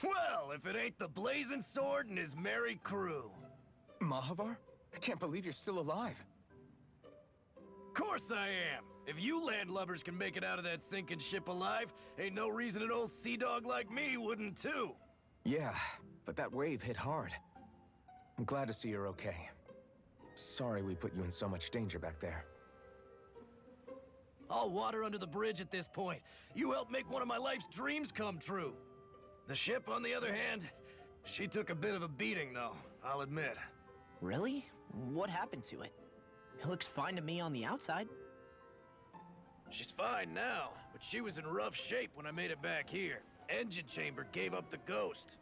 Well, if it ain't the Blazing Sword and his merry crew. Mahavar? I can't believe you're still alive. Course I am. If you landlubbers can make it out of that sinking ship alive, ain't no reason an old sea dog like me wouldn't too. Yeah, but that wave hit hard. I'm glad to see you're okay. Sorry we put you in so much danger back there. All water under the bridge at this point. You helped make one of my life's dreams come true. The ship, on the other hand, she took a bit of a beating, though, I'll admit. Really? What happened to it? It looks fine to me on the outside. She's fine now, but she was in rough shape when I made it back here. Engine chamber gave up the ghost.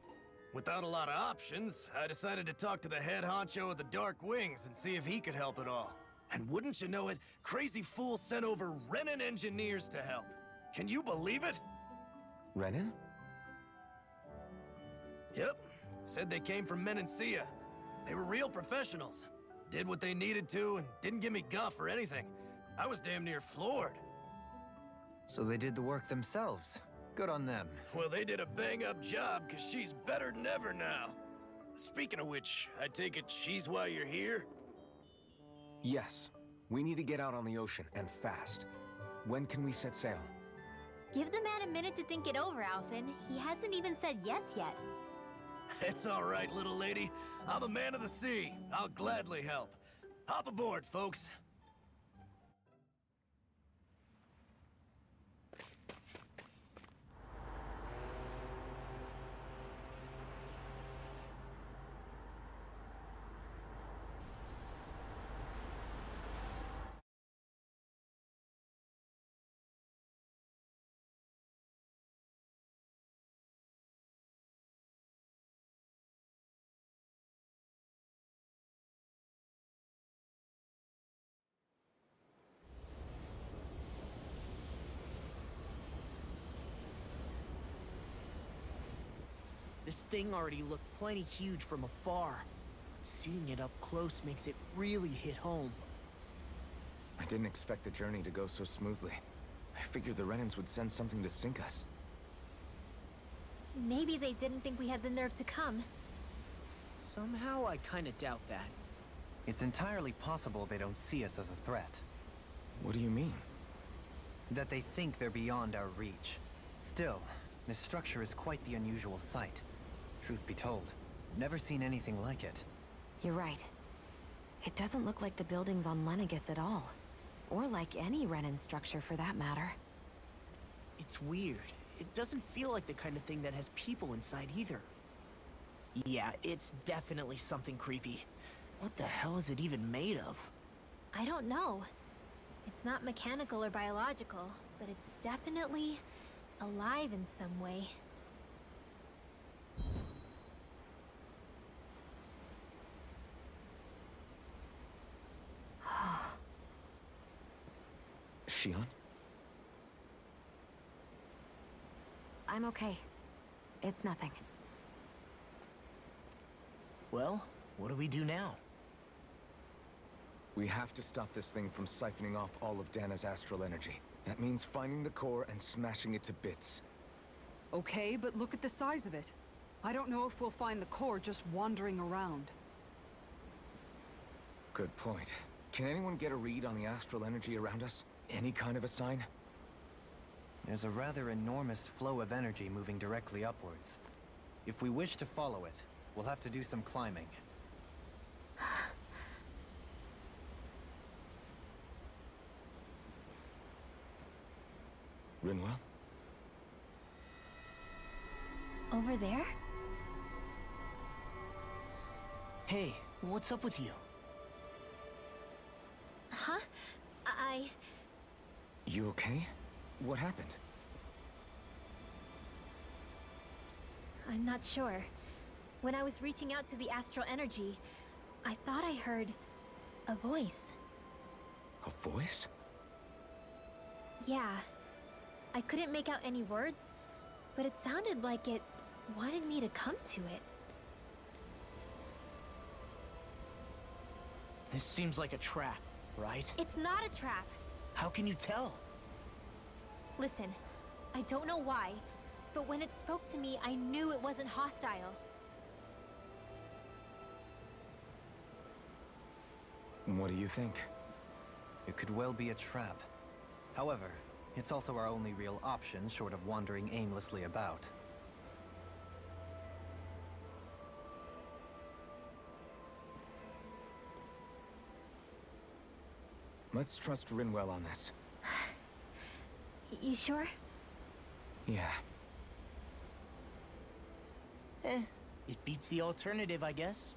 Without a lot of options, I decided to talk to the head honcho of the Dark Wings and see if he could help at all. And wouldn't you know it, Crazy Fool sent over Renan engineers to help. Can you believe it? Renan? Yep. Said they came from Menancia. They were real professionals. Did what they needed to and didn't give me guff or anything. I was damn near floored. So they did the work themselves. Good on them. Well, they did a bang-up job, because she's better than ever now. Speaking of which, I take it she's why you're here? Yes. We need to get out on the ocean, and fast. When can we set sail? Give the man a minute to think it over, Alphen. He hasn't even said yes yet. It's all right, little lady. I'm a man of the sea. I'll gladly help. Hop aboard, folks. This thing already looked plenty huge from afar. Seeing it up close makes it really hit home. I didn't expect the journey to go so smoothly. I figured the Renans would send something to sink us. Maybe they didn't think we had the nerve to come. Somehow I kinda doubt that. It's entirely possible they don't see us as a threat. What do you mean? That they think they're beyond our reach. Still, this structure is quite the unusual sight. Truth be told, never seen anything like it. You're right. It doesn't look like the buildings on Lenegis at all. Or like any Renan structure for that matter. It's weird. It doesn't feel like the kind of thing that has people inside either. Yeah, it's definitely something creepy. What the hell is it even made of? I don't know. It's not mechanical or biological, but it's definitely alive in some way. Shion? I'm okay. It's nothing. Well, what do we do now? We have to stop this thing from siphoning off all of Dana's astral energy. That means finding the core and smashing it to bits. Okay, but look at the size of it. I don't know if we'll find the core just wandering around. Good point. Can anyone get a read on the astral energy around us? Any kind of a sign? There's a rather enormous flow of energy moving directly upwards. If we wish to follow it, we'll have to do some climbing. Rinwell? Over there? Hey, what's up with you? Huh? You okay? What happened? I'm not sure. When I was reaching out to the astral energy, I thought I heard a voice. A voice? Yeah. I couldn't make out any words, but it sounded like it wanted me to come to it. This seems like a trap, right? It's not a trap. How can you tell? Listen, I don't know why, but when it spoke to me, I knew it wasn't hostile. What do you think? It could well be a trap. However, it's also our only real option short of wandering aimlessly about. Let's trust Rinwell on this. You sure? Yeah. It beats the alternative, I guess.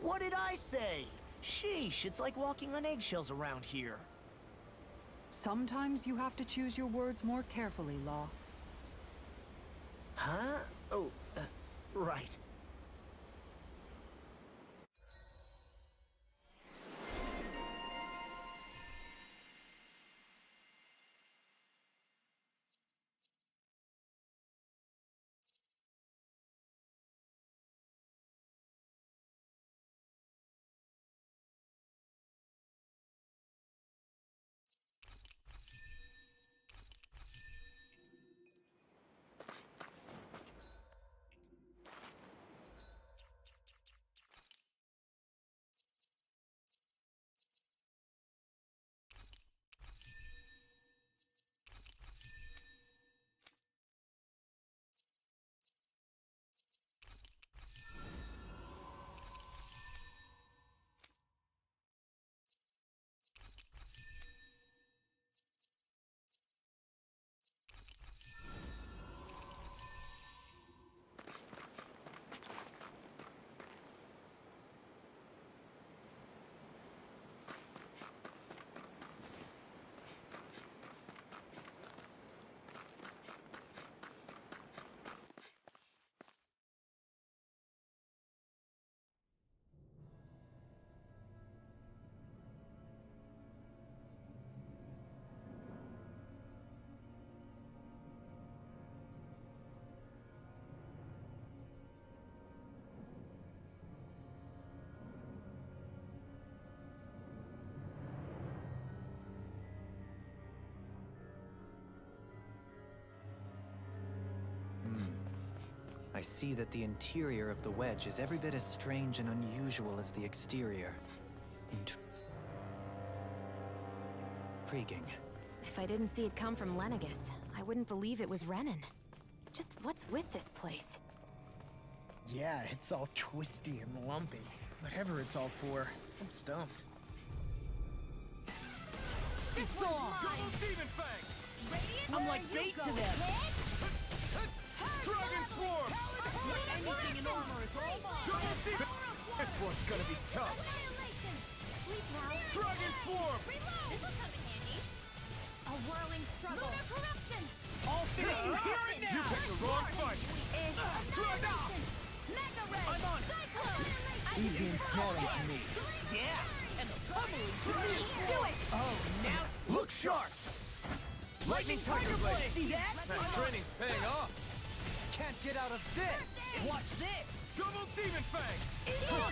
What did I say? Sheesh, it's like walking on eggshells around here. Sometimes you have to choose your words more carefully, Law. Huh? Oh, right. I see that the interior of the wedge is every bit as strange and unusual as the exterior. Intriguing. If I didn't see it come from Lenegis, I wouldn't believe it was Renan. Just what's with this place? Yeah, it's all twisty and lumpy. Whatever it's all for, I'm stumped. It's on! Double Demon Fang! I'm like bait to them! Dragon Swarm! Anything in armor is all mine! Double Demon... This one's gonna be tough! Dragon Swarm! A whirling struggle. Lunar corruption! All finishing here and now! You picked the wrong fight! Annihilation! Mega ray! I'm on it! Cyclone! Leave the ensnaring to me. Yeah, and the pummeling to me. Do it! Oh, now Look sharp! lightning tiger blade. See that? That training's paying off! Can't get out of this. Watch this. Double Demon Fang! Eagle!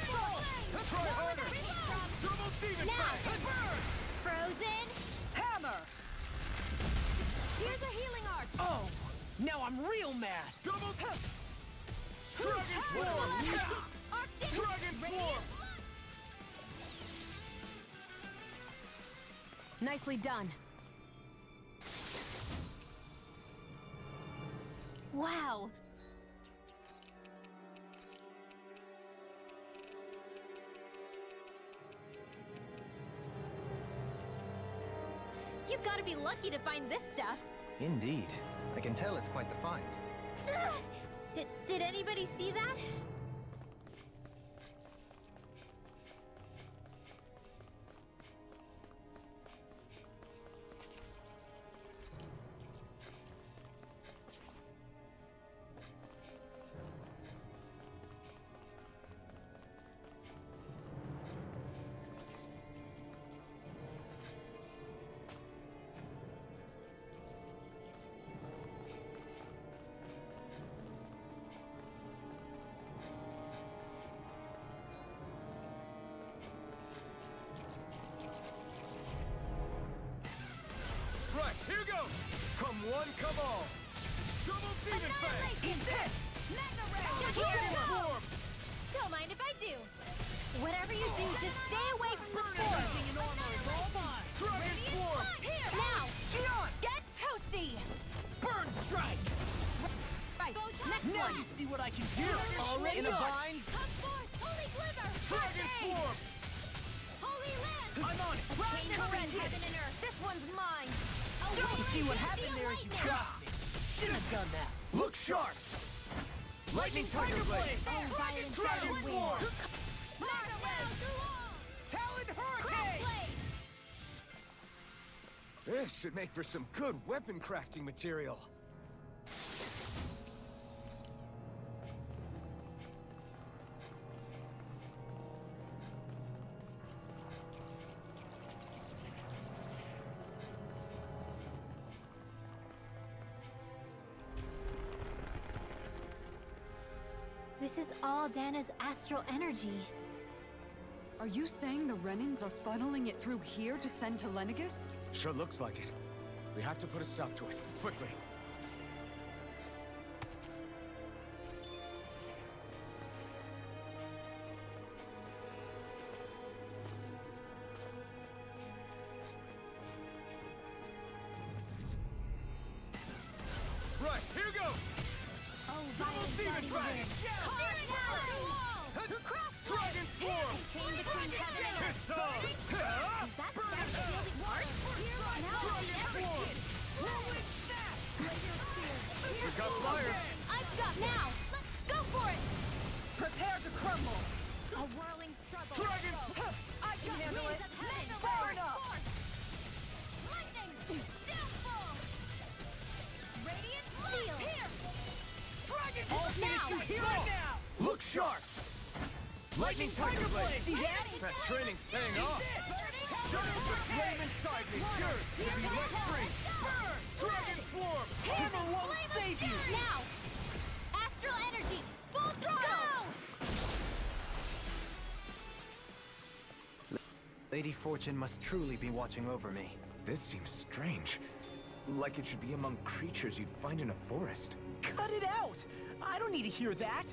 Try harder! Double Demon Now! Fang! Burn! Frozen! Hammer. Here's a healing art! Oh, now I'm real mad. Double... Dragon Swarm! Arctic! Dragon Swarm! Nicely done. Wow! You've got to be lucky to find this stuff. Indeed. I can tell it's quite the find. Ugh! Did anybody see that? goes! Come one, come all! Double demon fang! Eat this! Mega Ray! Dragon form! Don't mind if I do. Whatever you do, just stay away from the storm. Dragon form! Here! Now! Xion! Get toasty! Burn strike! Right, next Now one! you see what I can do! Already in a on. bind! Come forth, holy glimmer! Dragon Hurricane! form! Holy land! I'm on it! Rise and rend heaven and earth! This one's mine! You see what happened there is you trust me. Shouldn't have done that. Look sharp! Lightning Tiger Blade! Dragon form! Mega Ray! Talon Cross Hurricane! blade! This should make for some good weapon crafting material. This is all Dana's astral energy. Are you saying the Renans are funneling it through here to send to Lenegus? Sure looks like it. We have to put a stop to it, quickly. Right, here goes! Oh, Double demon dragon! Dragon form! Chain between heaven and earth. It's on! Is that really work? Now Dragon form! We got flyers! I've got now! Let's go for it! Prepare to crumble! A whirling struggle. Dragon! I can handle it! Fair enough! Lightning! Downfall! Radiant steel! Here! Dragon! I'll finish you here Right now! Look sharp! Lightning Tiger Blade! See that? That training's paying off! Flame inside me! Yours will be let free! Burn! Dragon form! Hammer won't save you! Now! Astral energy! Full throttle! Lady Fortune must truly be watching over me. This seems strange. Like it should be among creatures you'd find in a forest. Cut it out! I don't need to hear that!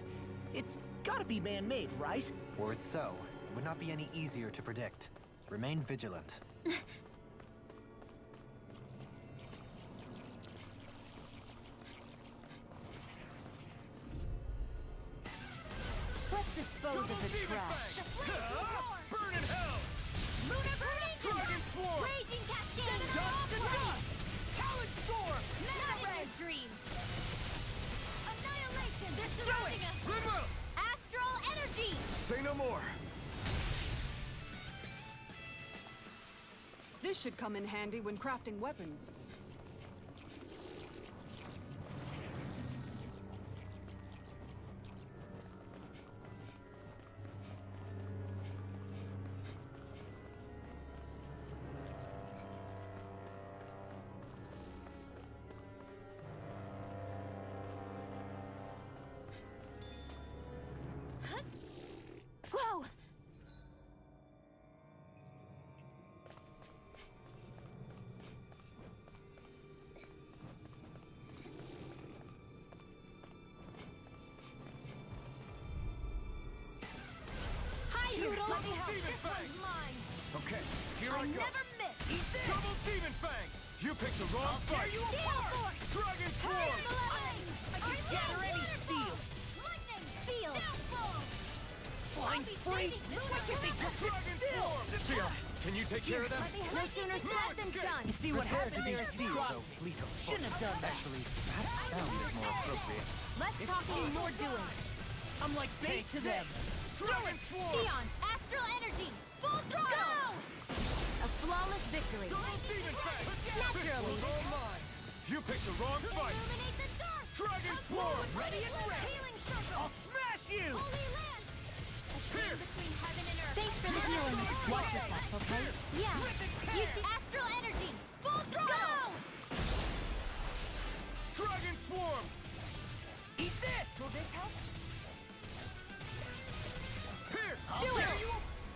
It's gotta be man-made, right? Were it so, it would not be any easier to predict. Remain vigilant. Let's dispose of the trash. Burn in hell! Lunar burning! Dragon swarm! Raging cascade! Dust to dust! Talon storm! Not in your dreams! Annihilation! They're surrounding us! Remove! Astral energy! Say no more! This should come in handy when crafting weapons. Whoa! Hi, Noodle! Let me help. This one's mine! Okay, here I I go! never miss! Eat this! Double demon fang! You picked the wrong fight! Steel force! Dragon Tear form! the leveling! I can shatter any steel! Lightning! Steel! Downfall! Flying freaks! Why can't they just sit Dragon still? form! Sia, can you take care of them? No sooner said than done! You see what Prepare to happened be there is sealed, crossed though me. fleet of foot. Shouldn't have done that. Actually, perhaps sound is more appropriate. Less talking, more doing! I'm like bait to them. Dragon swarm! Xion, astral energy! Full throttle! A flawless victory! Double demon fang! Naturally! All mine! You picked the wrong fight! Illuminate the dark! Dragon swarm! Ready and ready. Healing circle! I'll smash you! Holy land! A chain Here. between heaven and earth! Thanks for the healing! Watch yourself, okay? Yeah! You see astral energy! Full throttle! Dragon swarm! Eat this! Will this help? Pierce! Do it!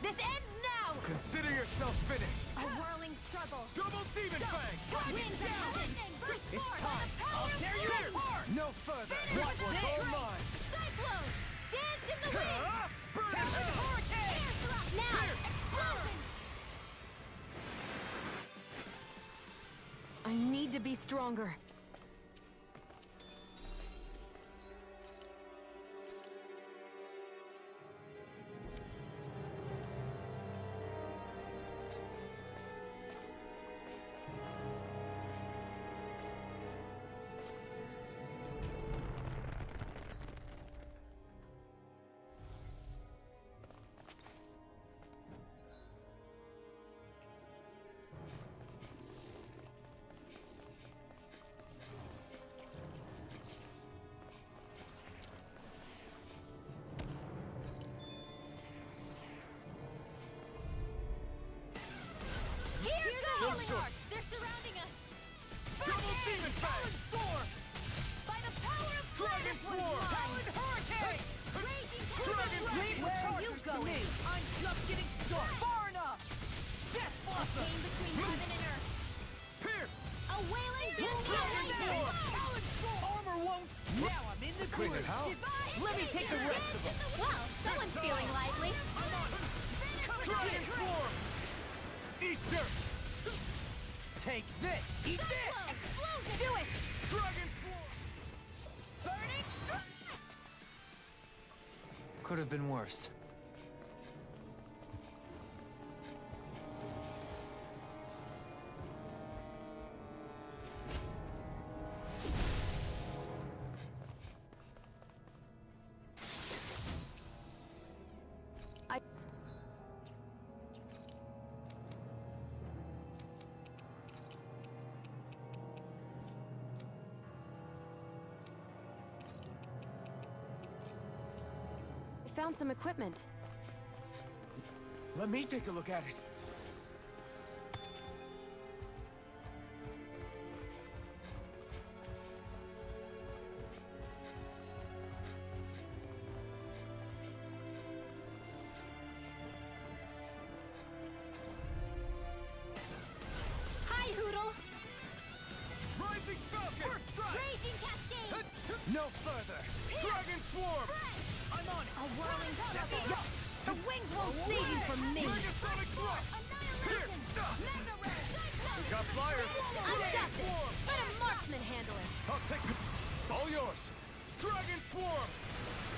This ends now! Consider yourself finished! A whirling trouble! Double Demon Fang! Winds of lightning! Burst It's forth! time. The power of tear you flame! apart! No further! What was all mine? Cyclone! Dance in the wind! Burn it Talon hell! Hurricane! Air thrust! Now! Explosion! I need to be stronger. Here goes! choice. They're surrounding us! Double Demon Fang! By the power of Dragon flame! Swarm! Talon Hurricane! Raging Dragon tempest! Leave where are you going? I'm just getting started. Far enough. Death Blossom. Came between heaven and earth. Pierce! A wailing Dragon lightning! Swarm! Talon Storm. Armor won't. Now I'm in the Clean groove. it house. Let me take the rest of them. Well, someone's feeling lively. Dragon Swarm! Eat dirt! Take this. Eat this. Explosion! Do it! Dragon Swarm! Burning strike! Could have been worse. I found some equipment. Let me take a look at it. Hi, Hoodle! Rising Falcon! First strike! Raging Cascade! No further! Dragon Swarm! I'm on it. A whirling circle! The wings won't save you from me. Megasonic Thrust! Annihilation! Mega Ray! Cyclone! Got flyers! I've got this. Let a marksman handle it. I'll take it! All yours! Dragon Swarm!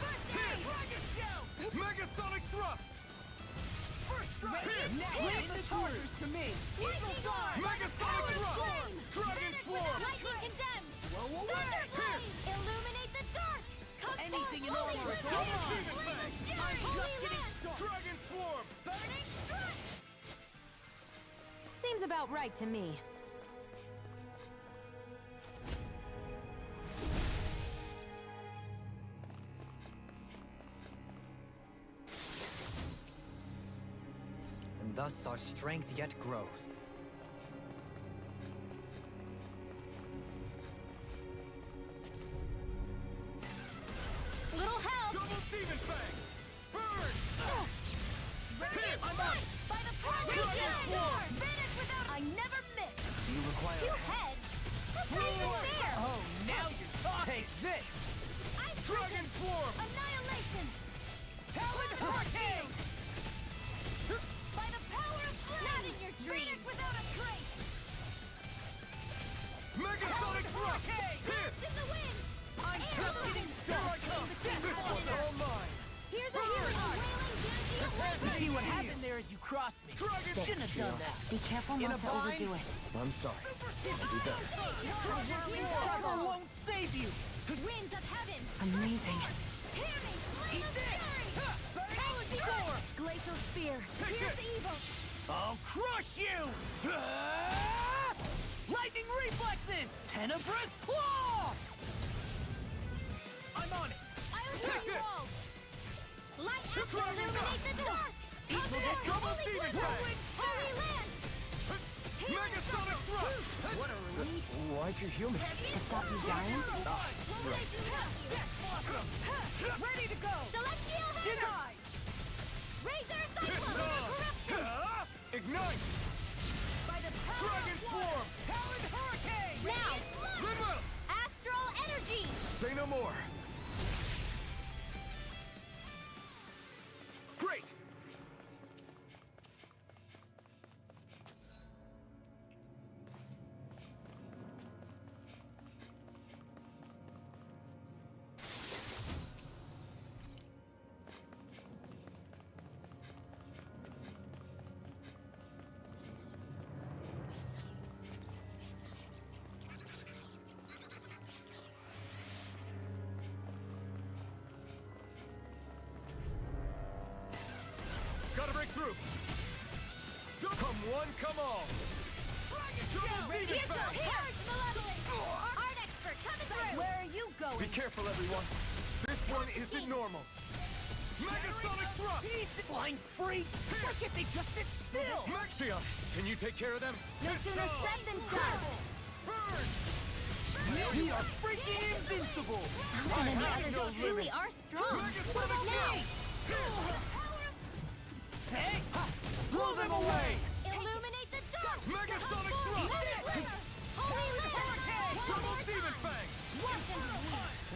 First aid! Dragon Shout! Megasonic Thrust! First strike! Leave the chargers to me. Lightning Guard! Megasonic Thrust! Flame! Dragon Swarm! Lightning condemns! Blow away. Thunderflame! Illuminate the dark! Come Anything in forth, order. Holy Double River! Demon Fang! I'm just getting started. Dragon Swarm! Burning strike! Seems about right to me. And thus our strength yet grows. Little help! Double Demon Fang! Burn! Radiant I'm light! By the power of Dragon Swarm! Finish without... I never miss! Do you require Two a hand? heads! That's not even fair! Oh, now you're talking. Take this! Ice Dragon Prison! Swarm! Annihilation! Talon Hurricane. By the power of flame! Not in your dreams! Finish without a trace! Megasonic Thrust! Pierce! Burst in the wind! I'm Air just line! getting started. Death This one's Blossom. all mine! Here's a healing heart! You see what happened there as you crossed me. Dragon Shouldn't have done that. Be careful In not a to bind? overdo it. I'm sorry. I'll do better. Armor won't save you. Winds of heaven! Amazing. Hear me! Flame of fury! Score. Glacial spear. Here's the evil! I'll crush you. Lightning reflexes. Tenebrous claw. I'm on it. I'll hear you all! Light after Dragon illuminate the dark! Equal Come this back, double Holy demon Quiver! fang! Holy land! Megasonic Thrust! What a relief. Why'd you human? To stop you dying? Ready to go. Celestial hammer! Denied. Razor cyclone! Corruption! Ignite! By the Dragon Swarm! Talon Hurricane! Now! Limbo! Astral energy! Say no more. Great! Gotta break through! Come one, come all! Here's malevolent! Art expert coming through! Where are you going? Be careful, everyone. This one isn't normal. Megasonic Thrust! Flying freaks! Why can't they just sit still? Maxia! Can you take care of them? No sooner said than done! Burn! We are freaking invincible! I And the have others no truly limit. are strong! Megasonic Now! Say, blow them away! Illuminate the dark! Megasonic Thrust! Holy Hurricane! Double Demon Fang!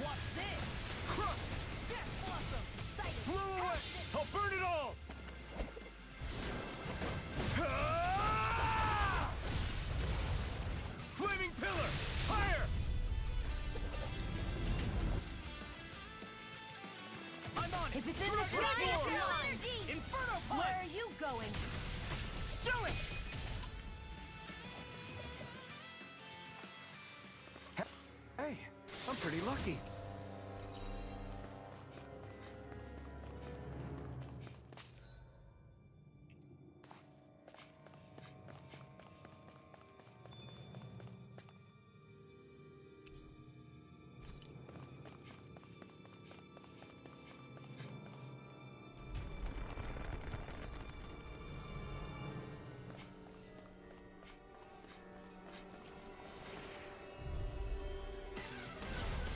What's this? Crush! Death Blossom! Blow away! I'll burn it all! Ah! Flaming Pillar! Fire! I'm on it! If it's in the Dragon sky, Swarm! Inferno Punch! where are you going? Do it! Hey, I'm pretty lucky.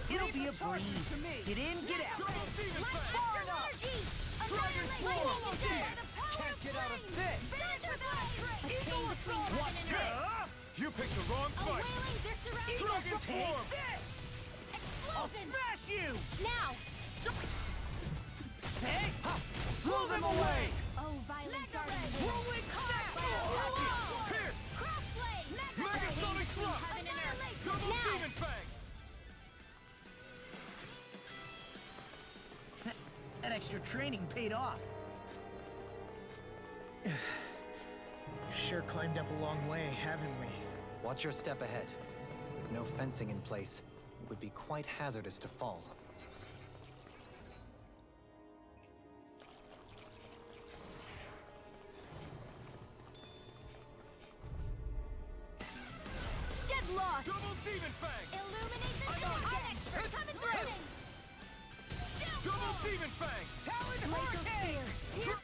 It'll be a breeze. to me. Get in, get out. Double Demon Fang! Far enough! Dragon Swarm! Can't get out of this! What? You picked the wrong fight! Dragon Swarm! I'll smash you! Now! Say, blow them away! Oh, violent dark! Whirlwind Smash! Pierce! Crossblade! Megasonic Thrust! Heaven and earth! Double Now! Demon Fang! That extra training paid off. Sure climbed up a long way, haven't we? Watch your step ahead. With no fencing in place, it would be quite hazardous to fall. Get lost! Double Demon Fang! Illuminate the dark! Art expert coming through! Double Demon Fang! Talon Laser Hurricane! spear!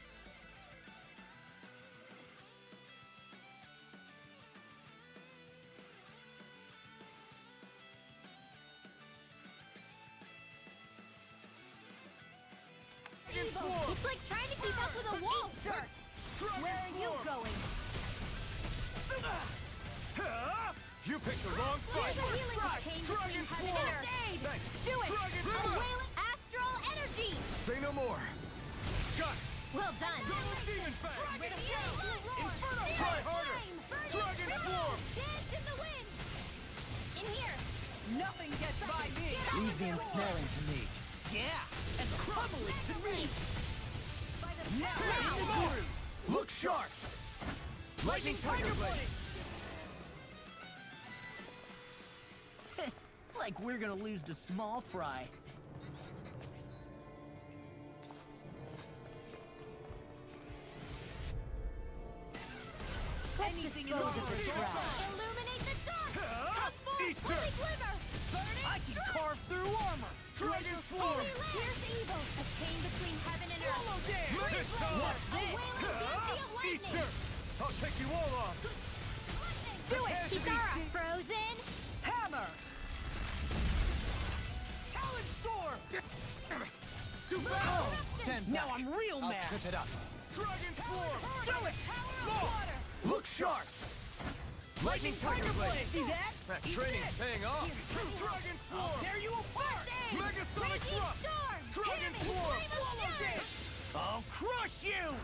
Dragon Evil! Swarm! It's like trying to keep up with a wolf! Dirt! Dragon Where are you Swarm! going? You picked the wrong fight! There's a healing exchange Dragon between heaven Swarm! and earth! Thanks! Do it! Dragon A Swarm! wailing astral energy! Say no more! Got it! Well done! Double Demon Fang! Inferno! Try harder! Dragon Swarm! Dance in the wind! In here! Nothing gets by me. Leave the ensnaring to me. Yeah, and the pummeling to me. Now, in the groove. Look sharp! Lightning Tiger Blade! Like we're gonna lose to Small Fry. Anything in order to try. Illuminate the dark! Come forth! Eat Holy dirt! glimmer! I can carve through armor. Dragon Swarm! Holy land! Here's evil! A chain between heaven and earth! Swallow dance. This What's A this? wailing fancy of Eat lightning! dirt! I'll take you all off! Do it, Kitara! Frozen! Hammer. Talon Storm. Damn it! It's too bad! Oh, Stand now back. I'm real I'll mad. trip it up. Dragon Swarm! Do it. Look sharp! Lightning Tiger Blade! See that? That training's paying off. Dragon Swarm! Tear you apart! Megasonic Thrust! Dragon Swarm! I'll crush you!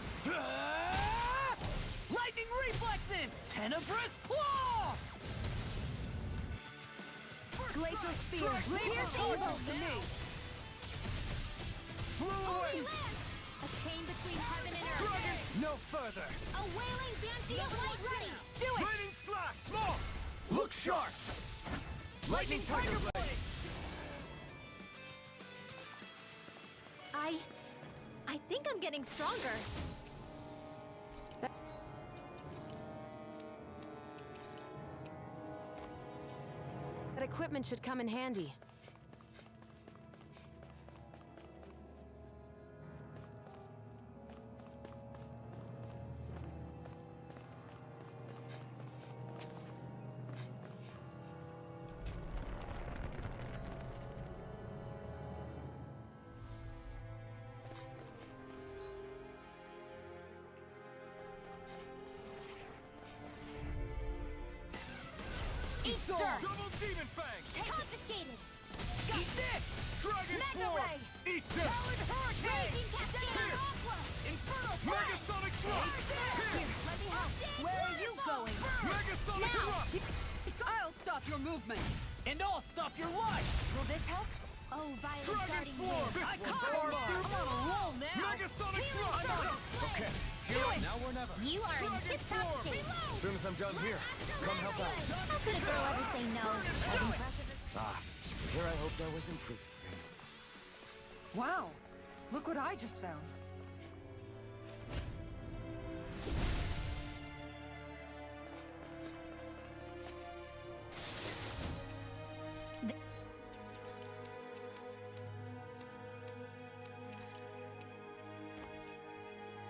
Lightning Reflexes! Tenebrous Claw! Glacial Spear! Pierce evil to me! Flew away! A chain between heaven and earth. Dragon! No further! A wailing banshee of light ready. Do it! Raining Slash! Small! Look sharp! Lightning Tiger Blade! I think I'm getting stronger. That equipment should come in handy. Double Demon Fang! Confiscated. Eat this! Dragon Mega Swarm! Ray! Eat this! Solid Hurricane! Raging Cascade. Aqua. Inferno Blast! Megasonic Thrust! Here! Let me help. Where are you going? Megasonic Thrust! I'll stop your movement! And I'll stop your life! Will this help? Oh, Violet Dragon darting Swarm! wind. I This caught one's all her! I'm mine! on a roll now! Megasonic Thrust! Okay, Do it! now or never. You are in Dragon tip-top Swarm! shape. As soon as I'm done here, come help out. How could a girl ever say no? As impressive as Ah, here I hoped I was improving. Wow! Look what I just found.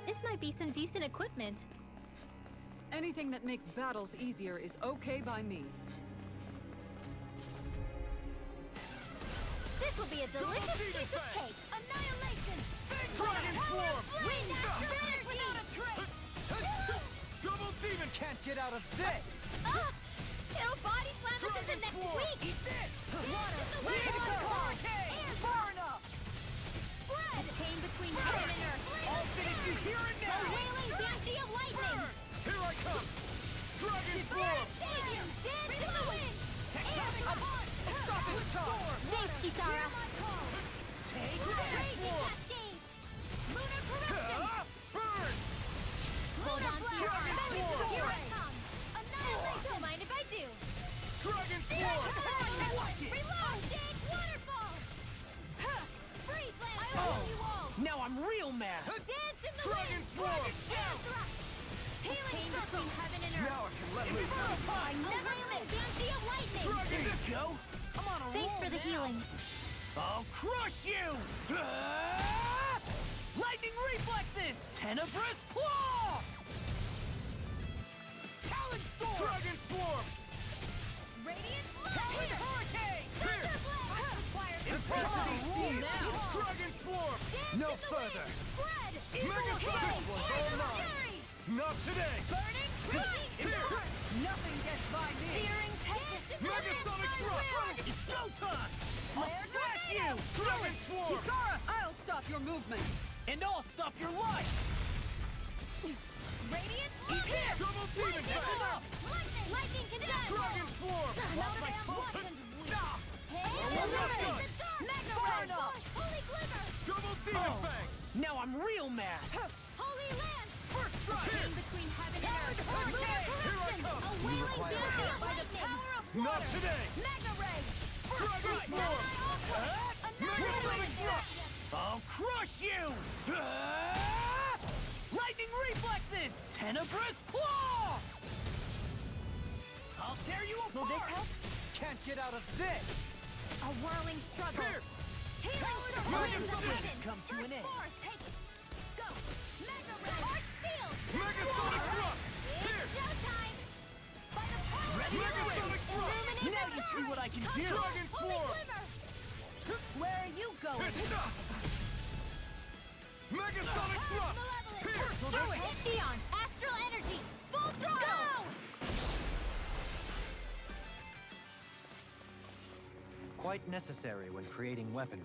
This might be some decent equipment. Anything that makes battles easier is okay by me. This will be a delicious piece of cake. Annihilation. Dragon Swarm! Wind after energy. Without a trace. Double Demon Can't get out of this! It'll body slam us into Dragon next Swarm! week. Eat this! Water. Wind Hurricane! Far enough! Spread. A chain between heaven and earth. I'll finish you here and A now! wailing banshee of lightning. Here I come! Dragon Swarm! Save you. Dance in the wind. Tectonic Heart! Stop it, charge! Thanks, Kisara. Take Raging that! cascade. Lunar corruption. Burn! Hold on to your Dragon arms. Swarm. Here I come. Annihilation. Don't mind if I do. Dragon Here I Swarm! come. Watch it. Reload. Big waterfall. Freeze land. I Oh. love you all. Now I'm real mad! Dance in the Dragon wind. Swarm! Healing between heaven and earth. Now I can let loose. I never miss. Banshee of lightning. Dragon! There you go! I'm on a Thanks roll for the now. healing. I'll crush you! Lightning Reflexes! Tenebrous Claw! Talon Storm! Dragon Swarm! Radiant Talon Hurricane! Here! Intensity Deep! Dragon Swarm! No further! Spread. Megasonic This one's all all mine. Fury. Not today! Burning strike. Here! Nothing gets by me! Searing tempest. Megasonic Thrust! It's go time! Flare Crush you! Dragon Swarm! Kisara, I'll stop your movement! And I'll stop your life! Radiant Eat this! Double Demon Pick him Fang! up! Lightning condemn. Dragon Swarm! Notre Dame weapons. Stop! Hey, Well done. Mega Far Ray. enough. Holy glimmer. Double Demon Fang! Now I'm real mad! Holy land. First strike! Chain between heaven and earth. Hurricane. Lunar Here I corruption. come. A wailing require banshee help. of By the lightning. power of Not water! today! Mega Ray. Dragon Swarm! Megasonic Thrust! I'll crush you! Lightning Reflexes! Tenebrous Claw! I'll tear you apart! Will this help? Can't get out of this! A whirling struggle. Here! Healing Millions winds of of minutes heaven. come to an end. Force, take it. Go. Mega Ray. Arc Steel. Megasonic Thrust! Here! It's showtime. By the power Ready of or the ready? wind. Illuminate Now the you see sky. what I can do! Control. Dragon Holy Swarm. glimmer. Where are you going? Megasonic Thrust! Malevolent. Here! Do it. Xion. Astral energy. Full throttle. Go. Quite necessary when creating weaponry.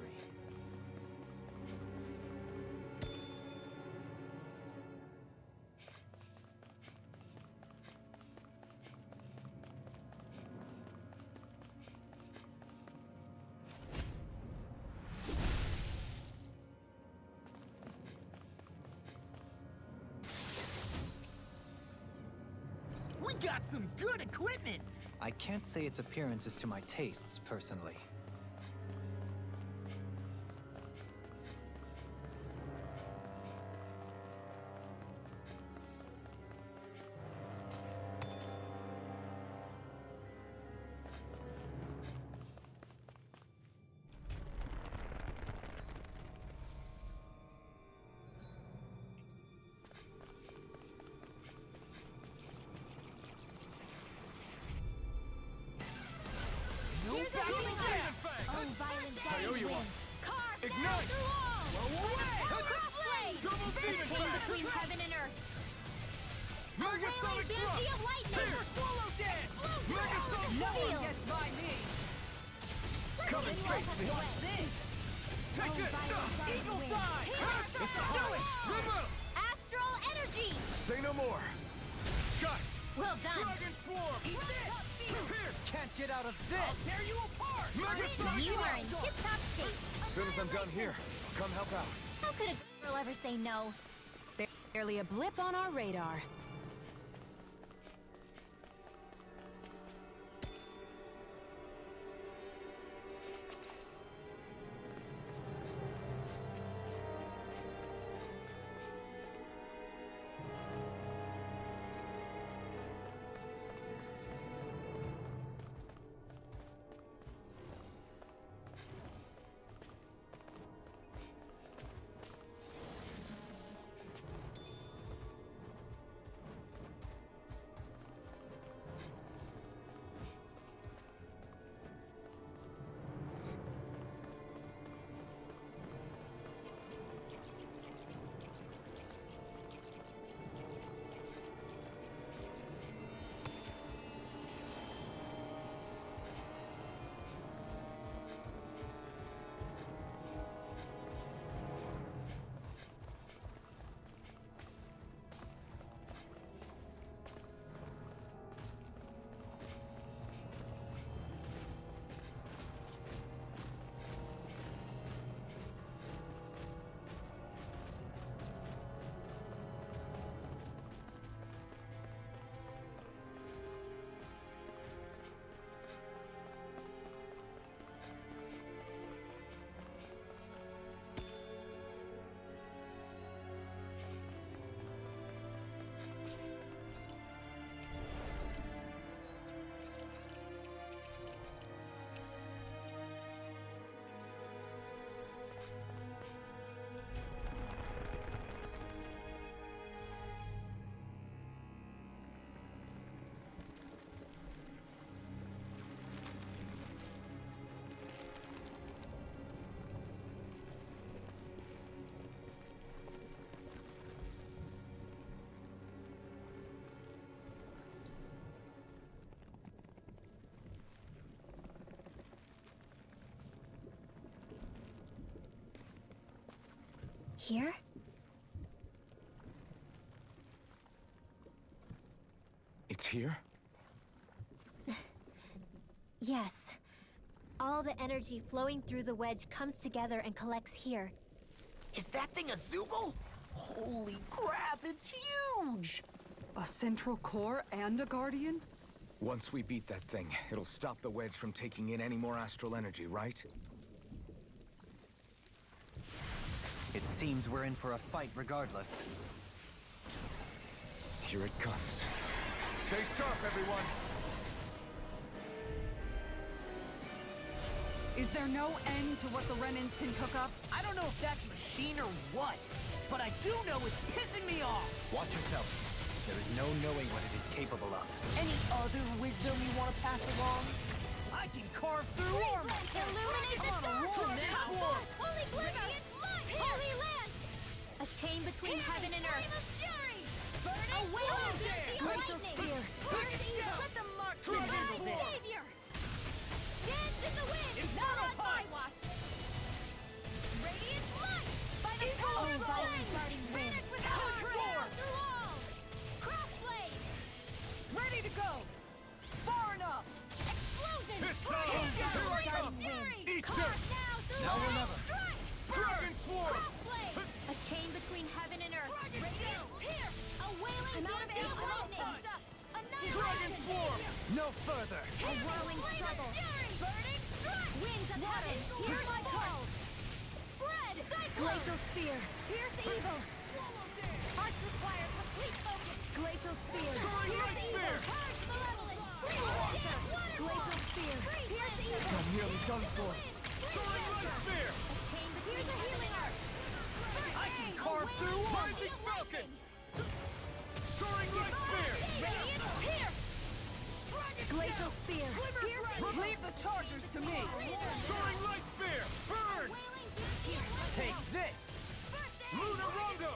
We got some good equipment! I can't say its appearance is to my tastes, personally. I owe you one. Ignite! Between heaven and earth. Megasonic Banshee of lightning. Swallow dead! No one Steel. gets by me! Come and face me! Take this! Eagle fly. Do it! Remove! Astral energy. Say no more! Got it! Well done. Dragon swarm! Pierce! Can't get out of this! I'll tear you apart! Megasonic You are in tip-top shape. As soon as I'm done here, I'll come help out. How could a girl ever say no? Barely a blip on our radar. Here? It's here? Yes. All the energy flowing through the wedge comes together and collects here. Is that thing a Zoogle? Holy crap, it's huge! A central core and a guardian? Once we beat that thing, it'll stop the wedge from taking in any more astral energy, right? It seems we're in for a fight regardless. Here it comes. Stay sharp, everyone! Is there no end to what the Renans can cook up? I don't know if that's machine or what, but I do know it's pissing me off! Watch yourself. There is no knowing what it is capable of. Any other wisdom you want to pass along? I can carve through armor! Illuminate the I'm on a roll dark! now! Holy glimmer! Holy lance! A chain between heaven and earth. A whale of lightning! Let the mark savior! Dance in the wind! Water! Here's my call! Spread! Glacial Spear! Here's evil! Arch requires complete focus! Glacial Spear! Here's evil! Purge malevolence! Glacial Spear! Here's evil! I'm nearly done for. Soaring Light Spear! Here's a healing arc! I can carve through Rising Falcon! Soaring Light Spear! Radiant Pierce! Glacial Spear! Leave the chargers to me! Soaring Light Spear! Burn! Take this! Lunar Rondo!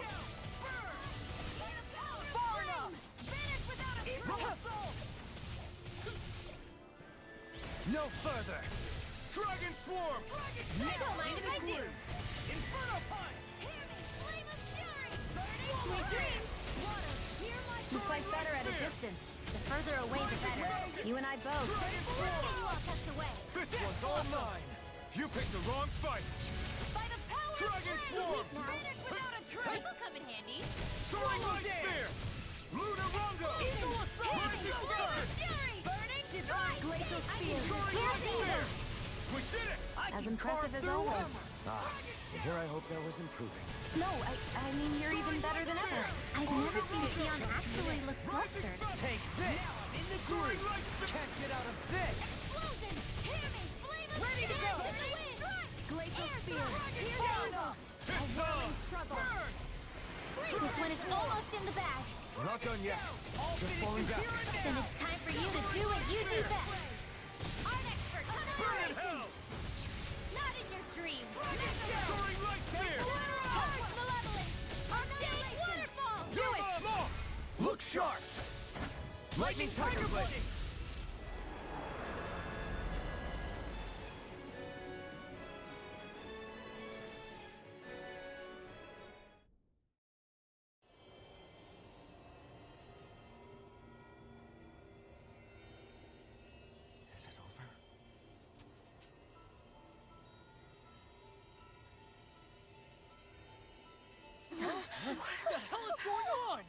No further! Dragon Swarm! Don't mind if I do! Inferno Punch! Sweet dreams! You fight better at a distance. The further away, the better. You and I both. Dragon Swarm! You all tucked away! This one's all mine! You picked the wrong fight! By the power Dragon of Swarm! Finish without a trace! This'll come in handy! Soaring Light Spear! Lunar Rondo! Rising Falcon! Fury! Burning Divine! Glacial Spear! Soaring Light Spear! We did it! As impressive as always. And here I hope that was improving. No, I mean, you're even better than ever. I've never seen Keon actually look flustered. Take this! In the Soaring Light Spear! Can't get out of this! Explosion! Hear me! Flame of Ready to go. Glacial Spear! Here's evil! It's on! Struggle! This one is almost in the bag. We're not done yet. Just falling back. Then it's time for you to do what you do best. I'm expert! Burn in hell! Not in your dreams! Soaring Light Spear! Purge malevolence! Arcade waterfall! Do it! Look sharp! Lightning Tiger Blade! Is it over? What the hell is going on?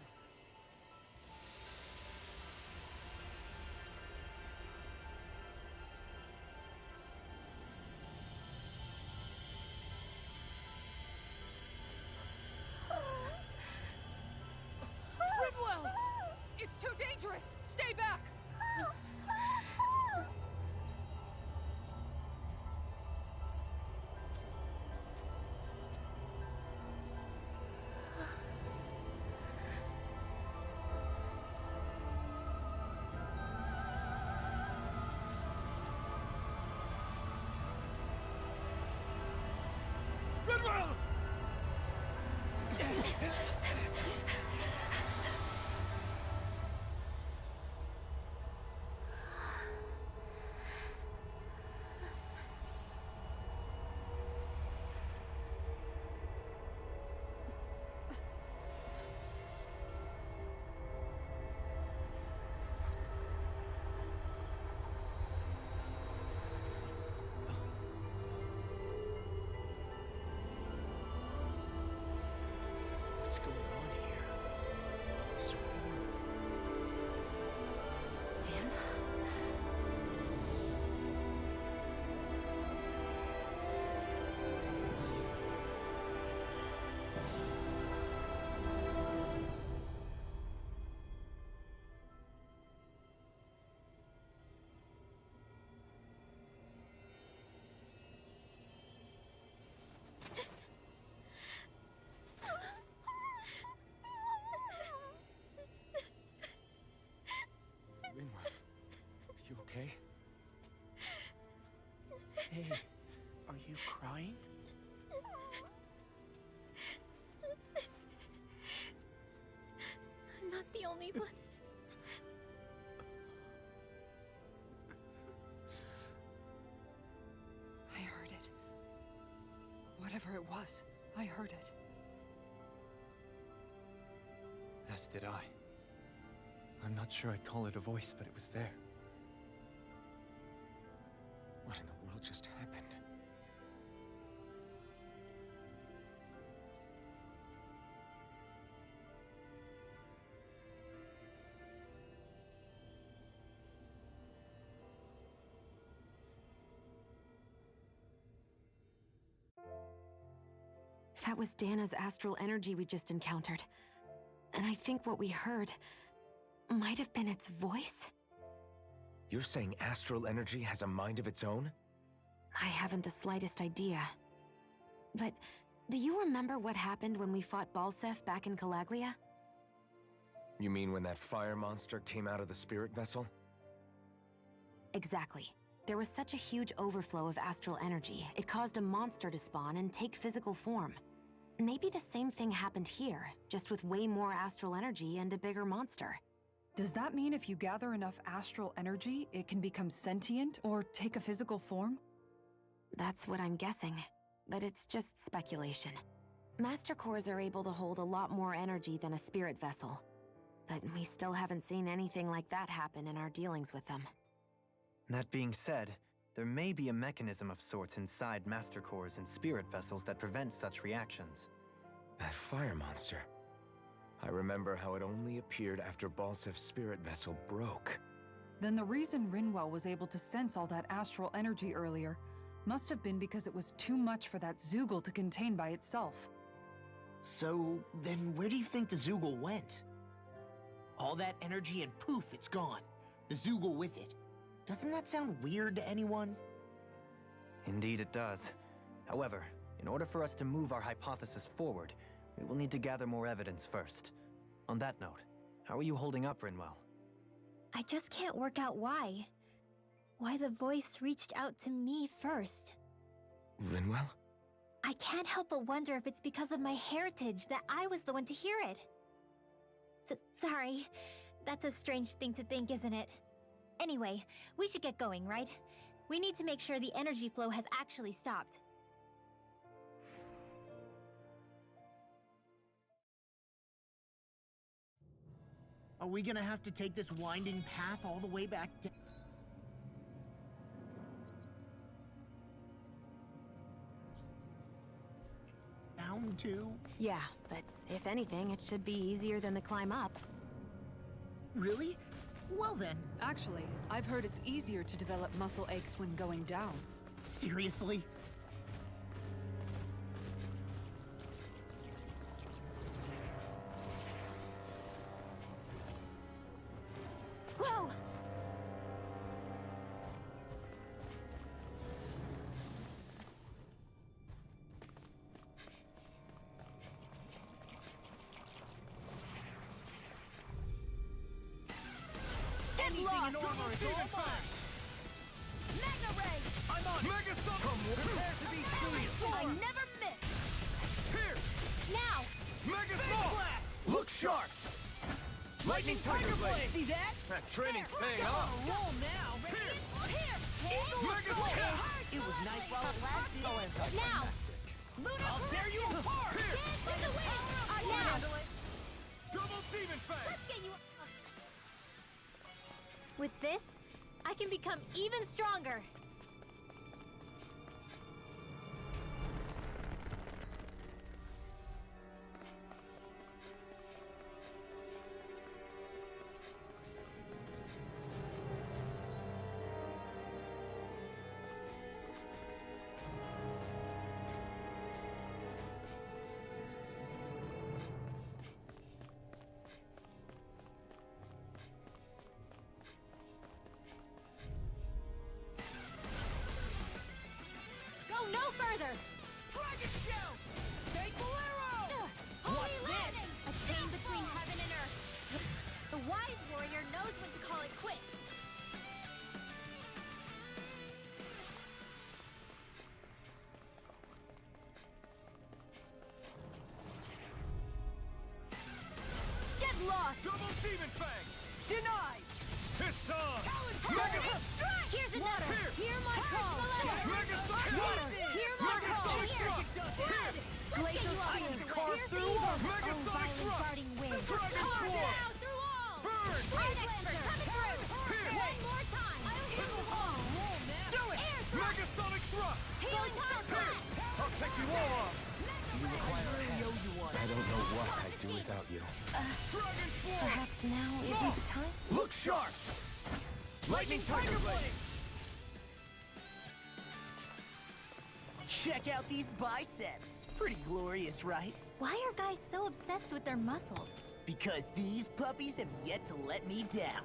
Ridwell! It's too dangerous! Stay back! Ridwell! What's going on here? This warmth. Dan? Rinwell, you okay? Hey, are you crying? I'm not the only one. I heard it. Whatever it was, I heard it. As did I. I'm not sure I'd call it a voice, but it was there. What in the world just happened? That was Dana's astral energy we just encountered. And I think what we heard might have been its voice? You're saying astral energy has a mind of its own? I haven't the slightest idea. But do you remember what happened when we fought Balsef back in Calaglia? You mean when that fire monster came out of the spirit vessel? Exactly. There was such a huge overflow of astral energy, it caused a monster to spawn and take physical form. Maybe the same thing happened here, just with way more astral energy and a bigger monster. Does that mean if you gather enough astral energy, it can become sentient or take a physical form? That's what I'm guessing, but it's just speculation. Master cores are able to hold a lot more energy than a spirit vessel, but we still haven't seen anything like that happen in our dealings with them. That being said, there may be a mechanism of sorts inside Master Cores and spirit vessels that prevent such reactions. That fire monster. I remember how it only appeared after Balsef's spirit vessel broke. Then the reason Rinwell was able to sense all that astral energy earlier must have been because it was too much for that Zoogle to contain by itself. So, then where do you think the Zoogle went? All that energy and poof, it's gone. The Zoogle with it. Doesn't that sound weird to anyone? Indeed it does. However, in order for us to move our hypothesis forward, we will need to gather more evidence first. On that note, how are you holding up, Rinwell? I just can't work out why. Why the voice reached out to me first. Rinwell? I can't help but wonder if it's because of my heritage that I was the one to hear it. Sorry. That's a strange thing to think, isn't it? Anyway, we should get going, right? We need to make sure the energy flow has actually stopped. Are we gonna have to take this winding path all the way back down to? Yeah, but if anything, it should be easier than the climb up. Really? Well then, Actually, I've heard it's easier to develop muscle aches when going down. seriously? Whoa! Anything in armor is all mine! Magna Ray! I'm on Mega Summon! Prepare to be squeezed! I never miss! Here! Now! Mega Blast! Look sharp! Lightning Tiger Blade! See that? That training's paying off! Roll now! Here! Mega Blast! It was nice while it lasted. Now! Lunar I'll tear you apart! Here! Get in the way! Now! Double Demon Fang! Let's get you... With this, I can become even stronger. Go no further! Dragon Shell! Take Bolero! Holy landing! A chain between heaven and earth. The wise warrior knows when to call it quits. Get lost! Double Demon Fang! Denied! It's on! Mega strike! Here's another! Hear my call! Mega Summon! Water! Hear my Mega call! Sonic Here! Thrust! Red! I Glacial spear! can carve Pierce through evil! Mega Oh, Sonic violent Thrust! darting wind! Dragon Carve Claw! now through all! Burn! Right expert coming through! One more time! I'll hit the wall! Do it! Air thrust! Mega Sonic Thrust! Healing time! I'll take you all off! I don't know what I'd do without you. Dragon Swarm! Perhaps now isn't the time? Look sharp! Lightning Tiger Blade! Check out these biceps. Pretty glorious, right? Why are guys so obsessed with their muscles? Because these puppies have yet to let me down.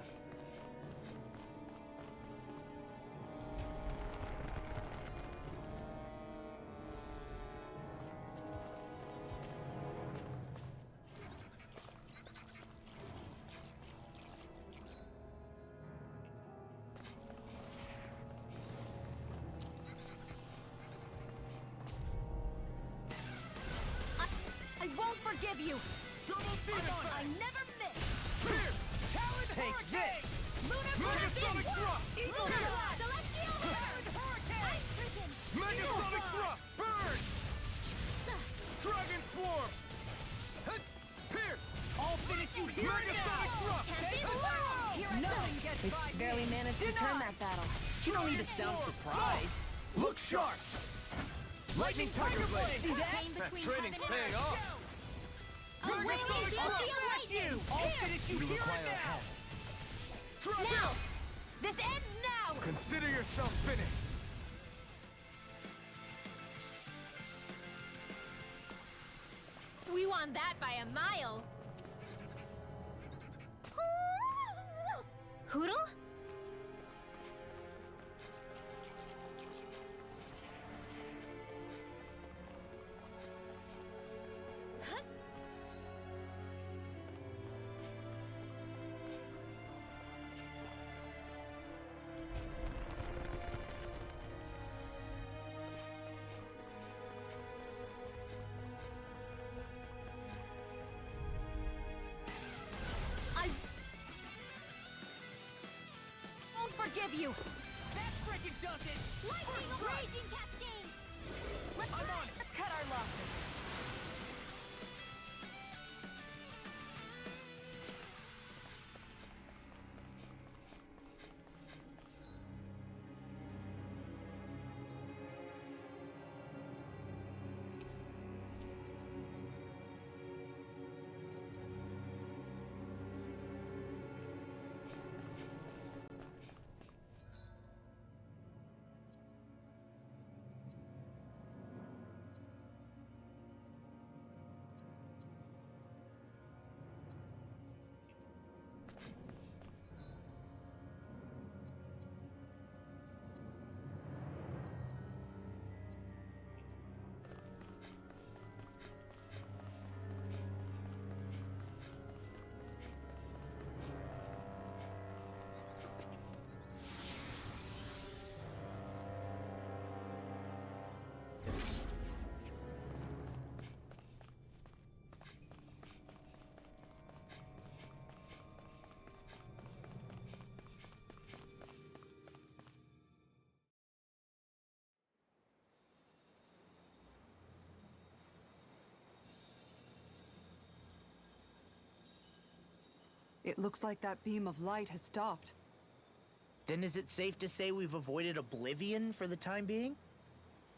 I won't forgive you! I never miss! Take this! Lunar Megasonic Blast! Thrust! Eagle Thrust! Celestial Hurricane! Ice Freaking! Megasonic Thrust! Burn! Dragon Swarm! Pierce! I'll finish you here Megasonic Thrust! Can't be alone! Here I Nothing go! gets We by barely me. managed to turn that battle. You don't need to sound surprised. Look sharp! Lightning Tiger Blade! See that? Chain between Training's heaven and paying earth. off! I'll Megasonic wait Thrust! until you lightning! I'll finish you here and now. Now! This ends now! Consider yourself finished! We won that by a mile! Hoodle? I won't forgive you! That frickin' does it. Lightning Raging Cascade! Let's cut our losses. It looks like that beam of light has stopped. Then is it safe to say we've avoided oblivion for the time being?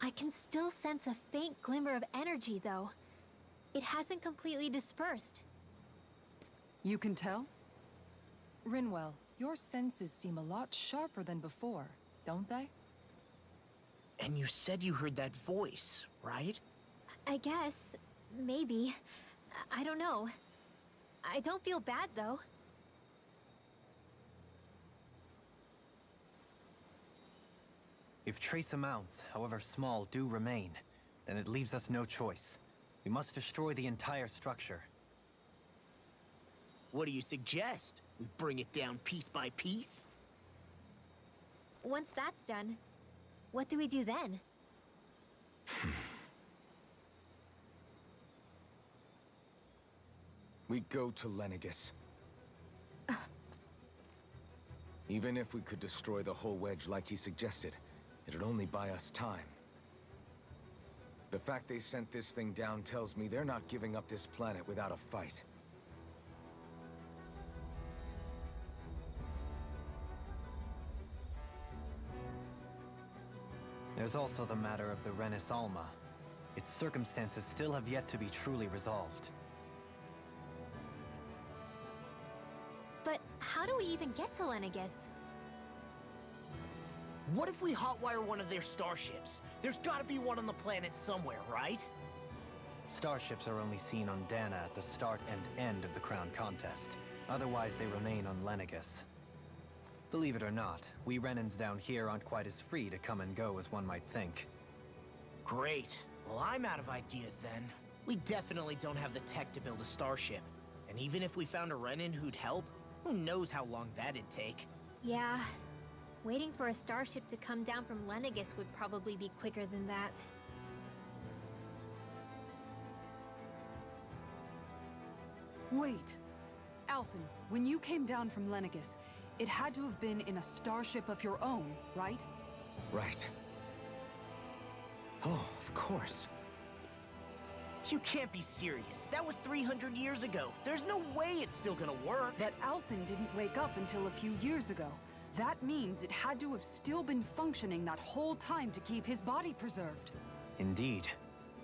I can still sense a faint glimmer of energy, though. It hasn't completely dispersed. You can tell? Rinwell, your senses seem a lot sharper than before, don't they? And you said you heard that voice, right? I guess. Maybe. I don't know. I don't feel bad, though. If trace amounts, however small, do remain, then it leaves us no choice. We must destroy the entire structure. What do you suggest? We bring it down piece by piece? Once that's done, what do we do then? We go to Lenegus. Even if we could destroy the whole wedge like he suggested, it'd only buy us time. The fact they sent this thing down tells me they're not giving up this planet without a fight. There's also the matter of the Renis Alma. Its circumstances still have yet to be truly resolved. But how do we even get to Lenegus? What if we hotwire one of their starships? There's gotta be one on the planet somewhere, right? Starships are only seen on Dana at the start and end of the Crown Contest. Otherwise, they remain on Lenegus. Believe it or not, we Renans down here aren't quite as free to come and go as one might think. Great. Well, I'm out of ideas then. We definitely don't have the tech to build a starship. And even if we found a Renan who'd help, who knows how long that'd take. Yeah. Waiting for a starship to come down from Lenegus would probably be quicker than that. Wait. Alphen, when you came down from Lenegus, it had to have been in a starship of your own, right? Right. Oh, of course. You can't be serious. That was 300 years ago. There's no way it's still gonna work. But Alphen didn't wake up until a few years ago. That means it had to have still been functioning that whole time to keep his body preserved. Indeed.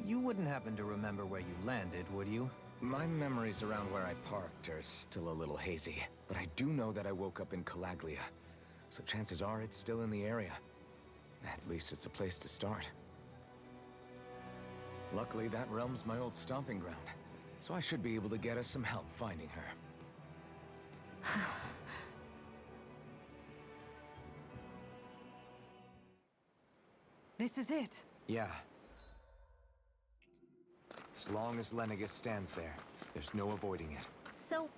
You wouldn't happen to remember where you landed, would you? My memories around where I parked are still a little hazy, but I do know that I woke up in Calaglia, so chances are it's still in the area. At least it's a place to start. Luckily, that realm's my old stomping ground, so I should be able to get us some help finding her. This is it. Yeah. As long as Lenegus stands there, there's no avoiding it. So,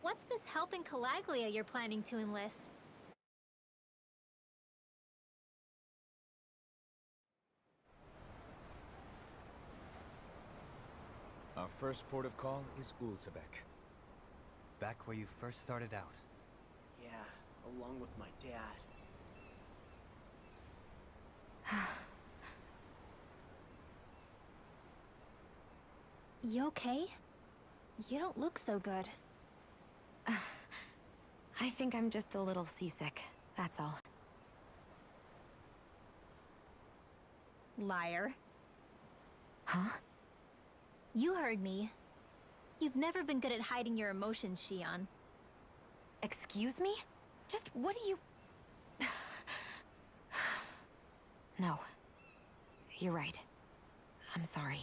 what's this help in Calaglia you're planning to enlist? Our first port of call is Ulzebek. Back where you first started out. Yeah, along with my dad. You okay? You don't look so good. I think I'm just a little seasick, that's all. Liar. Huh? You heard me. You've never been good at hiding your emotions, Shion. Excuse me? Just what do you... No. You're right. I'm sorry.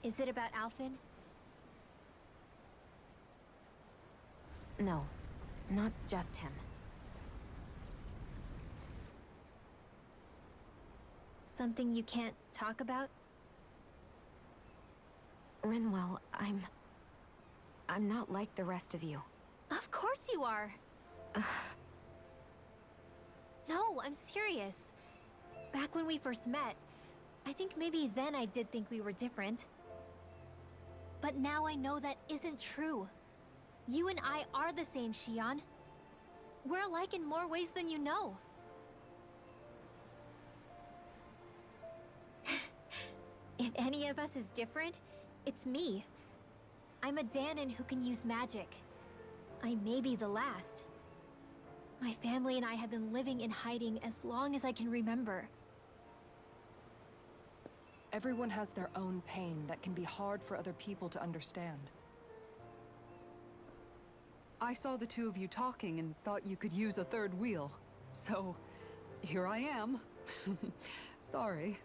Is it about Alphen? No. Not just him. Something you can't talk about? Rinwell, I'm not like the rest of you. Of course you are! No, I'm serious. Back when we first met, I think maybe then I did think we were different. But now I know that isn't true. You and I are the same, Shion. We're alike in more ways than you know. If any of us is different, it's me. I'm a Danon who can use magic. I may be the last. My family and I have been living in hiding as long as I can remember. Everyone has their own pain that can be hard for other people to understand. I saw the two of you talking and thought you could use a third wheel. So, here I am. Sorry.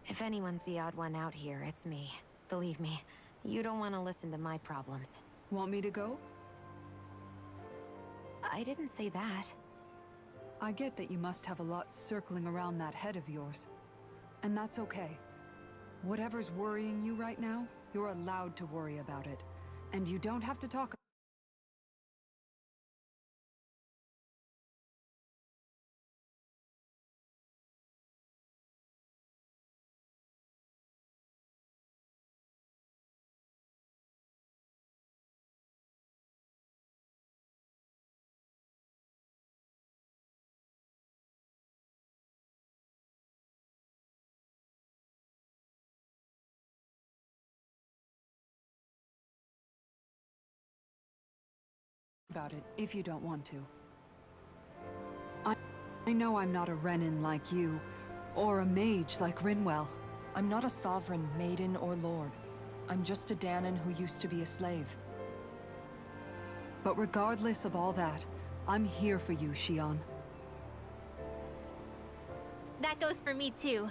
If anyone's the odd one out here, it's me. Believe me, you don't want to listen to my problems. Want me to go? I didn't say that. I get that you must have a lot circling around that head of yours. And that's okay. Whatever's worrying you right now, you're allowed to worry about it. And you don't have to talk about it if you don't want to. I know I'm not a Renan like you, or a mage like Rinwell. I'm not a sovereign, maiden, or lord. I'm just a Danon who used to be a slave. But regardless of all that, I'm here for you, Shion. That goes for me too.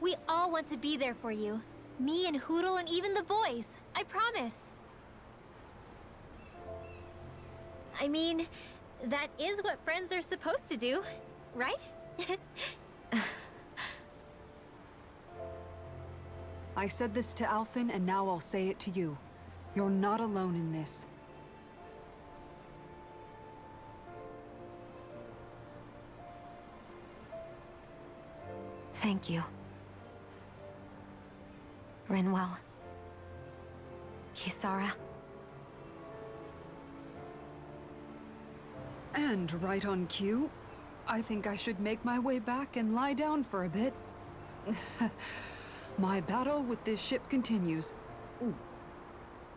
We all want to be there for you. Me and Hoodle and even the boys. I promise. I mean, that is what friends are supposed to do, right? I said this to Alphen, and now I'll say it to you. You're not alone in this. Thank you. Rinwell. Kisara. And right on cue, I think I should make my way back and lie down for a bit. My battle with this ship continues.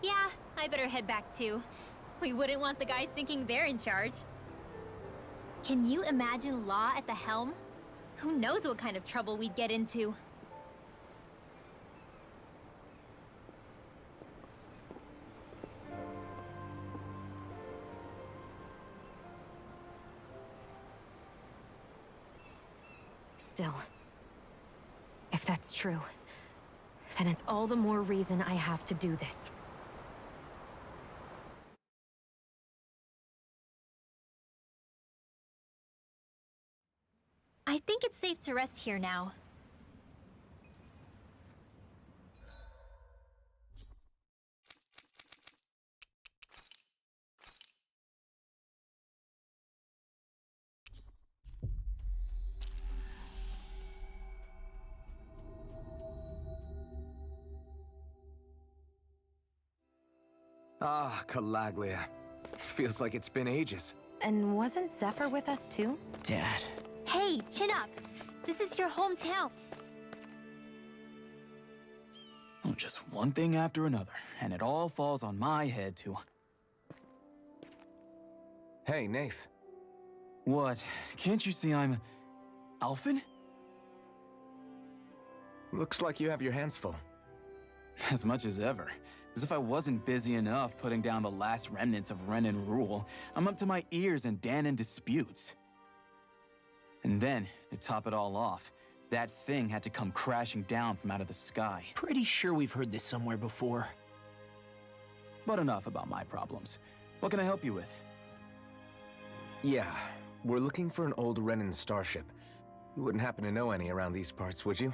Yeah, I better head back too. We wouldn't want the guys thinking they're in charge. Can you imagine Law at the helm? Who knows what kind of trouble we'd get into? Still, if that's true, then it's all the more reason I have to do this. I think it's safe to rest here now. Ah, Calaglia. Feels like it's been ages. And wasn't Zephyr with us too? Dad. Hey, chin up! This is your hometown. Oh, just one thing after another, and it all falls on my head to... Hey, Nath. What? Can't you see I'm... Alphen? Looks like you have your hands full. As much as ever. As if I wasn't busy enough putting down the last remnants of Renan rule, I'm up to my ears in Danon disputes. And then, to top it all off, that thing had to come crashing down from out of the sky. Pretty sure we've heard this somewhere before. But enough about my problems. What can I help you with? Yeah, we're looking for an old Renan starship. You wouldn't happen to know any around these parts, would you?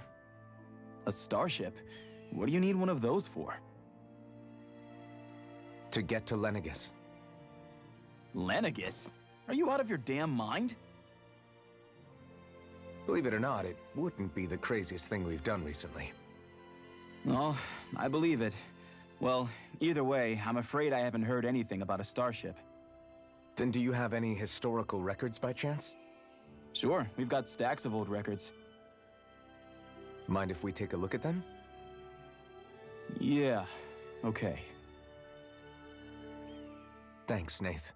A starship? What do you need one of those for? To get to Lenegus. Lenegus? Are you out of your damn mind? Believe it or not, it wouldn't be the craziest thing we've done recently. Oh, I believe it. Well, either way, I'm afraid I haven't heard anything about a starship. Then do you have any historical records by chance? Sure, we've got stacks of old records. Mind if we take a look at them? Yeah, okay. Thanks, Nath.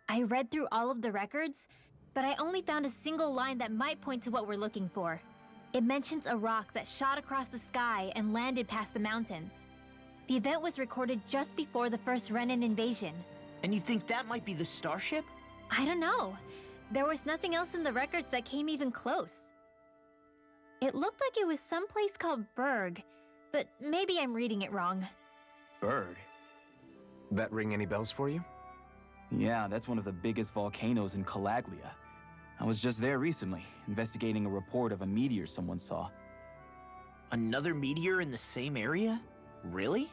I read through all of the records, but I only found a single line that might point to what we're looking for. It mentions a rock that shot across the sky and landed past the mountains. The event was recorded just before the first Renan invasion. And you think that might be the starship? I don't know. There was nothing else in the records that came even close. It looked like it was someplace called Berg, but maybe I'm reading it wrong. Berg? That ring any bells for you? Yeah, that's one of the biggest volcanoes in Calaglia. I was just there recently, investigating a report of a meteor someone saw. Another meteor in the same area? Really?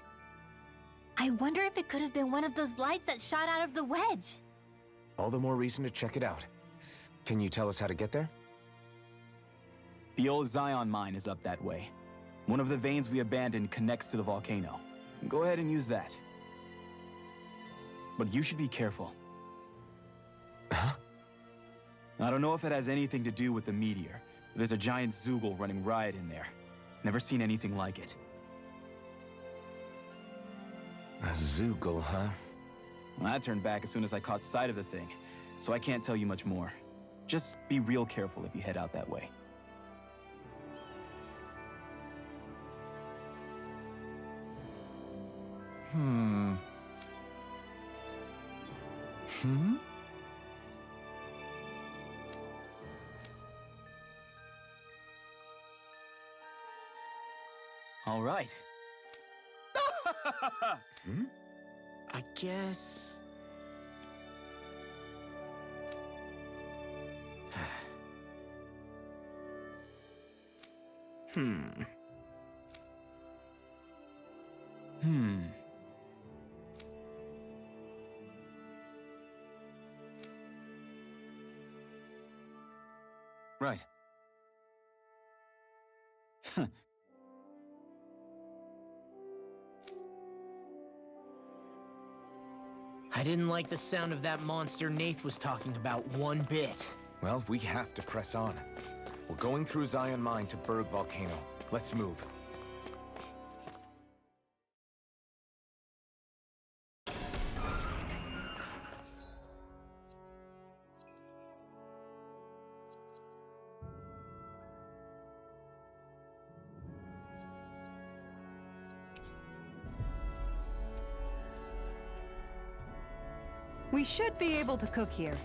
I wonder if it could have been one of those lights that shot out of the wedge. All the more reason to check it out. Can you tell us how to get there? The old Zion mine is up that way. One of the veins we abandoned connects to the volcano. Go ahead and use that. But you should be careful. Huh? I don't know if it has anything to do with the meteor. But there's a giant Zoogle running riot in there. Never seen anything like it. A Zoogle, huh? Well, I turned back as soon as I caught sight of the thing, so I can't tell you much more. Just be real careful if you head out that way. Hmm. Hmm? All right. Hmm? I guess... Hmm. Hmm. Right. I didn't like the sound of that monster Nath was talking about one bit. Well, we have to press on. We're going through Zion Mine to Berg Volcano. Let's move. We should be able to cook here.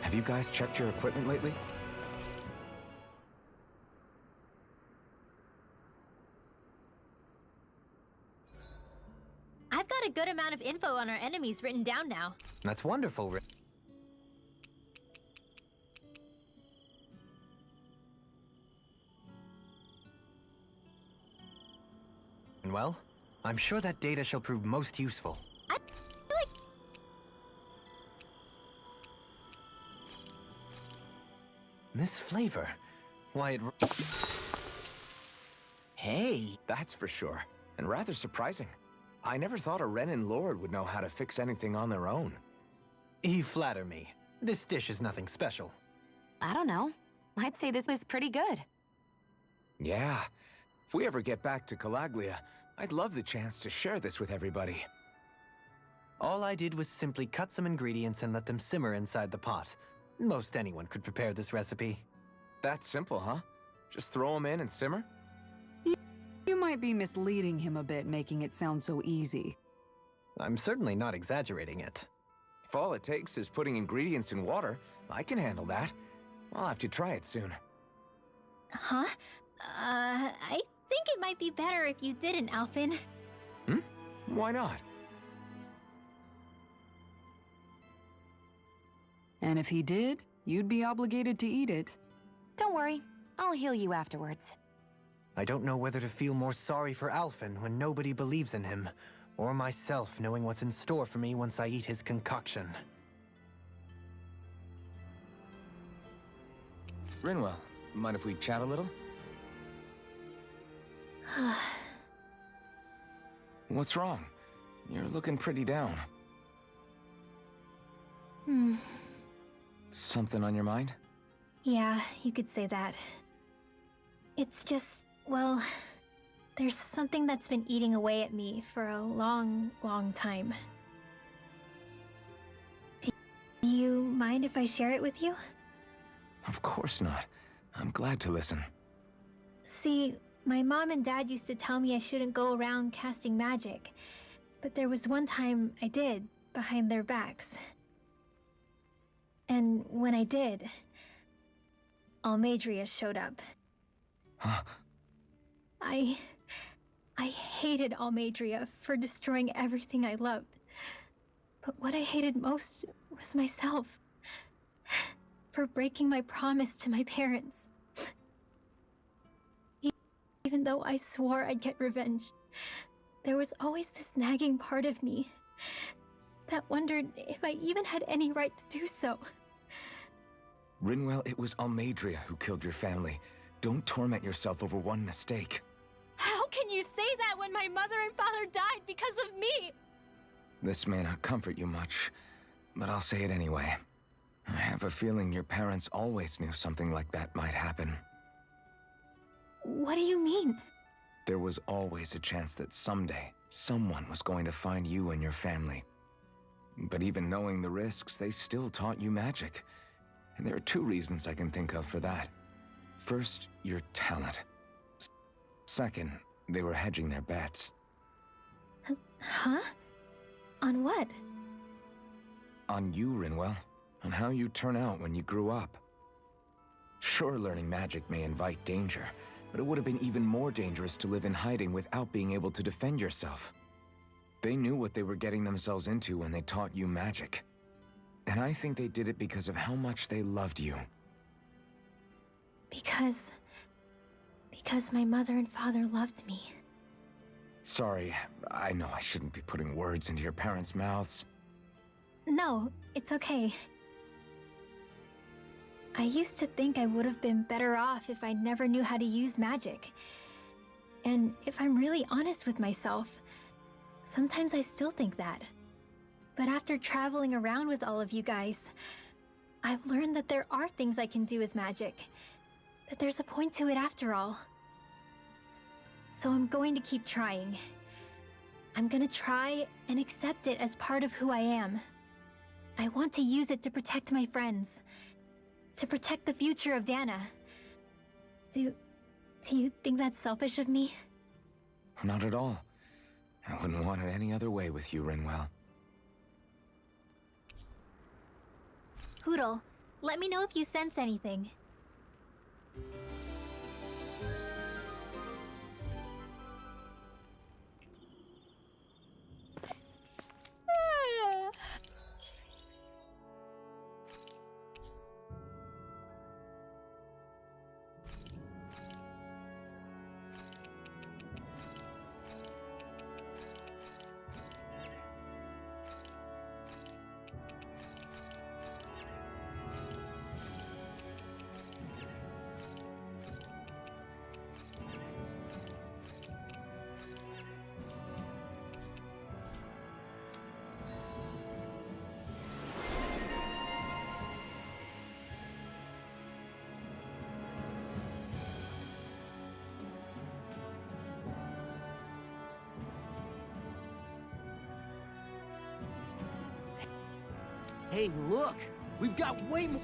Have you guys checked your equipment lately? I've got a good amount of info on our enemies written down now. That's wonderful, Well, I'm sure that data shall prove most useful. I feel like This flavor, why it... Hey, that's for sure. And rather surprising. I never thought a Renin Lord would know how to fix anything on their own. You flatter me. This dish is nothing special. I don't know. I'd say this was pretty good. Yeah. If we ever get back to Calaglia, I'd love the chance to share this with everybody. All I did was simply cut some ingredients and let them simmer inside the pot. Most anyone could prepare this recipe. That's simple, huh? Just throw them in and simmer? You might be misleading him a bit, making it sound so easy. I'm certainly not exaggerating it. If all it takes is putting ingredients in water, I can handle that. I'll have to try it soon. Huh? I think it might be better if you didn't, Alphen. Hmm? Why not? And if he did, you'd be obligated to eat it. Don't worry. I'll heal you afterwards. I don't know whether to feel more sorry for Alphen when nobody believes in him, or myself knowing what's in store for me once I eat his concoction. Rinwell, mind if we chat a little? What's wrong? you're looking pretty down. Something on your mind? Yeah, you could say that. It's just, well, there's something that's been eating away at me for a long, long time. Do you mind if I share it with you? Of course not. I'm glad to listen. See, my mom and dad used to tell me I shouldn't go around casting magic. But there was one time I did, behind their backs. And when I did, Almadria showed up. Huh? I hated Almadria for destroying everything I loved. But what I hated most was myself. For breaking my promise to my parents. Even though I swore I'd get revenge, there was always this nagging part of me that wondered if I even had any right to do so. Rinwell, it was Almadria who killed your family. Don't torment yourself over one mistake. How can you say that when my mother and father died because of me? This may not comfort you much, but I'll say it anyway. I have a feeling your parents always knew something like that might happen. What do you mean? There was always a chance that someday, someone was going to find you and your family. But even knowing the risks, they still taught you magic. And there are two reasons I can think of for that. First, your talent. Second, they were hedging their bets. Huh? On what? On you, Rinwell. On how you turn out when you grew up. Sure, learning magic may invite danger, but it would have been even more dangerous to live in hiding without being able to defend yourself. They knew what they were getting themselves into when they taught you magic. And I think they did it because of how much they loved you. Because my mother and father loved me. Sorry, I know I shouldn't be putting words into your parents' mouths. No, it's okay. I used to think I would have been better off if I never knew how to use magic. And if I'm really honest with myself, sometimes I still think that. But after traveling around with all of you guys, I've learned that there are things I can do with magic. That there's a point to it after all. So I'm going to keep trying. I'm gonna try and accept it as part of who I am. I want to use it to protect my friends. To protect the future of Dana. Do you think that's selfish of me? Not at all. I wouldn't want it any other way with you, Rinwell. Poodle, let me know if you sense anything. Hey, look! We've got way more...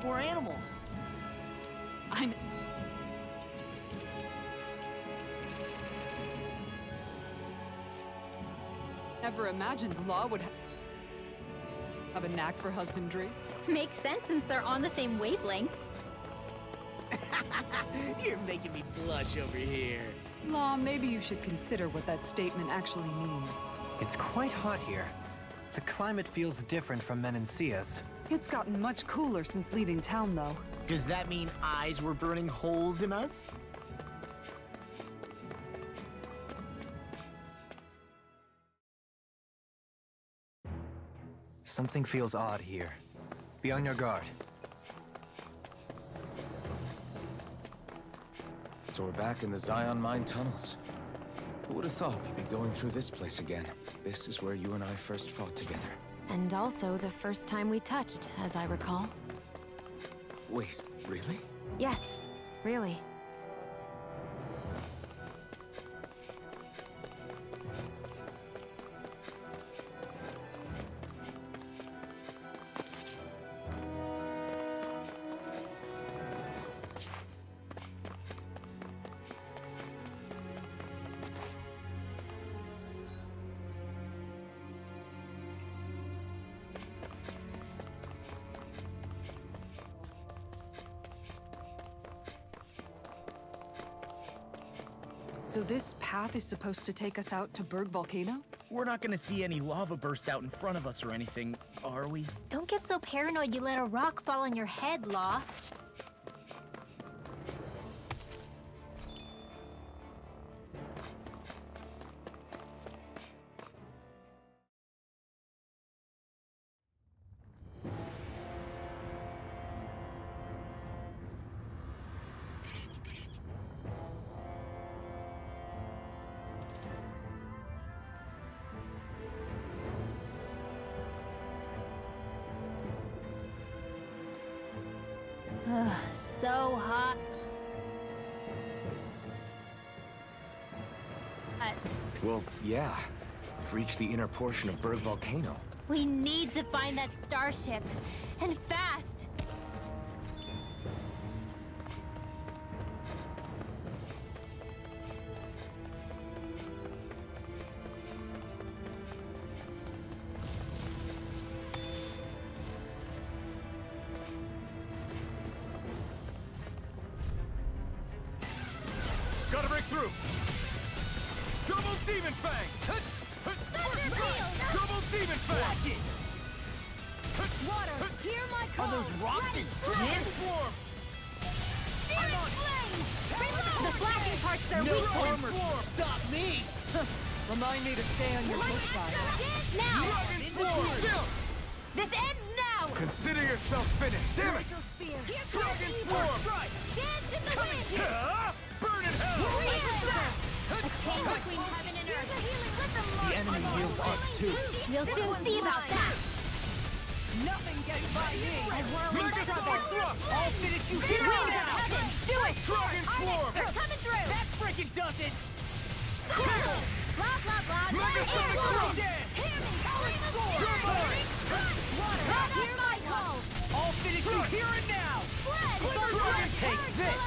poor animals. Never imagined Law would have a knack for husbandry. Makes sense since they're on the same wavelength. You're making me blush over here. Law, maybe you should consider what that statement actually means. It's quite hot here. The climate feels different from Menancia's. It's gotten much cooler since leaving town, though. Does that mean eyes were burning holes in us? Something feels odd here. Be on your guard. So we're back in the Zion Mine tunnels. Who would have thought we'd be going through this place again? This is where you and I first fought together. And also the first time we touched, as I recall. Wait, really? Yes, really. So this path is supposed to take us out to Berg Volcano? We're not gonna see any lava burst out in front of us or anything, are we? Don't get so paranoid you let a rock fall on your head, Law. Ugh, so hot. Well, yeah. We've reached the inner portion of Berg Volcano. We need to find that starship. And fast! Gotta break through! Double Demon Fang! Double Demon Fang! Water, hear my call! Are those rocks in Dragon sand? Swarm! Searing Flame! Reload! The flashing part's their No weak point! armor! Stop me! Remind me to stay on your good side. Now! Dragon Swarm! Chill! This ends now! Consider yourself finished! Damn it! Spear! Here's Dragon evil! Swarm! Dance in the wind! Burn in hell! A chain between heaven and earth! The enemy wields arcs too. We'll soon see about that! Nothing gets by me! I whirl in trouble! I'll finish you Wings down! of heaven! Do it! Dragon Swarm! They're coming through! That freaking does it! Blah, blah, blah! Mega Sonic Throw! Hear me! Flame of spirit! Water! Hear my call! I'll finish you here and now! Spread! Dragon Take this!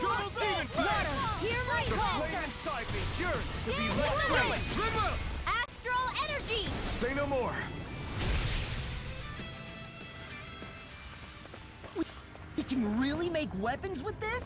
Double Demon Fang! Hear my The call! flame inside me yearns to be Dance let with free! it! Remove! Astral energy! Say no more! We can really make weapons with this?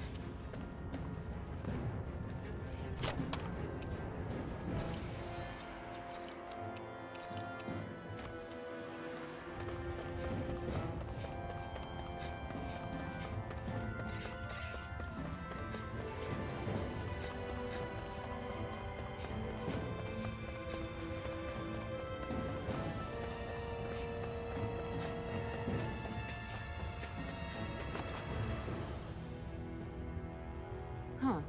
Huh.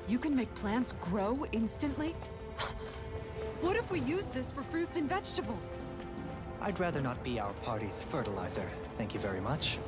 You can make plants grow instantly? What if we use this for fruits and vegetables? I'd rather not be our party's fertilizer. Thank you very much.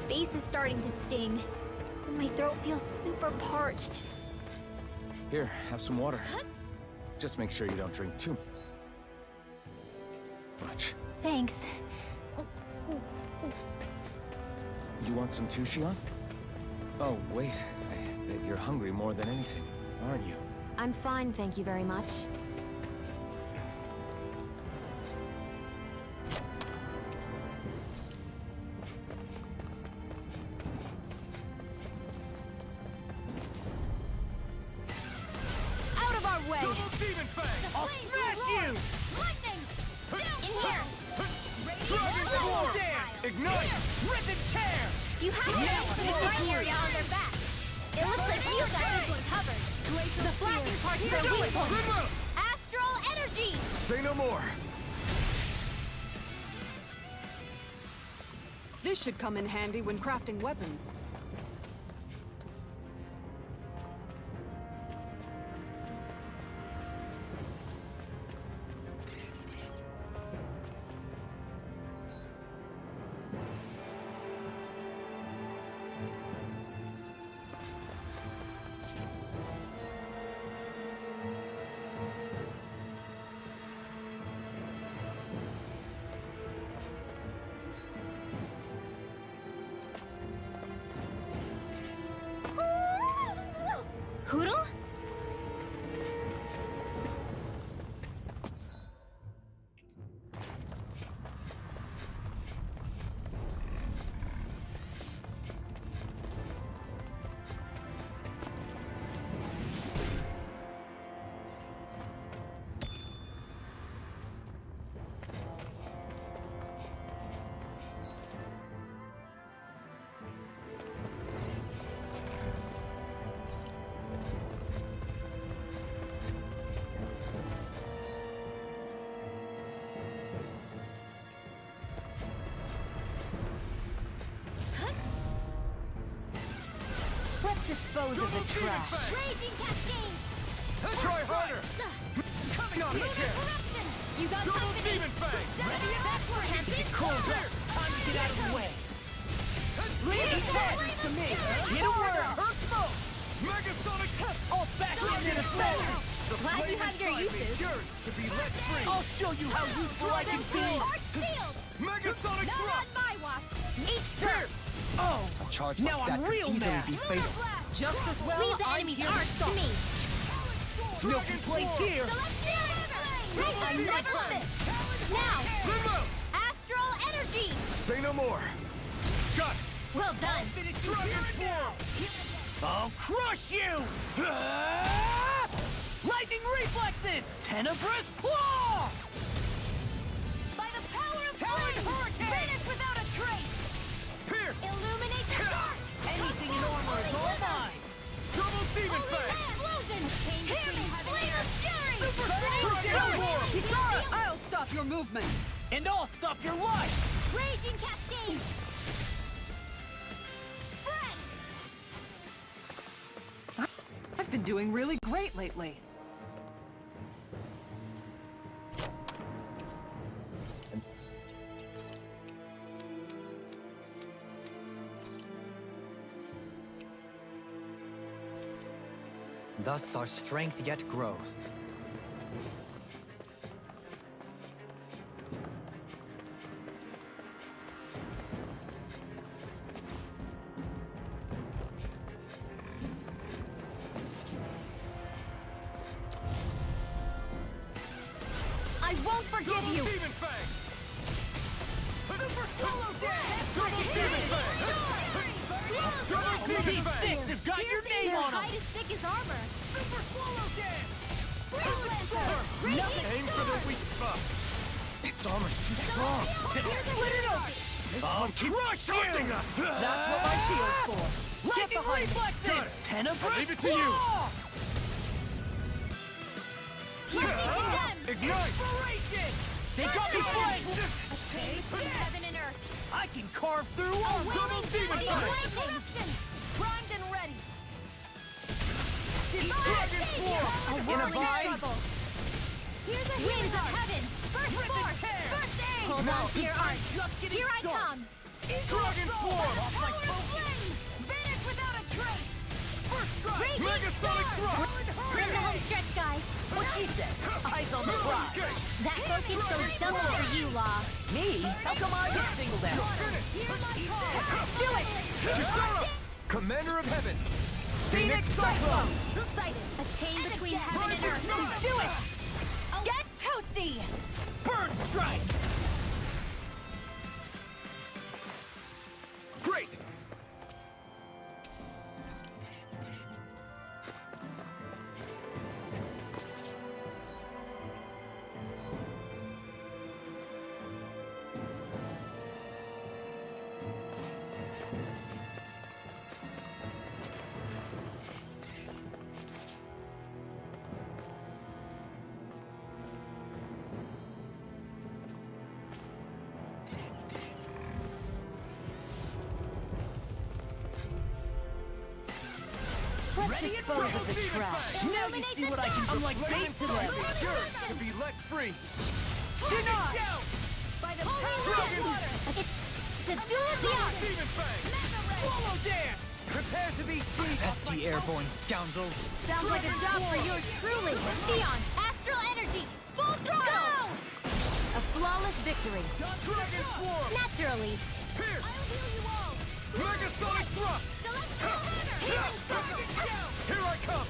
face is starting to sting. And my throat feels super parched. Here, have some water. Just make sure you don't drink too much. Thanks. You want some too, Shion? Oh, wait. I bet you're hungry more than anything, aren't you? I'm fine, thank you very much. Out of our way! I'll smash you! Lightning! In here! Dragon Form! Ignite! Rip and tear! You have to hit the area on their back. It looks like you got this one covered. The flashing part is their weak point. Astral energy! Say no more! This should come in handy when crafting weapons. Hoodle? Let's dispose of the trash. Raging cascade! Try harder! Coming on the chair! Corruption! You got company! Ready? That's where it happens! Cool down! Time to get out of the way! Leave the charges to me! Hit a word! Hurt smoke! Megasonic! I'll bash you in the center! The Glad you have your uses. to be let free! I'll show you how useful I can be! Arch shield! Megasonic Not on thrust! my watch! Eat dirt! Oh! A charge Now like I'm that could real easily mad. be fatal. Just as well, Leave the I'm enemy's here to arch to stop. me! Milky Plate's here! I never miss! Now! Astral energy! Say no more! Got it! Well done! Dragon Form! I'll crush you! Lightning reflexes! Tenebrous claw! By the power of Talon flame! hurricane! Finish without a trace! Pierce! Illuminate the dark! Anything in armor is all mine! Double Demon Fang! Explosion! Hear me! Flame of fury! Dragon Form! Kisara, I'll stop your movement! And I'll stop your life! Raging cascade! Friend! I've been doing really great lately. Thus our strength yet grows. I won't forgive you! Demon Fang! Super Swallow Dash! Double Demon Fang! Double Demon Fang! They've got your name on them! Hide as thick as armor! Super Swallow Dash! Raging Aim for the weak spot! Its armor's too strong! Split it open! I'll crush you! That's what my shield's for. Get Lightning behind me. reflexes! Tenebrous Leave it to you. claw! Ignite! Inspiration! They got me flanked! Heaven and earth! I can carve through all double demon Lightning! fang! Corruption! Primed and ready! Dragon Form! In a bind! Here's a winds of heaven! First Rip and force! tear! First aid! Hold Hold on on to your I'm arch! just getting Here I started. come! Dragon Swarm! Vanish without a trace! First strike! Mega Sonic Thrust! Bring the home stretch, guys! What she said? Eyes on the prize. That focus goes double for you, Law. Me? How come I get singled out? Do it! Commander of Heavens! Phoenix Cyclone! Sighted. A chain between heaven and earth. Do it! Get toasty! Burn Strike! Great! Let's dispose of the trash. Now you see what I can do. I'm like bait to them. Yours to be let free! Denied! By the power of water! It's the duel of the arts! Swallow dance! Prepare to be seized! Pesky airborne scoundrels. Sounds like a job for yours truly. Neon, astral energy, full throttle! Go! A flawless victory. Dragon Swarm! Naturally. Pierce! I'll heal you all. Mega Sonic Thrust! Celestial banner! Healing Here I come!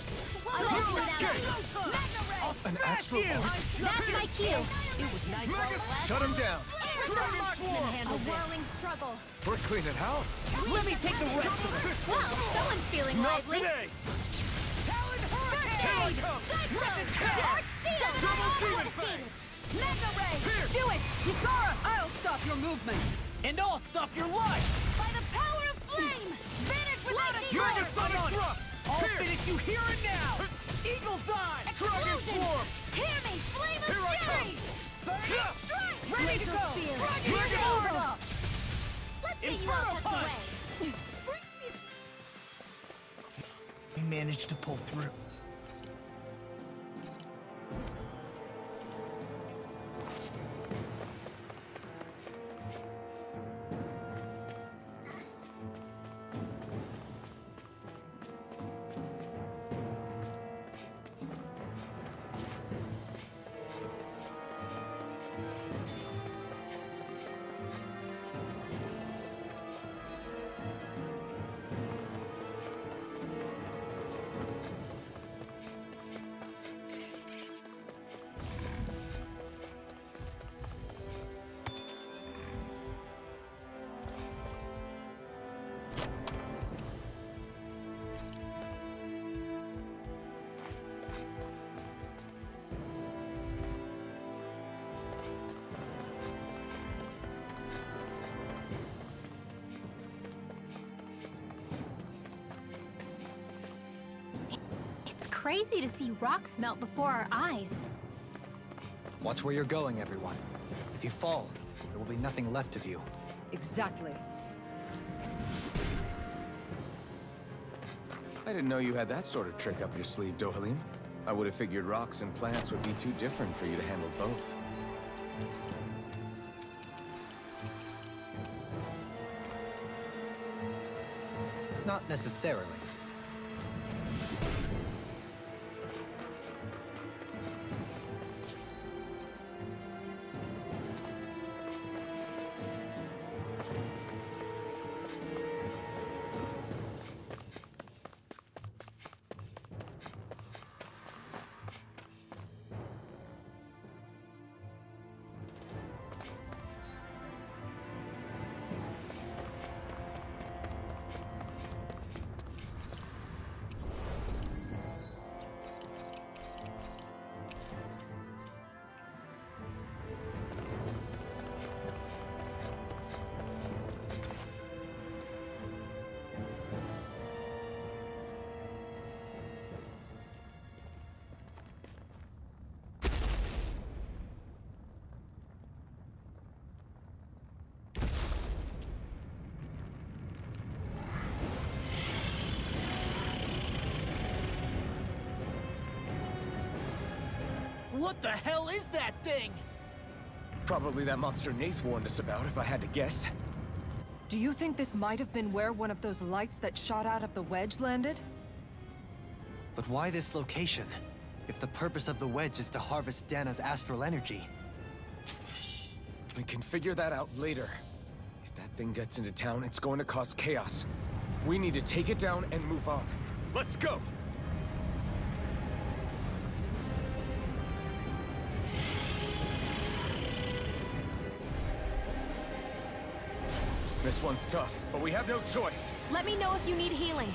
I won't do that. Magna Ray! An astral arc? That's my cue. It was nice while it lasted. Shut him down! Dragon Swarm! A whirling struggle. We're cleaning house! Let me take the rest of it. Well, someone's feeling lively. Today! Talon Hurricane! Here I come! Cyclone! Dark Seal! Double Demon Fang! Magna Ray! Pierce! Do it! Kisara, I'll stop your movement. And I'll stop your life! By the power of flame! Vanish without a Mega trace! Sonic Thrust! I'll Pierce! finish you here and now! Eagle's Eye! Dragon Explosion! Swarm! Hear me! Flame of Here I fury! come! Strike! Ready to go! Spear! Dragon Order! Let's see you Inferno all tucked Punch! away! We managed to pull through. It's crazy to see rocks melt before our eyes. Watch where you're going, everyone. If you fall, there will be nothing left of you. Exactly. I didn't know you had that sort of trick up your sleeve, Dohalim. I would have figured rocks and plants would be too different for you to handle both. Not necessarily. What the hell is that thing? Probably that monster Nath warned us about, if I had to guess. Do you think this might have been where one of those lights that shot out of the wedge landed? But why this location? If the purpose of the wedge is to harvest Dana's astral energy. We can figure that out later. If that thing gets into town, it's going to cause chaos. We need to take it down and move on. Let's go! This one's tough, but we have no choice. Let me know if you need healing.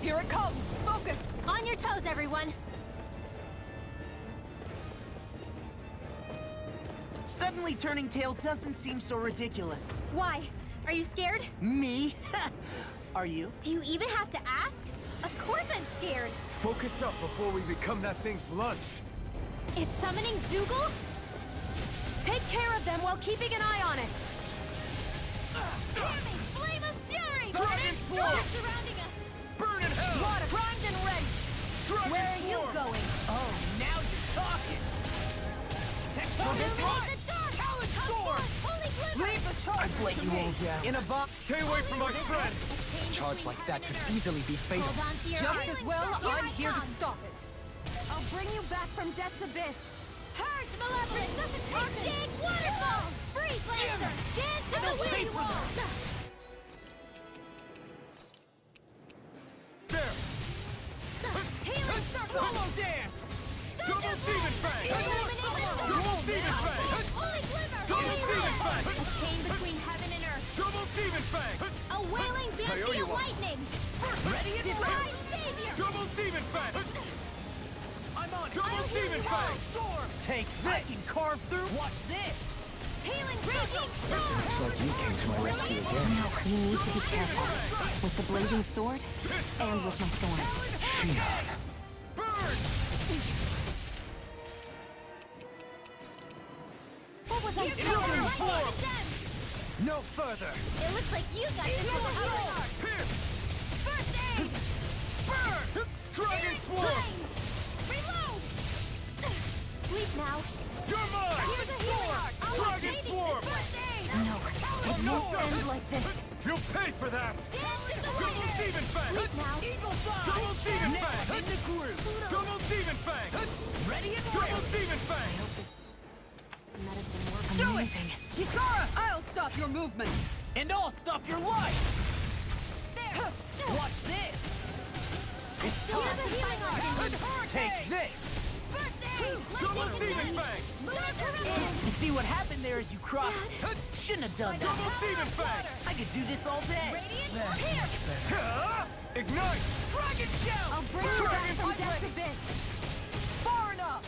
Here it comes! Focus! On your toes, everyone! Suddenly turning tail doesn't seem so ridiculous. Why? Are you scared? Me? Are you? Do you even have to ask? Of course I'm scared! Focus up before we become that thing's lunch. It's summoning Zoogle? Take care of them while keeping an eye on it. Hear me! Flame of Fury! Dragon Swarm! They're surrounding us! Burn in hell! Water, primed and ready! Dragon Where are you Swarm! going? Oh, now you're talking! Illuminate the dark! Sword! Holy Glimmer! Leave the charge! I'd let you all down. In a box. Stay away from my friend! A charge like that could easily be fatal. Hold on to your Just heart. as well, Here I'm I here to come. stop it. I'll bring you back from Death's Abyss. Purge Maleficent! Dig Waterfall! Freeze Lancer! Dance to the wind wall! There! Healing Circle! Solo dance! Double Demon Fang! Illuminate the dark! Double Demon Fang! Holy Glimmer! Double Demon Fang! A chain between heaven and earth! Double Demon Fang! A wailing I owe banshee you of one. lightning! Ready and Divine Savior! Double Demon Fang! I'm on it. Double Demon Fang! Take this! I can carve through. Watch this! Healing Raging Storm! Looks like you came to my rescue again. No, you need to be careful. With the blazing sword, and with my thorns. Shion! Burn! What was I Healing doing? Form! No further! It looks like you got this one covered! Pierce! First aid! Burn! Dragon Swarm! Flame! Reload! Sleep now. You're mine! Here's a healing art! Dragon Swarm! First aid! No, it won't end like this. You'll pay for that! Dance to the Double wind! Demon Fang! Sleep now. Eagle fly! Double Demon Next Fang! in the groove! Double Demon Fang! Ready and Double ready! Demon Fang! Medicine works Do it! amazing. Kisara, I'll stop your movement. And I'll stop your life! There! Watch this! It's Here's time! a healing art! Take this! First aid! Double Lightning Demon Fang! Fang! Lunar You see what happened there as you crossed? Shouldn't have done Double that. Demon Fang! I could do this all day. Radiant here! Ignite! Dragon shell! I'll bring you back from Death's Abyss. Far enough!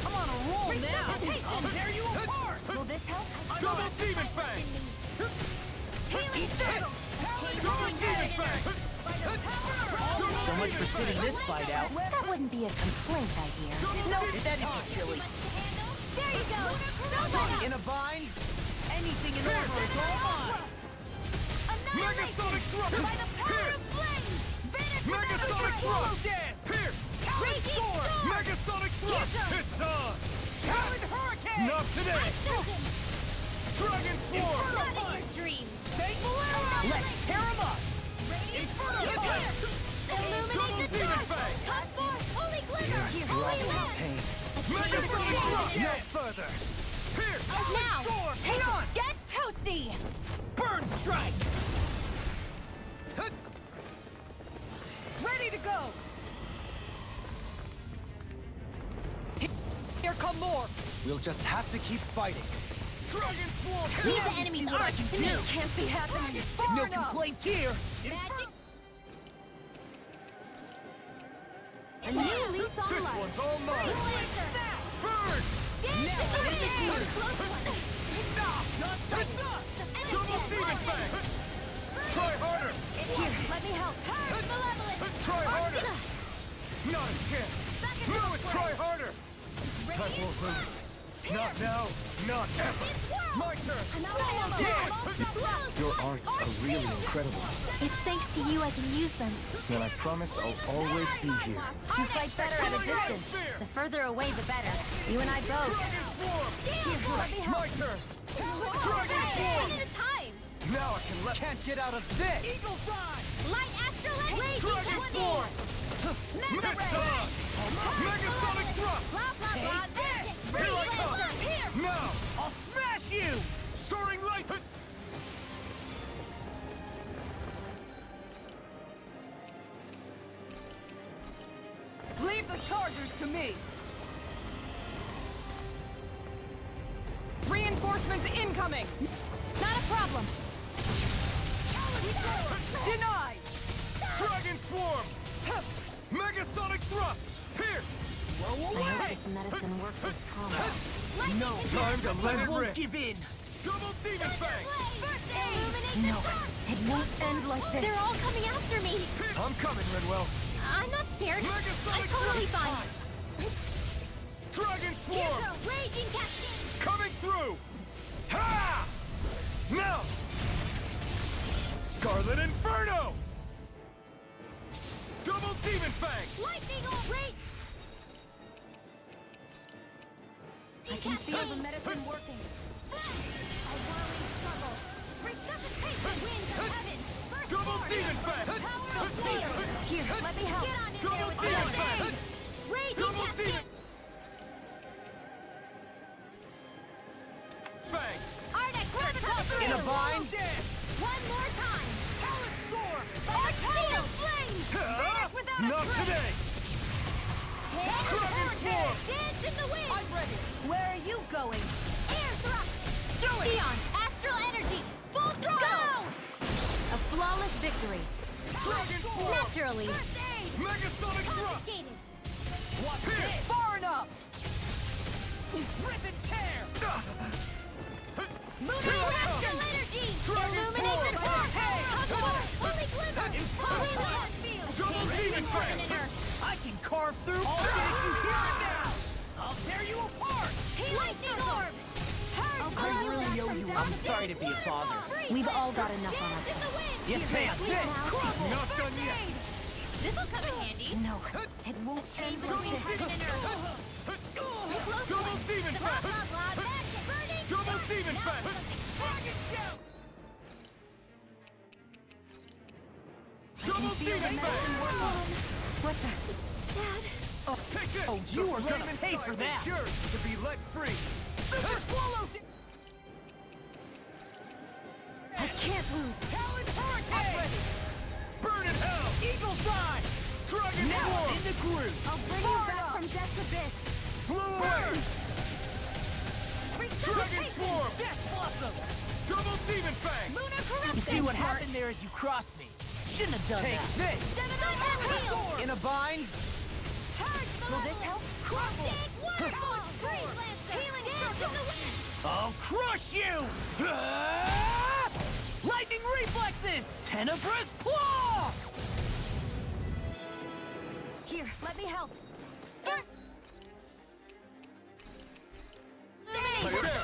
I'm on a roll now. I'll tear you apart. Will this help? Double Demon Fang! Healing Circle! Double Demon Fang! So much for sitting this fight out. That wouldn't be a complaint, I hear. No, that'd be silly. There you go! In a bind? Anything in order is all mine. Megasonic Thrust! By the power of flames! Vanish without a Megasonic trace! Thrust! Pierce! Raging Storm! Megasonic Thrust! It's on! Talon Hurricane! Not today! Susan! Dragon Swarm! Not in your dreams! Let's tear him up! Inferno Fire! Illuminate the Demon dark! Fang! Come forth! Holy Glimmer! Holy Land! Megasonic Thrust! No further! Pierce! Now! Take on! Get toasty! Burn strike! Ready to go! Here come more! We'll just have to keep fighting. Dragon Swarm! Leave the enemy's art to me! Can't be happening. No complaints here! Magic! A new lease on This life. one's all mine! Burn! Dance to the wind! Close one! Double Demon Fang! Try harder! Here, let me help. Purge Malevolence! Try harder! Not a chance! No, it's try harder! I won't lose. Not now, not ever. My turn! I'm out of ammo! Your arts are really incredible. It's thanks to you I can use them. And I promise I'll always be here. You fight better at a distance. The further away, the better. You and I both. Here, let me help. My turn. Dragon Swarm! One at a time! Now I can let. Can't get out of this! Eagle Fly! Light Astral Energy! Dragon Swarm! Mega Ray! Megasonic thrust! Blah, blah, blah! Magic! Here I come! Here! Now! I'll smash you! Soaring light! Leave the chargers to me! Reinforcements incoming! Not a problem! Denied! Dragon Swarm! Megasonic thrust! Here! Whoa, I away! hope this medicine works as promised. No, Time to let I it won't rip! give in! Double Demon Fang! No, it won't end like this. They're all coming after me! I'm coming, Ridwell. I'm not scared. Megasonic I'm totally thrust! fine. Dragon Here's Swarm! a raging cascade! Coming through! Ha! Now! Scarlet Inferno! Double Demon Fang! Lightning all rage! I can feel the medicine working. A whirling struggle. Resuscitate the winds of heaven! First Double force. Demon Fang! Power of fire! Here, let me help. Get on in Double there with Demon your Fang! thing! Raging Double cascade! Demon Fang! Arctic protocol through! In a bind? One more time! Talon Storm! Arctic flame! Dance without a Not trace! today! Dragon Swarm! Dance in the wind! I'm ready! Where are you going? Air thrust! Do it! Xion, astral energy! Full throttle! Go! A flawless victory. Dragon Swarm! Naturally. First aid! Megasonic thrust! Confiscated! What's Here. this? Far enough! Rip and tear! Lunar Here I come. astral energy! Dragon Illuminate the Swarm. dark! Hey. Holy glimmer! Holy force field! Double Demon Fang. I can carve through all of it you here and now! I'll tear you apart! Lightning orbs! I really owe you. I'm sorry to be a bother. We've all got enough on our Dance in the wind! Yes, ma'am! Not done yet! This'll come in handy. No, it won't end Change like between this. heaven and earth. Double Demon Blah, Fang! blah, blah. Magic burning! Double Demon Now Fang! something dragon shout! Double Demon Fang! What the? Dad? Take this! Oh, you are gonna pay for that! Yours to be let free! Super swallows! I can't lose. Talon Hurricane! Burn in hell! Eagle Fly! Dragon Now Swarm! in the groove! I'll bring you back from death's abyss. Blow away! Dragon Swarm! Death Blossom! Double Demon Fang! Lunar You corruption! see what happened there as you crossed me? Shouldn't have done Take that. this! Gemini Heal! In a bind? Purge Will this help? Crumble! Waterfall! Freeze Lancer! Healing Dance in the wind! I'll crush you! Ah! Lightning reflexes! Tenebrous claw! Here, let me help. First! Like there!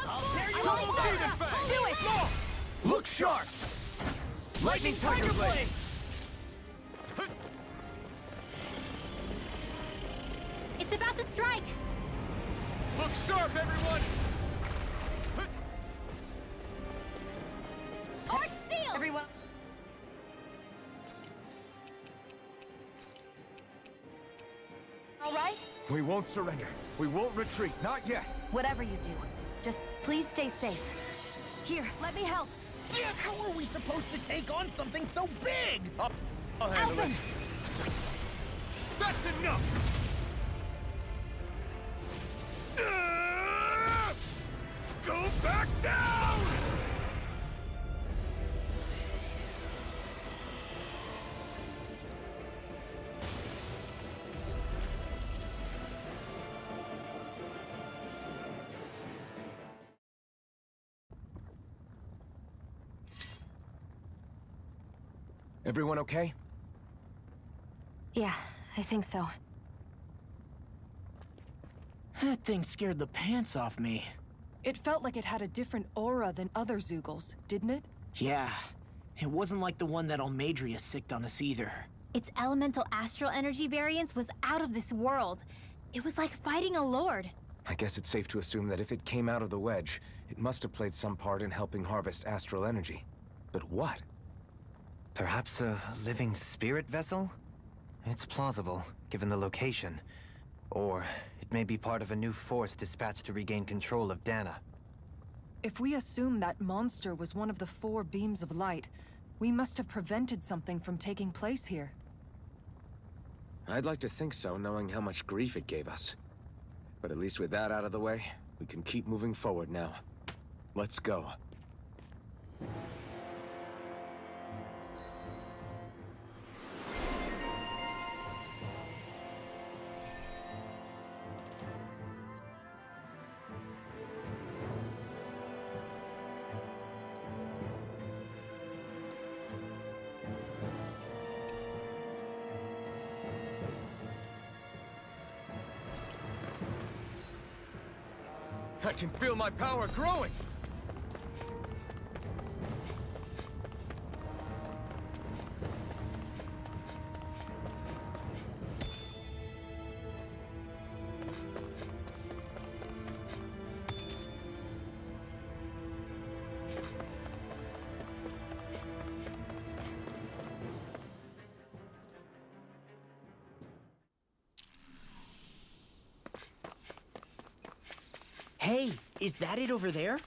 I'll tear you Double apart! Demon Fang! Do it! Look sharp! Lightning Tiger Blade! It's about to strike! Look sharp, everyone! Arc Seal! Everyone. All right? We won't surrender. We won't retreat. Not yet. Whatever you do, just please stay safe. Here, let me help. How are we supposed to take on something so big? I'll handle Alvin! it. That's enough! Go back down! Everyone okay? Yeah, I think so. That thing scared the pants off me. It felt like it had a different aura than other Zeugles, didn't it? Yeah. It wasn't like the one that Almadria sicked on us either. Its elemental astral energy variance was out of this world. It was like fighting a lord. I guess it's safe to assume that if it came out of the wedge, it must have played some part in helping harvest astral energy. But what? Perhaps a living spirit vessel? It's plausible, given the location. Or it may be part of a new force dispatched to regain control of Dana. If we assume that monster was one of the 4 beams of light, we must have prevented something from taking place here. I'd like to think so, knowing how much grief it gave us. But at least with that out of the way, we can keep moving forward now. Let's go. I can feel my power growing! Hey, is that it over there?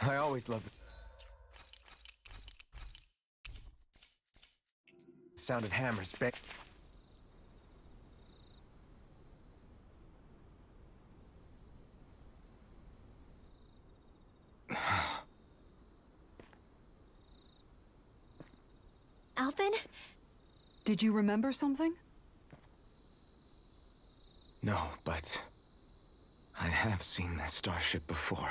I always loved the sound of hammers bang. Alphen? Did you remember something? No, but I have seen this starship before.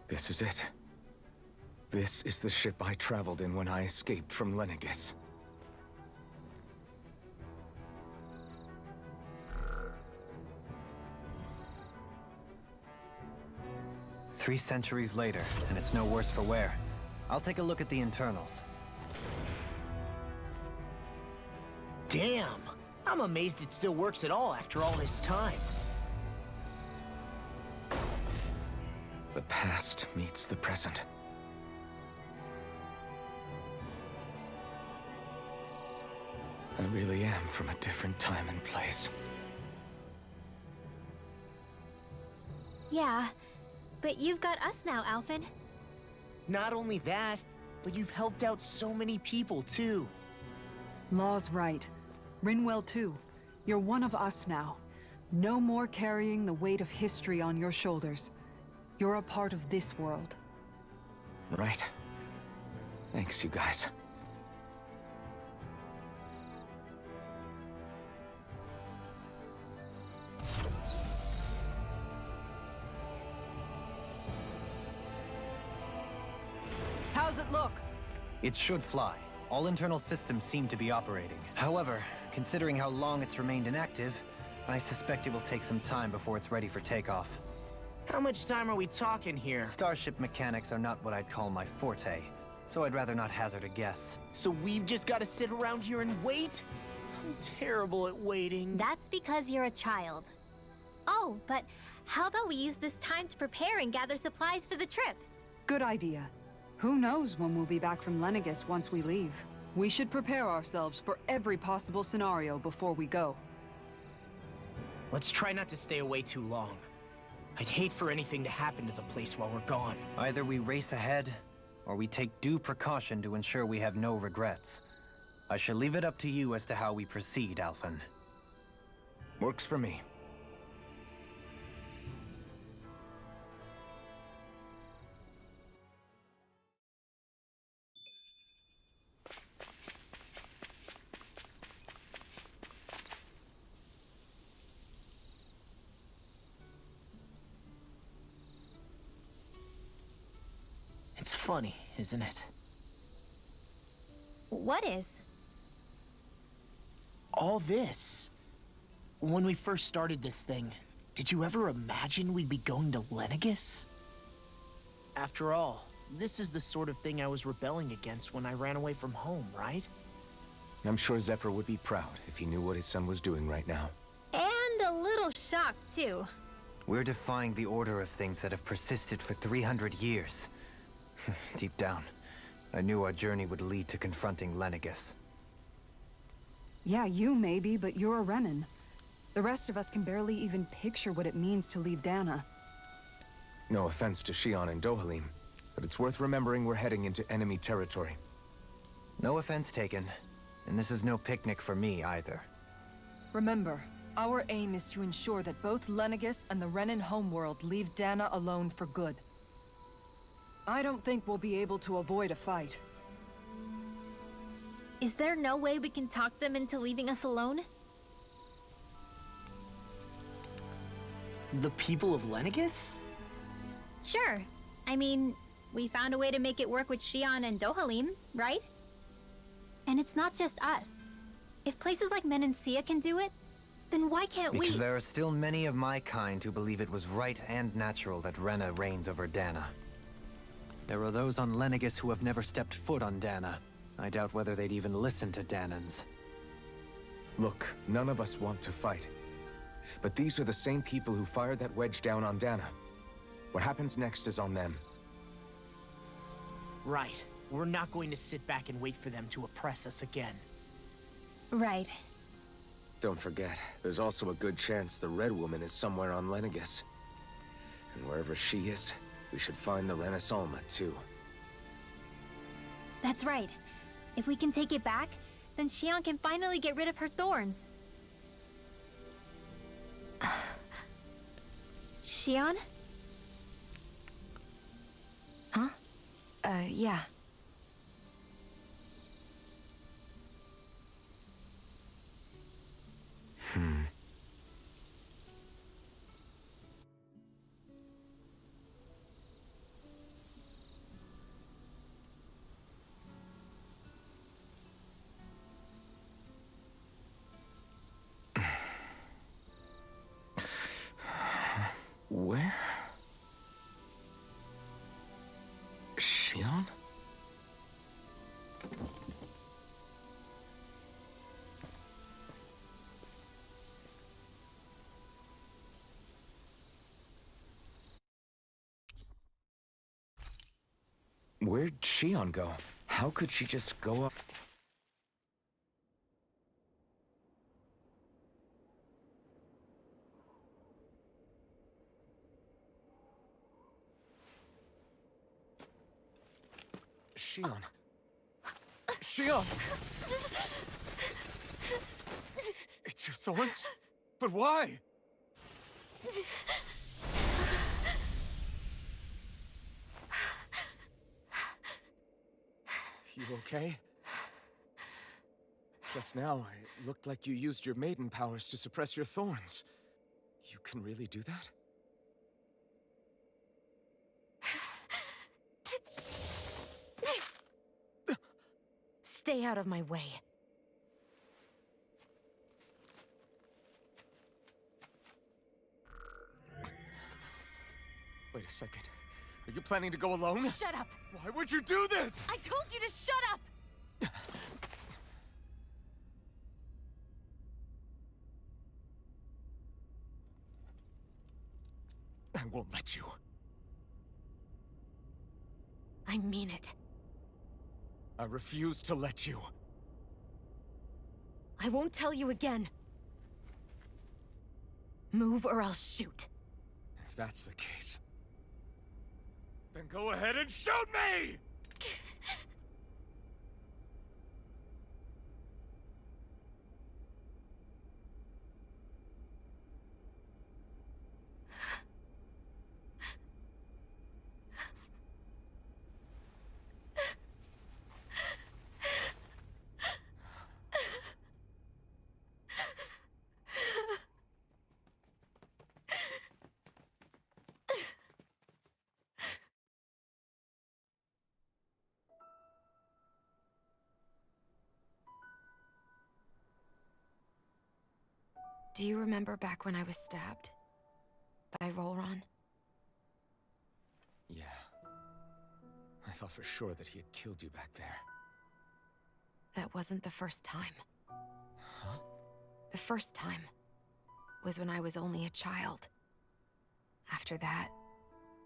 This is it. This is the ship I traveled in when I escaped from Lenegis. Three centuries later, and it's no worse for wear. I'll take a look at the internals. Damn! I'm amazed it still works at all after all this time. The past meets the present. I really am from a different time and place. Yeah, but you've got us now, Alphen. Not only that, but you've helped out so many people, too. Law's right. Rinwell too. You're one of us now. No more carrying the weight of history on your shoulders. You're a part of this world. Right. Thanks, you guys. How's it look? It should fly. All internal systems seem to be operating. However, considering how long it's remained inactive, I suspect it will take some time before it's ready for takeoff. How much time are we talking here? Starship mechanics are not what I'd call my forte, so I'd rather not hazard a guess. So we've just gotta sit around here and wait? I'm terrible at waiting. That's because you're a child. Oh, but how about we use this time to prepare and gather supplies for the trip? Good idea. Who knows when we'll be back from Lenegus once we leave? We should prepare ourselves for every possible scenario before we go. Let's try not to stay away too long. I'd hate for anything to happen to the place while we're gone. Either we race ahead, or we take due precaution to ensure we have no regrets. I shall leave it up to you as to how we proceed, Alphen. Works for me. It's funny, isn't it? What is? All this. When we first started this thing, did you ever imagine we'd be going to Lenegus? After all, this is the sort of thing I was rebelling against when I ran away from home, right? I'm sure Zephyr would be proud if he knew what his son was doing right now. And a little shocked, too. We're defying the order of things that have persisted for 300 years. Deep down, I knew our journey would lead to confronting Lenegus. Yeah, you maybe, but you're a Renin. The rest of us can barely even picture what it means to leave Dana. No offense to Shion and Dohalim, but it's worth remembering we're heading into enemy territory. No offense taken, and this is no picnic for me either. Remember, our aim is to ensure that both Lenegus and the Renin homeworld leave Dana alone for good. I don't think we'll be able to avoid a fight. Is there no way we can talk them into leaving us alone? The people of Lenegus? Sure. I mean, we found a way to make it work with Shion and Dohalim, right? And it's not just us. If places like Menancia can do it, then why can't we? Because there are still many of my kind who believe it was right and natural that Rena reigns over Dana. There are those on Lenegus who have never stepped foot on Dana. I doubt whether they'd even listen to Danans. Look, none of us want to fight. But these are the same people who fired that wedge down on Dana. What happens next is on them. Right. We're not going to sit back and wait for them to oppress us again. Right. Don't forget, there's also a good chance the Red Woman is somewhere on Lenegus. And wherever she is, we should find the Renaissance too. That's right. If we can take it back, then Shion can finally get rid of her thorns. Shion? Huh? Yeah. Where? Shion? Where'd Shion go? How could she just go up? Shion. Shion! It's your thorns? But why? You okay? Just now, it looked like you used your maiden powers to suppress your thorns. You can really do that? Stay out of my way. Wait a second. Are you planning to go alone? Shut up! Why would you do this? I told you to shut up! I won't let you. I mean it. I refuse to let you. I won't tell you again. Move or I'll shoot. If that's the case, then go ahead and shoot me! Do you remember back when I was stabbed? By Volron? Yeah. I thought for sure that he had killed you back there. That wasn't the first time. Huh? The first time was when I was only a child. After that,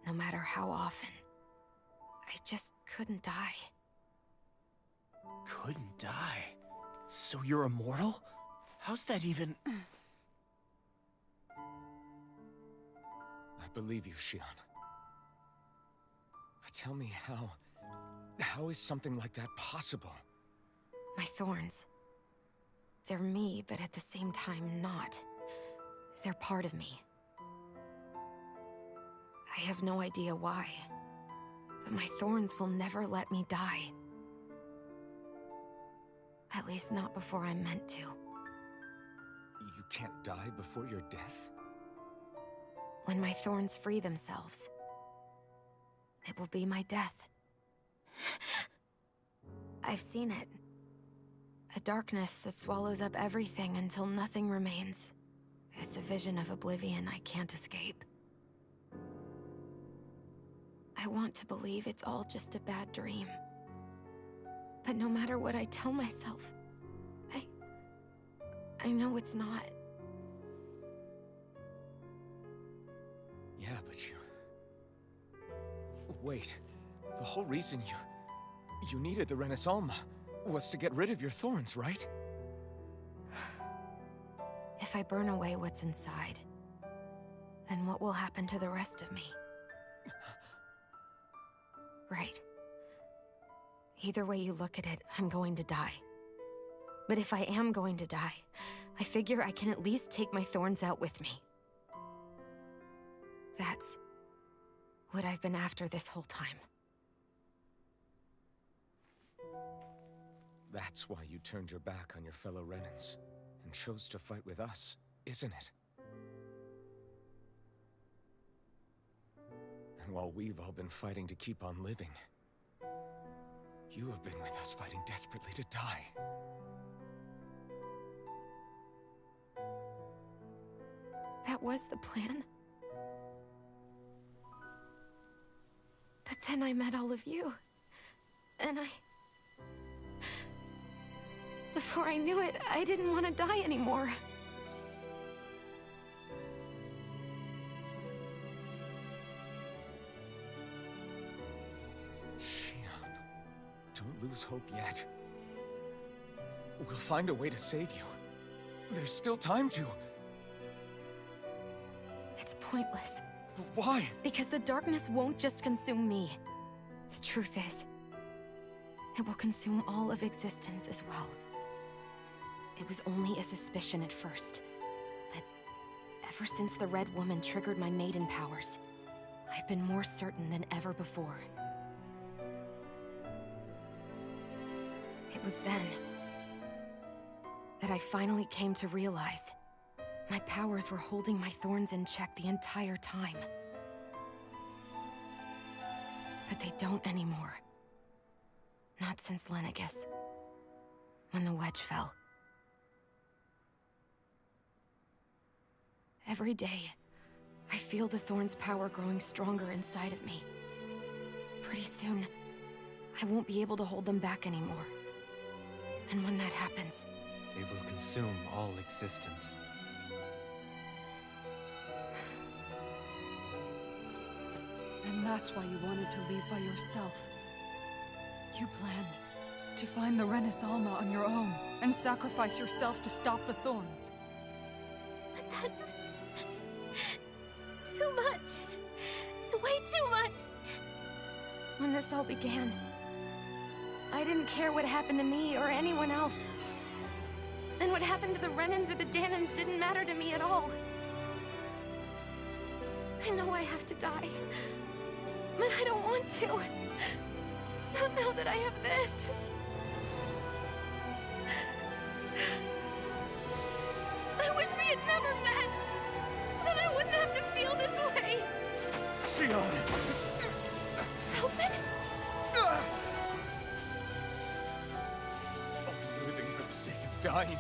no matter how often, I just couldn't die. Couldn't die? So you're immortal? How's that even... I believe you, Xion. But tell me how... How is something like that possible? My thorns. They're me, but at the same time not. They're part of me. I have no idea why, but my thorns will never let me die. At least not before I'm meant to. You can't die before your death? When my thorns free themselves, it will be my death. I've seen it. A darkness that swallows up everything until nothing remains. It's a vision of oblivion I can't escape. I want to believe it's all just a bad dream. But no matter what I tell myself, I know it's not. Yeah, but you... Wait. The whole reason you needed the Renaissance was to get rid of your thorns, right? If I burn away what's inside, then what will happen to the rest of me? Right. Either way you look at it, I'm going to die. But if I am going to die, I figure I can at least take my thorns out with me. That's what I've been after this whole time. That's why you turned your back on your fellow Renans and chose to fight with us, isn't it? And while we've all been fighting to keep on living, you have been with us fighting desperately to die. That was the plan. But then I met all of you. And before I knew it, I didn't want to die anymore. Xion, don't lose hope yet. We'll find a way to save you. There's still time to. It's pointless. Why? Because the darkness won't just consume me. The truth is, it will consume all of existence as well. It was only a suspicion at first, but ever since the Red Woman triggered my maiden powers, I've been more certain than ever before. It was then that I finally came to realize my powers were holding my thorns in check the entire time. But they don't anymore. Not since Lenegis, when the wedge fell. Every day, I feel the thorn's power growing stronger inside of me. Pretty soon, I won't be able to hold them back anymore. And when that happens... They will consume all existence. And that's why you wanted to leave by yourself. You planned to find the Renis Alma on your own and sacrifice yourself to stop the Thorns. But that's... too much. It's way too much. When this all began, I didn't care what happened to me or anyone else. And what happened to the Renans or the Danans didn't matter to me at all. I know I have to die, but I don't want to. Not now that I have this. I wish we had never met. Then I wouldn't have to feel this way. Shion! Elfin? Living for the sake of dying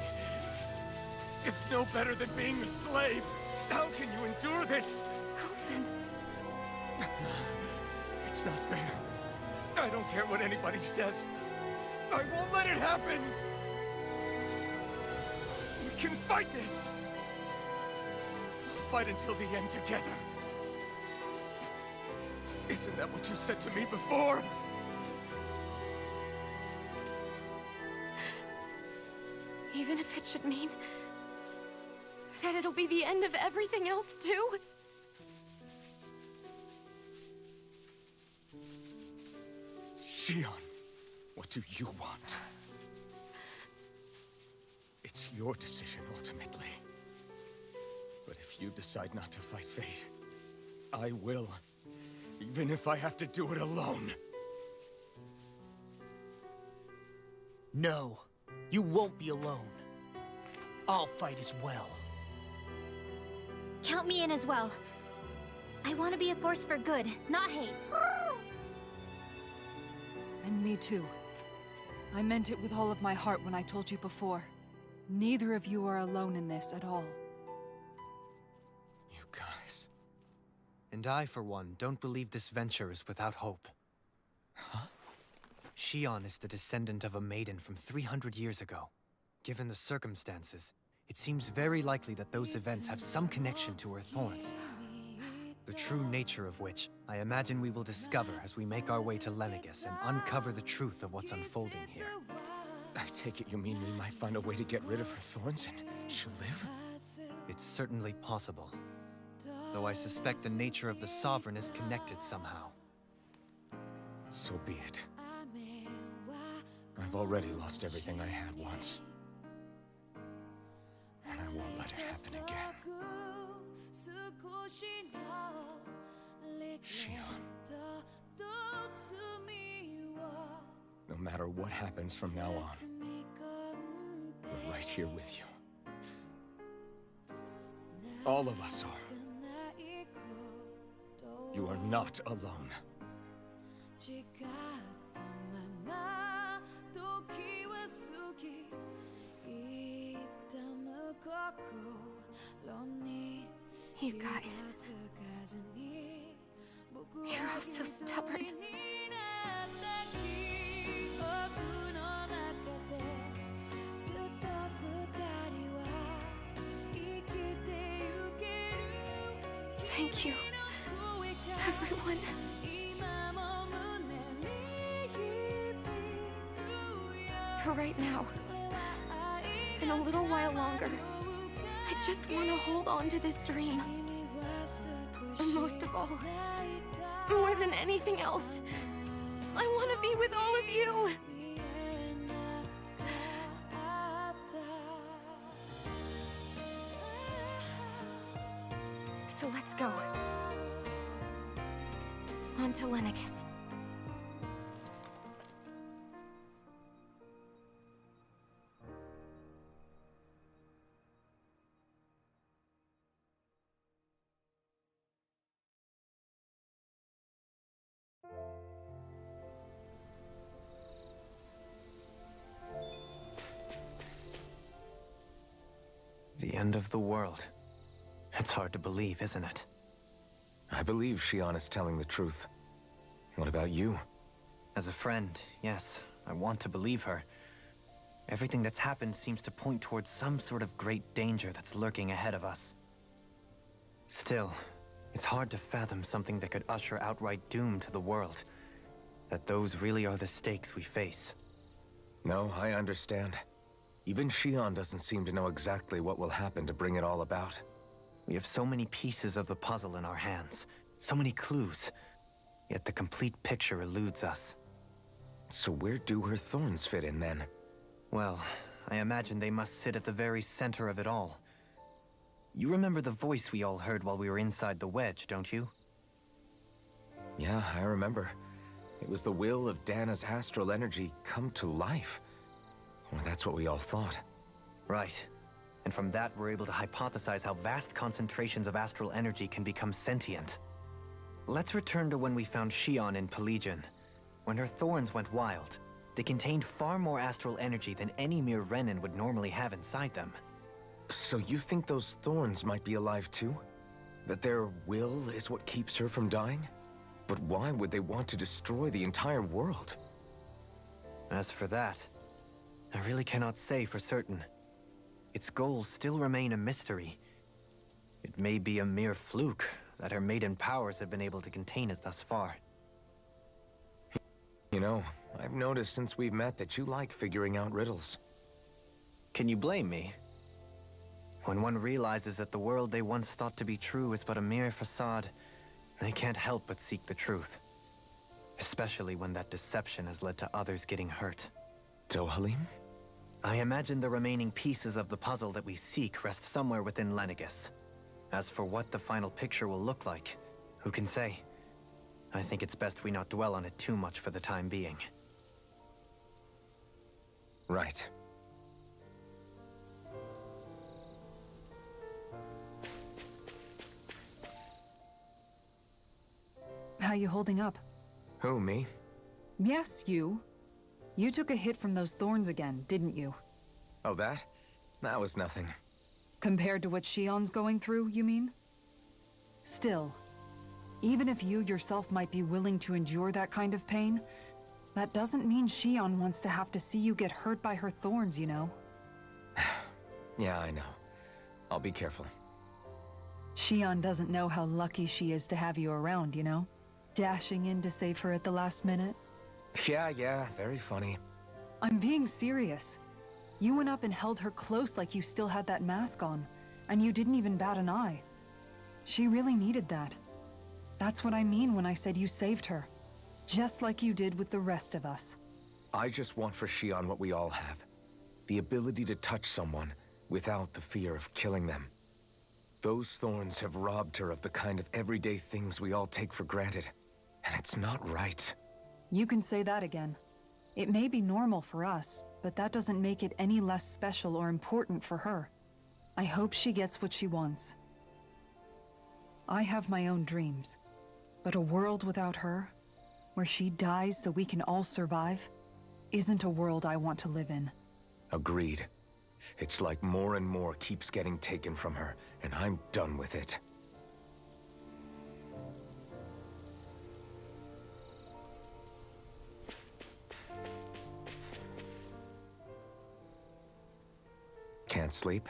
is no better than being a slave. How can you endure this? Elfin. It's not fair. I don't care what anybody says. I won't let it happen. We can fight this. We'll fight until the end together. Isn't that what you said to me before? Even if it should mean that it'll be the end of everything else, too? Shion, what do you want? It's your decision, ultimately. But if you decide not to fight fate, I will. Even if I have to do it alone. No, you won't be alone. I'll fight as well. Count me in as well. I want to be a force for good, not hate. And me too. I meant it with all of my heart when I told you before. Neither of you are alone in this at all. You guys... And I, for one, don't believe this venture is without hope. Huh? Shion is the descendant of a maiden from 300 years ago. Given the circumstances, it seems very likely that those events have some connection to her thorns. The true nature of which, I imagine we will discover as we make our way to Lenegis and uncover the truth of what's unfolding here. I take it you mean we might find a way to get rid of her thorns and she'll live? It's certainly possible. Though I suspect the nature of the Sovereign is connected somehow. So be it. I've already lost everything I had once. And I won't let it happen again. Shion. No matter what happens from now on, we're right here with you. All of us are. You are not alone. You guys... You're all so stubborn. Thank you, everyone. For right now, and a little while longer, I just want to hold on to this dream. And most of all, more than anything else, I want to be with all of you. So let's go. On to Lenegis. The end of the world. It's hard to believe, isn't it? I believe Shion is telling the truth. What about you? As a friend, yes, I want to believe her. Everything that's happened seems to point towards some sort of great danger that's lurking ahead of us. Still, it's hard to fathom something that could usher outright doom to the world. That those really are the stakes we face. No, I understand. Even Shion doesn't seem to know exactly what will happen to bring it all about. We have so many pieces of the puzzle in our hands, so many clues, yet the complete picture eludes us. So where do her thorns fit in then? Well, I imagine they must sit at the very center of it all. You remember the voice we all heard while we were inside the wedge, don't you? Yeah, I remember. It was the will of Dana's astral energy come to life. Or that's what we all thought. Right. And from that, we're able to hypothesize how vast concentrations of astral energy can become sentient. Let's return to when we found Shion in Pelegion. When her thorns went wild, they contained far more astral energy than any mere Renin would normally have inside them. So you think those thorns might be alive too? That their will is what keeps her from dying? But why would they want to destroy the entire world? As for that, I really cannot say for certain. Its goals still remain a mystery. It may be a mere fluke that her maiden powers have been able to contain it thus far. You know, I've noticed since we've met that you like figuring out riddles. Can you blame me? When one realizes that the world they once thought to be true is but a mere facade, they can't help but seek the truth. Especially when that deception has led to others getting hurt. Dohalim? I imagine the remaining pieces of the puzzle that we seek rest somewhere within Lenegis. As for what the final picture will look like, who can say? I think it's best we not dwell on it too much for the time being. Right. How you holding up? Who, me? Yes, you. You took a hit from those thorns again, didn't you? Oh, that? That was nothing. Compared to what Shion's going through, you mean? Still, even if you yourself might be willing to endure that kind of pain, that doesn't mean Shion wants to have to see you get hurt by her thorns, you know? Yeah, I know. I'll be careful. Shion doesn't know how lucky she is to have you around, you know? Dashing in to save her at the last minute. Yeah, very funny. I'm being serious. You went up and held her close like you still had that mask on, and you didn't even bat an eye. She really needed that. That's what I mean when I said you saved her. Just like you did with the rest of us. I just want for Shion what we all have. The ability to touch someone without the fear of killing them. Those thorns have robbed her of the kind of everyday things we all take for granted. And it's not right. You can say that again. It may be normal for us, but that doesn't make it any less special or important for her. I hope she gets what she wants. I have my own dreams, but a world without her, where she dies so we can all survive, isn't a world I want to live in. Agreed. It's like more and more keeps getting taken from her, and I'm done with it. Can't sleep?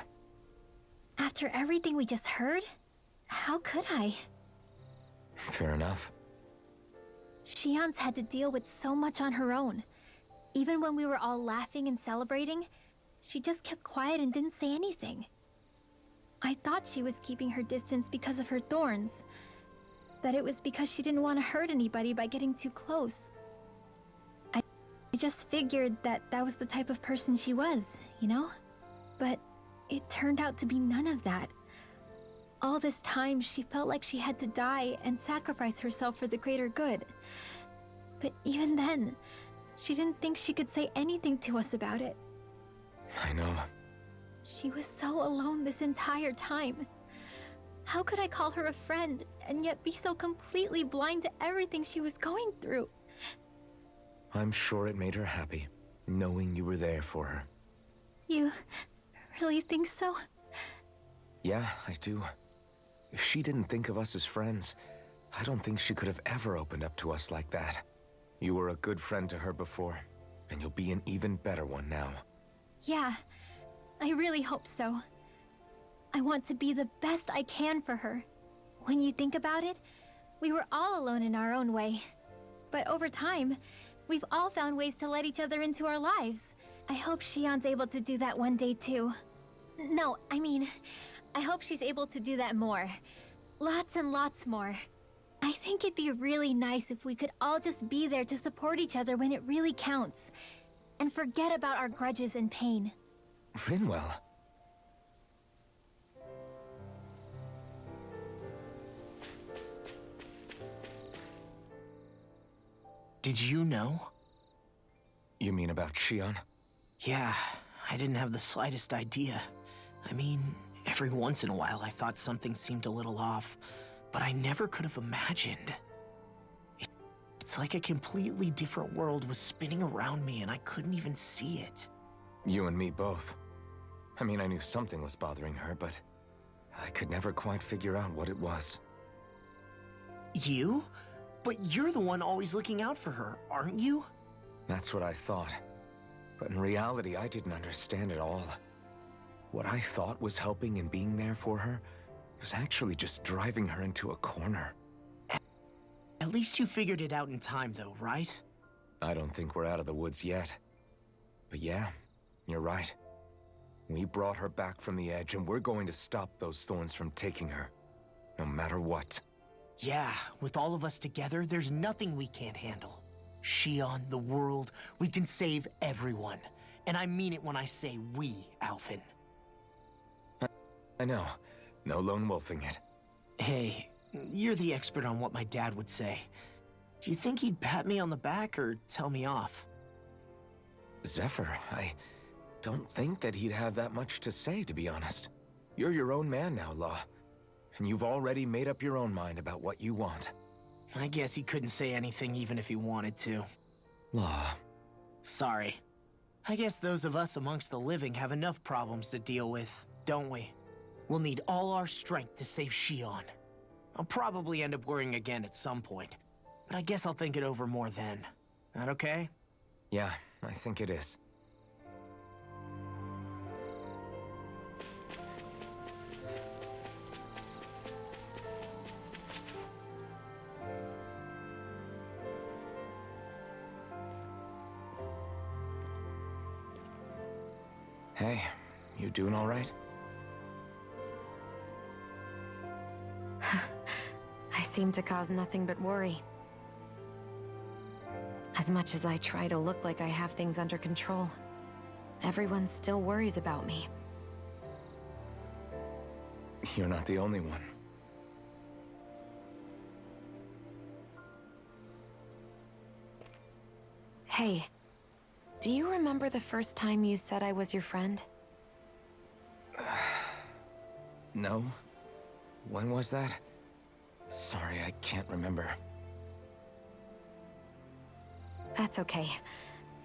After everything we just heard, how could I? Fair enough. Shion's had to deal with so much on her own. Even when we were all laughing and celebrating, she just kept quiet and didn't say anything. I thought she was keeping her distance because of her thorns. That it was because she didn't want to hurt anybody by getting too close. I just figured that that was the type of person she was, you know? But it turned out to be none of that. All this time, she felt like she had to die and sacrifice herself for the greater good. But even then, she didn't think she could say anything to us about it. I know. She was so alone this entire time. How could I call her a friend and yet be so completely blind to everything she was going through? I'm sure it made her happy, knowing you were there for her. You really think so? Yeah, I do. If she didn't think of us as friends, I don't think she could have ever opened up to us like that. You were a good friend to her before, and you'll be an even better one now. Yeah, I really hope so. I want to be the best I can for her. When you think about it, we were all alone in our own way. But over time, we've all found ways to let each other into our lives. I hope Shion's able to do that one day too. No, I mean, I hope she's able to do that more. Lots and lots more. I think it'd be really nice if we could all just be there to support each other when it really counts. And forget about our grudges and pain. Rinwell. Did you know? You mean about Shion? Yeah, I didn't have the slightest idea. I mean, every once in a while I thought something seemed a little off, but I never could have imagined. It's like a completely different world was spinning around me and I couldn't even see it. You and me both. I mean, I knew something was bothering her, but I could never quite figure out what it was. You? But you're the one always looking out for her, aren't you? That's what I thought. But in reality, I didn't understand it all. What I thought was helping and being there for her was actually just driving her into a corner. At least you figured it out in time, though, right? I don't think we're out of the woods yet. But yeah, you're right. We brought her back from the edge, and we're going to stop those thorns from taking her. No matter what. Yeah, with all of us together, there's nothing we can't handle. Shion, the world, we can save everyone. And I mean it when I say we, Alphen. I know. No lone wolfing it. Hey, you're the expert on what my dad would say. Do you think he'd pat me on the back or tell me off? Zephyr, I don't think that he'd have that much to say, to be honest. You're your own man now, Law. And you've already made up your own mind about what you want. I guess he couldn't say anything even if he wanted to. Law. Sorry. I guess those of us amongst the living have enough problems to deal with, don't we? We'll need all our strength to save Shion. I'll probably end up worrying again at some point, but I guess I'll think it over more then. That okay? Yeah, I think it is. Hey, you doing all right? I seem to cause nothing but worry. As much as I try to look like I have things under control, everyone still worries about me. You're not the only one. Hey, do you remember the first time you said I was your friend? No? When was that? Sorry, I can't remember. That's okay.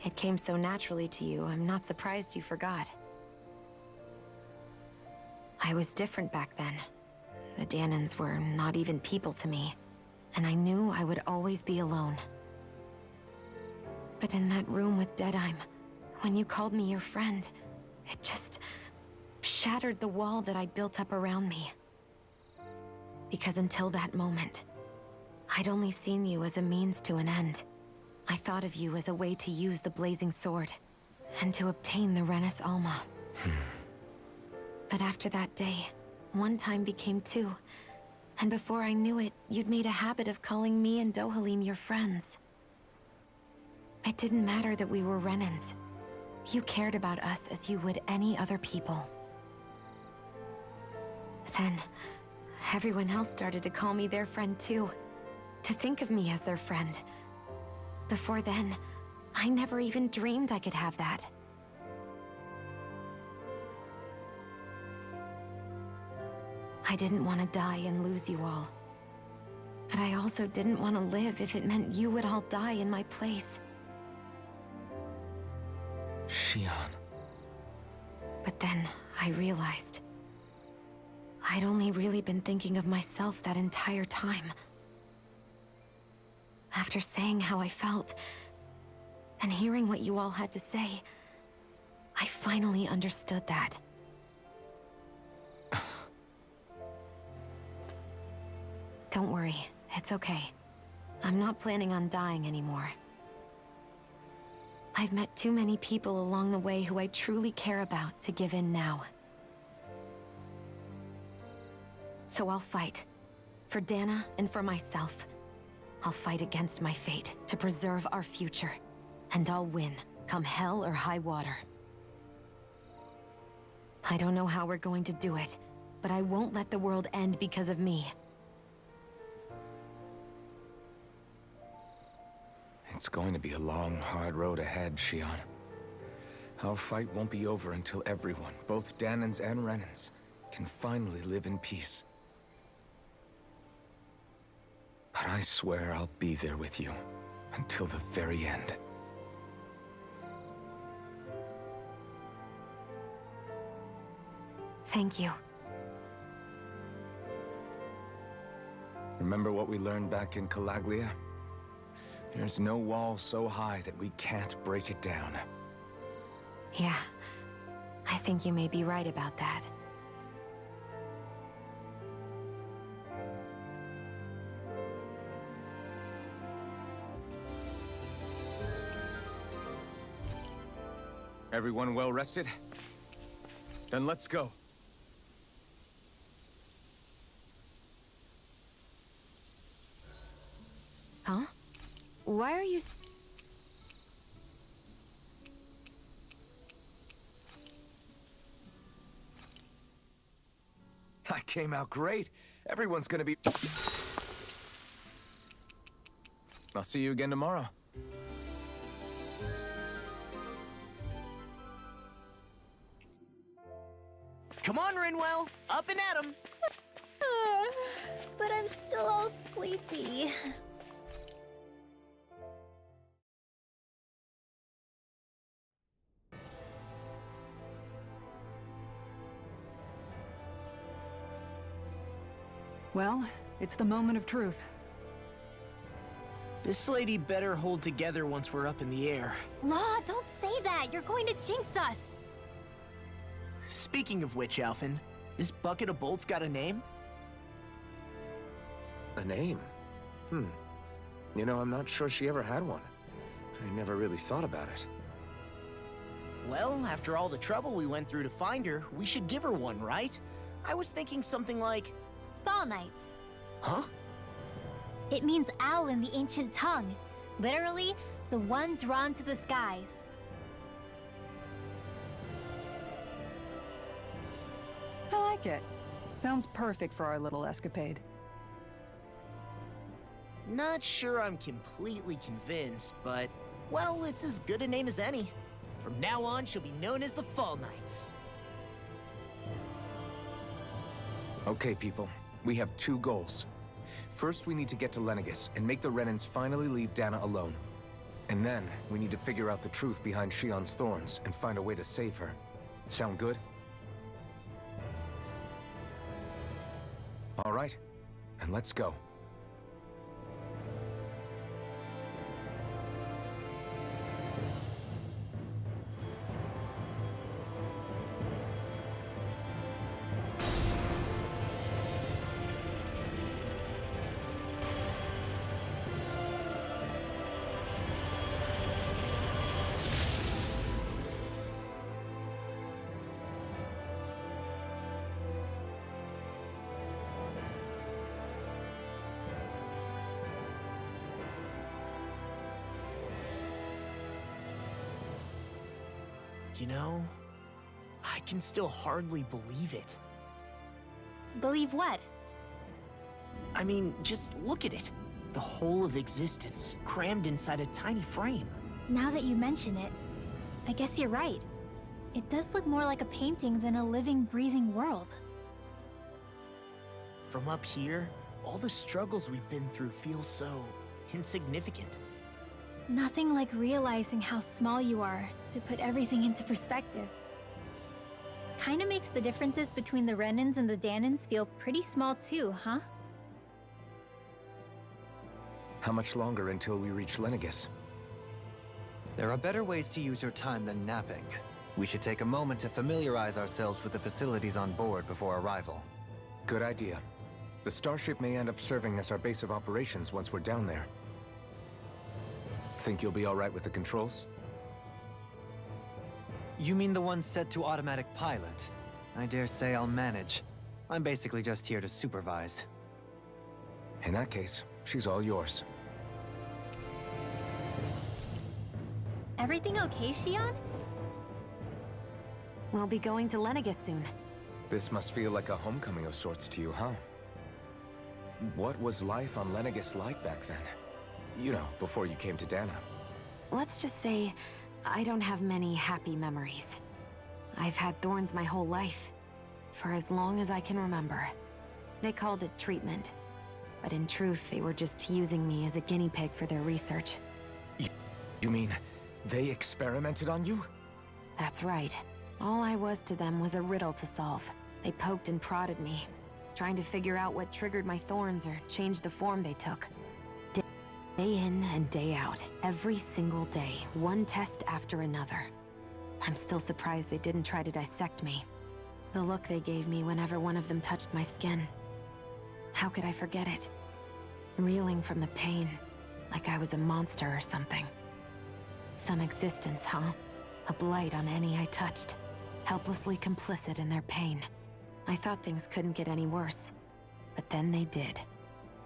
It came so naturally to you, I'm not surprised you forgot. I was different back then. The Danans were not even people to me, and I knew I would always be alone. But in that room with Deadime, when you called me your friend, it just shattered the wall that I'd built up around me. Because until that moment, I'd only seen you as a means to an end. I thought of you as a way to use the blazing sword, and to obtain the Renis Alma. But after that day, one time became two, and before I knew it, you'd made a habit of calling me and Dohalim your friends. It didn't matter that we were Renins. You cared about us as you would any other people. Then, everyone else started to call me their friend too. To think of me as their friend. Before then, I never even dreamed I could have that. I didn't want to die and lose you all. But I also didn't want to live if it meant you would all die in my place. Shion. But then, I realized I'd only really been thinking of myself that entire time. After saying how I felt, and hearing what you all had to say, I finally understood that. Don't worry, it's okay. I'm not planning on dying anymore. I've met too many people along the way who I truly care about to give in now. So I'll fight. For Dana and for myself. I'll fight against my fate to preserve our future. And I'll win, come hell or high water. I don't know how we're going to do it, but I won't let the world end because of me. It's going to be a long, hard road ahead, Shion. Our fight won't be over until everyone, both Danans and Renans, can finally live in peace. But I swear I'll be there with you, until the very end. Thank you. Remember what we learned back in Calaglia? There's no wall so high that we can't break it down. Yeah, I think you may be right about that. Everyone well rested? Then let's go. Huh? Why are you That came out great. Everyone's gonna be... I'll see you again tomorrow. Come on, Rinwell! Up and at 'em! But I'm still all sleepy. Well, it's the moment of truth. This lady better hold together once we're up in the air. Law, don't say that! You're going to jinx us! Speaking of which, Alphen, this bucket of bolts got a name? A name? You know, I'm not sure she ever had one. I never really thought about it. Well, after all the trouble we went through to find her, we should give her one, right? I was thinking something like... Fall Knights. Huh? It means owl in the ancient tongue. Literally, the one drawn to the skies. I like it. Sounds perfect for our little escapade. Not sure I'm completely convinced, but... Well, it's as good a name as any. From now on, she'll be known as the Fall Knights. Okay, people. We have two goals. First, we need to get to Lenegis and make the Renans finally leave Dana alone. And then, we need to figure out the truth behind Shion's thorns and find a way to save her. Sound good? All right, then let's go. You know, I can still hardly believe it. Believe what? I mean, just look at it. The whole of existence, crammed inside a tiny frame. Now that you mention it, I guess you're right. It does look more like a painting than a living, breathing world. From up here, all the struggles we've been through feel so insignificant. Nothing like realizing how small you are to put everything into perspective. Kinda makes the differences between the Renans and the Danans feel pretty small too, huh? How much longer until we reach Lenegis? There are better ways to use your time than napping. We should take a moment to familiarize ourselves with the facilities on board before arrival. Good idea. The starship may end up serving as our base of operations once we're down there. Think you'll be all right with the controls? You mean the one set to automatic pilot? I dare say I'll manage. I'm basically just here to supervise. In that case, she's all yours. Everything okay, Shion? We'll be going to Lenegis soon. This must feel like a homecoming of sorts to you, huh? What was life on Lenegis like back then? You know, before you came to Dana. Let's just say, I don't have many happy memories. I've had thorns my whole life, for as long as I can remember. They called it treatment, but in truth, they were just using me as a guinea pig for their research. You mean, they experimented on you? That's right. All I was to them was a riddle to solve. They poked and prodded me, trying to figure out what triggered my thorns or changed the form they took. Day in and day out, every single day, one test after another. I'm still surprised they didn't try to dissect me. The look they gave me whenever one of them touched my skin. How could I forget it? Reeling from the pain, like I was a monster or something. Some existence, huh? A blight on any I touched. Helplessly complicit in their pain. I thought things couldn't get any worse. But then they did.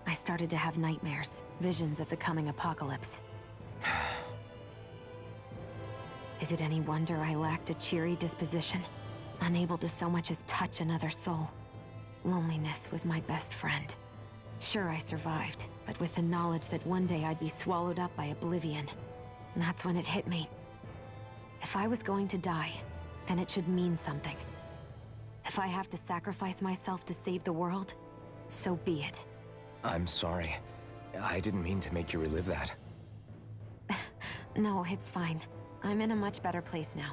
I started to have nightmares, visions of the coming apocalypse. Is it any wonder I lacked a cheery disposition? Unable to so much as touch another soul. Loneliness was my best friend. Sure, I survived, but with the knowledge that one day I'd be swallowed up by oblivion. And that's when it hit me. If I was going to die, then it should mean something. If I have to sacrifice myself to save the world, so be it. I'm sorry. I didn't mean to make you relive that. No, it's fine. I'm in a much better place now.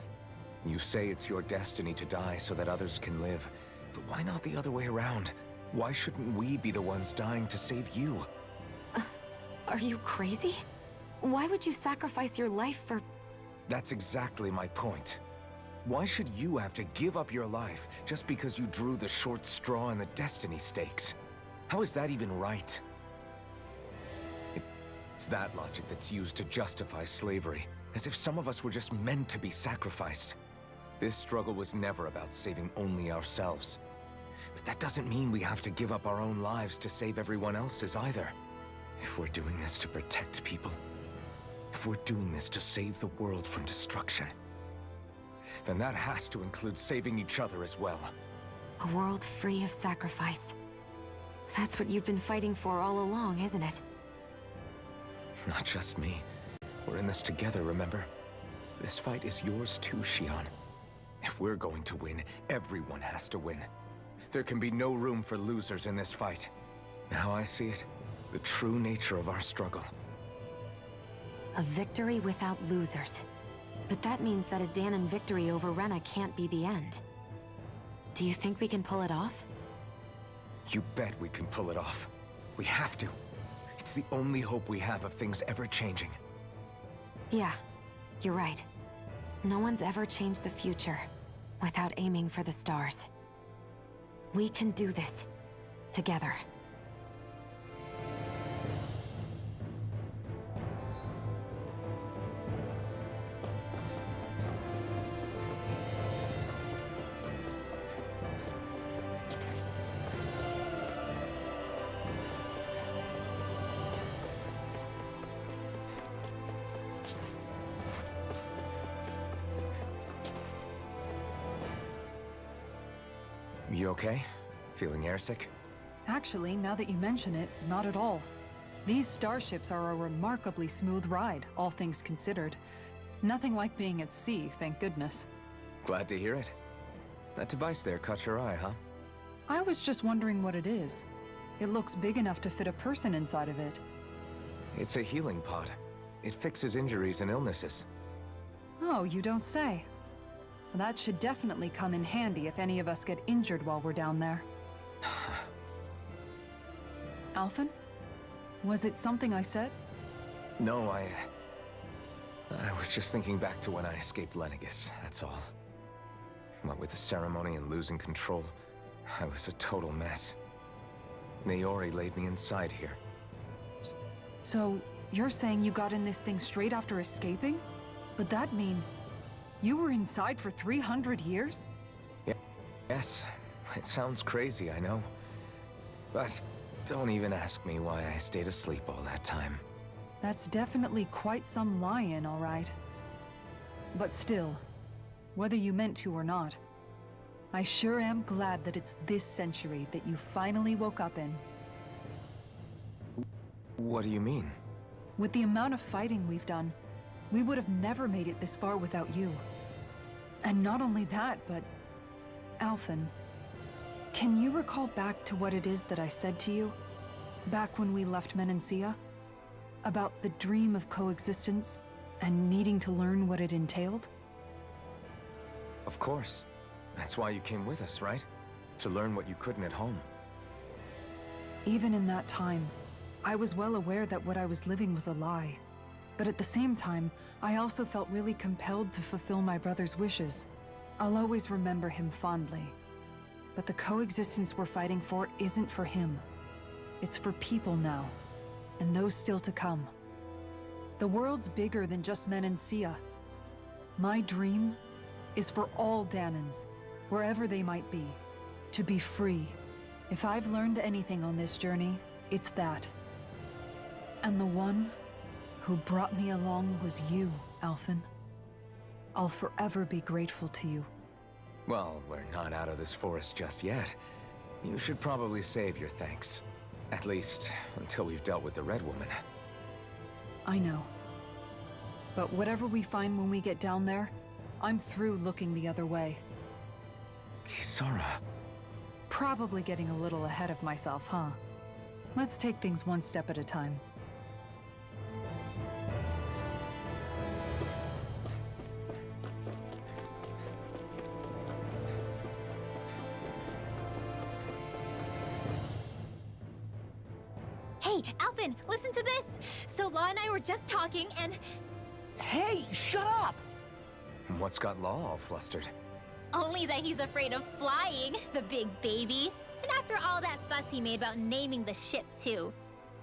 You say it's your destiny to die so that others can live. But why not the other way around? Why shouldn't we be the ones dying to save you? Are you crazy? Why would you sacrifice your life for... That's exactly my point. Why should you have to give up your life just because you drew the short straw in the destiny stakes? How is that even right? It's that logic that's used to justify slavery, as if some of us were just meant to be sacrificed. This struggle was never about saving only ourselves. But that doesn't mean we have to give up our own lives to save everyone else's either. If we're doing this to protect people, if we're doing this to save the world from destruction, then that has to include saving each other as well. A world free of sacrifice. That's what you've been fighting for all along, isn't it? Not just me. We're in this together, remember? This fight is yours too, Shion. If we're going to win, everyone has to win. There can be no room for losers in this fight. Now I see it. The true nature of our struggle. A victory without losers. But that means that a Danon victory over Rena can't be the end. Do you think we can pull it off? You bet we can pull it off. We have to. It's the only hope we have of things ever changing. Yeah, you're right. No one's ever changed the future without aiming for the stars. We can do this. Together. You okay? Feeling airsick? Actually, now that you mention it, not at all. These starships are a remarkably smooth ride, all things considered. Nothing like being at sea, thank goodness. Glad to hear it. That device there caught your eye, huh? I was just wondering what it is. It looks big enough to fit a person inside of it. It's a healing pod. It fixes injuries and illnesses. Oh, you don't say. That should definitely come in handy if any of us get injured while we're down there. Alphen? Was it something I said? No, I was just thinking back to when I escaped Lenegis, that's all. What with the ceremony and losing control, I was a total mess. Naori laid me inside here. So, you're saying you got in this thing straight after escaping? But that mean... you were inside for 300 years? Yeah. Yes, it sounds crazy, I know. But don't even ask me why I stayed asleep all that time. That's definitely quite some lie-in, all right. But still, whether you meant to or not, I sure am glad that it's this century that you finally woke up in. What do you mean? With the amount of fighting we've done, we would have never made it this far without you. And not only that, but... Alphen, can you recall back to what it is that I said to you? Back when we left Menancia? About the dream of coexistence, and needing to learn what it entailed? Of course. That's why you came with us, right? To learn what you couldn't at home. Even in that time, I was well aware that what I was living was a lie. But at the same time, I also felt really compelled to fulfill my brother's wishes. I'll always remember him fondly. But the coexistence we're fighting for isn't for him. It's for people now, and those still to come. The world's bigger than just Menancia. My dream is for all Danans, wherever they might be, to be free. If I've learned anything on this journey, it's that. And the one who brought me along was you, Alphen. I'll forever be grateful to you. Well, we're not out of this forest just yet. You should probably save your thanks. At least, until we've dealt with the Red Woman. I know. But whatever we find when we get down there, I'm through looking the other way. Kisara. Probably getting a little ahead of myself, huh? Let's take things one step at a time. Hey, Alphen, listen to this! So Law and I were just talking and... Hey, shut up! What's got Law all flustered? Only that he's afraid of flying, the big baby. And after all that fuss he made about naming the ship, too.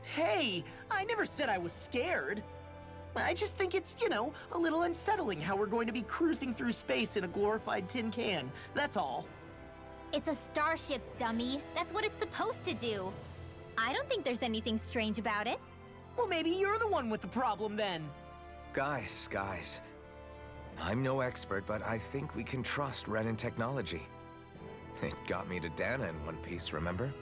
Hey, I never said I was scared. I just think it's, you know, a little unsettling how we're going to be cruising through space in a glorified tin can. That's all. It's a starship, dummy. That's what it's supposed to do. I don't think there's anything strange about it. Well, maybe you're the one with the problem then. Guys. I'm no expert, but I think we can trust Renin technology. It got me to Dana in one piece, remember?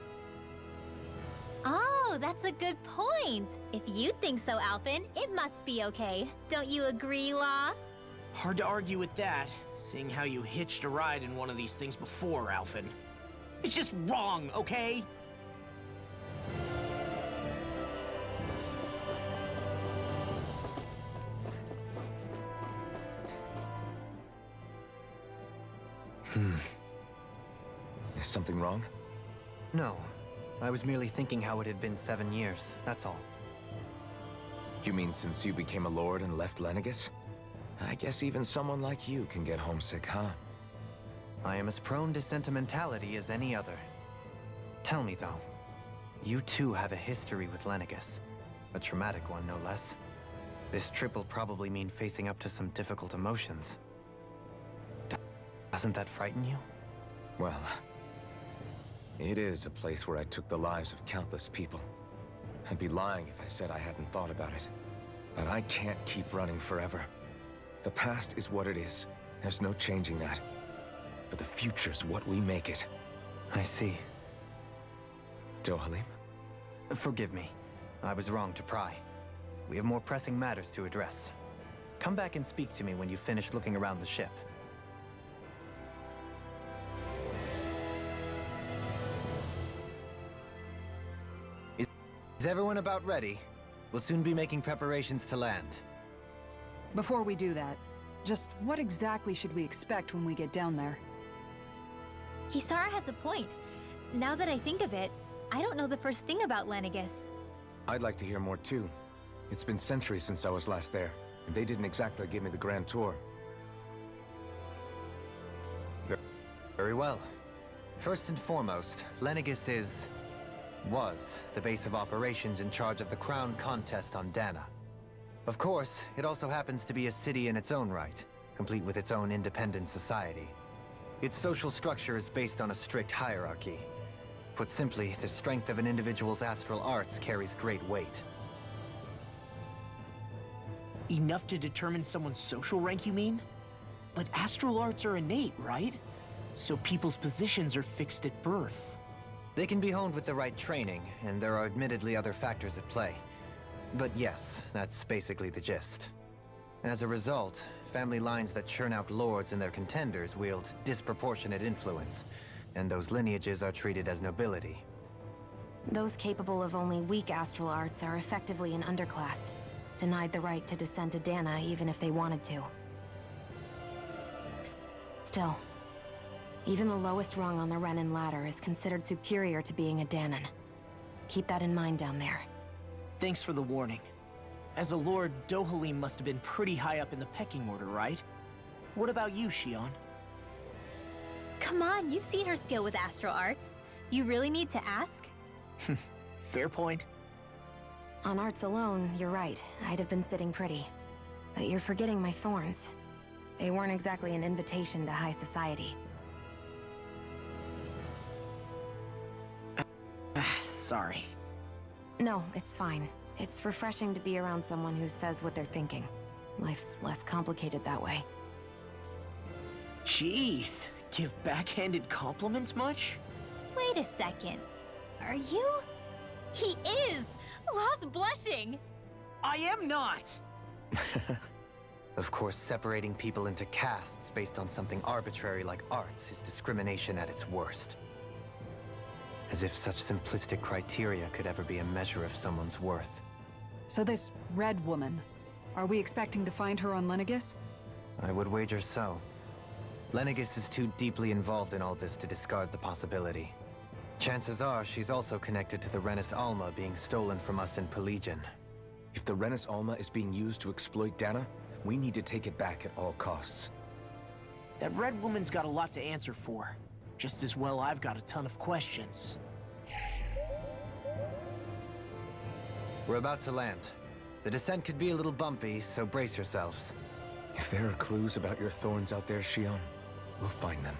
Oh, that's a good point. If you think so, Alphen, it must be okay. Don't you agree, Law? Hard to argue with that, seeing how you hitched a ride in one of these things before, Alphen. It's just wrong, okay? Is something wrong? No. I was merely thinking how it had been 7 years, that's all. You mean since you became a lord and left Lenegis? I guess even someone like you can get homesick, huh? I am as prone to sentimentality as any other. Tell me, though, you too have a history with Lenegis. A traumatic one, no less. This trip will probably mean facing up to some difficult emotions. Doesn't that frighten you? Well, it is a place where I took the lives of countless people. I'd be lying if I said I hadn't thought about it. But I can't keep running forever. The past is what it is. There's no changing that. But the future's what we make it. I see. Dohalim? Forgive me. I was wrong to pry. We have more pressing matters to address. Come back and speak to me when you finish looking around the ship. Is everyone about ready? We'll soon be making preparations to land. Before we do that, just what exactly should we expect when we get down there? Kisara has a point. Now that I think of it, I don't know the first thing about Lenegis. I'd like to hear more too. It's been centuries since I was last there, and they didn't exactly give me the grand tour. Very well. First and foremost, Lenegis was the base of operations in charge of the crown contest on Dana. Of course, it also happens to be a city in its own right, complete with its own independent society. Its social structure is based on a strict hierarchy. Put simply, the strength of an individual's astral arts carries great weight. Enough to determine someone's social rank, you mean? But astral arts are innate, right? So people's positions are fixed at birth. They can be honed with the right training, and there are admittedly other factors at play. But yes, that's basically the gist. As a result, family lines that churn out lords and their contenders wield disproportionate influence, and those lineages are treated as nobility. Those capable of only weak astral arts are effectively an underclass, denied the right to descend to Dana even if they wanted to. Still, even the lowest rung on the Renin ladder is considered superior to being a Danon. Keep that in mind down there. Thanks for the warning. As a lord, Dohalim must have been pretty high up in the pecking order, right? What about you, Shion? Come on, you've seen her skill with astral arts. You really need to ask? Fair point. On arts alone, you're right. I'd have been sitting pretty. But you're forgetting my thorns. They weren't exactly an invitation to high society. Sorry. No, it's fine. It's refreshing to be around someone who says what they're thinking. Life's less complicated that way. Jeez, give backhanded compliments much? Wait a second. Are you? He is! Lost blushing! I am not! Of course, separating people into castes based on something arbitrary like arts is discrimination at its worst. As if such simplistic criteria could ever be a measure of someone's worth. So this Red Woman, are we expecting to find her on Lenegis? I would wager so. Lenegis is too deeply involved in all this to discard the possibility. Chances are she's also connected to the Renis Alma being stolen from us in Pelegion. If the Renis Alma is being used to exploit Dana, we need to take it back at all costs. That Red Woman's got a lot to answer for. Just as well I've got a ton of questions. We're about to land. The descent could be a little bumpy, so brace yourselves. If there are clues about your thorns out there, Shion, we'll find them.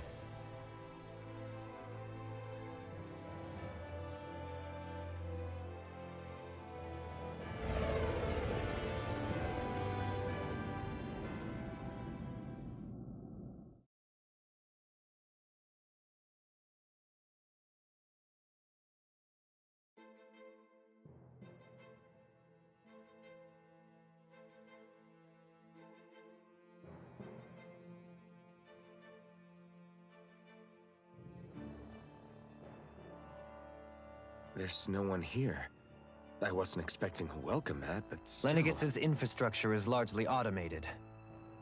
There's no one here. I wasn't expecting a welcome mat, but still... Lenegis's infrastructure is largely automated.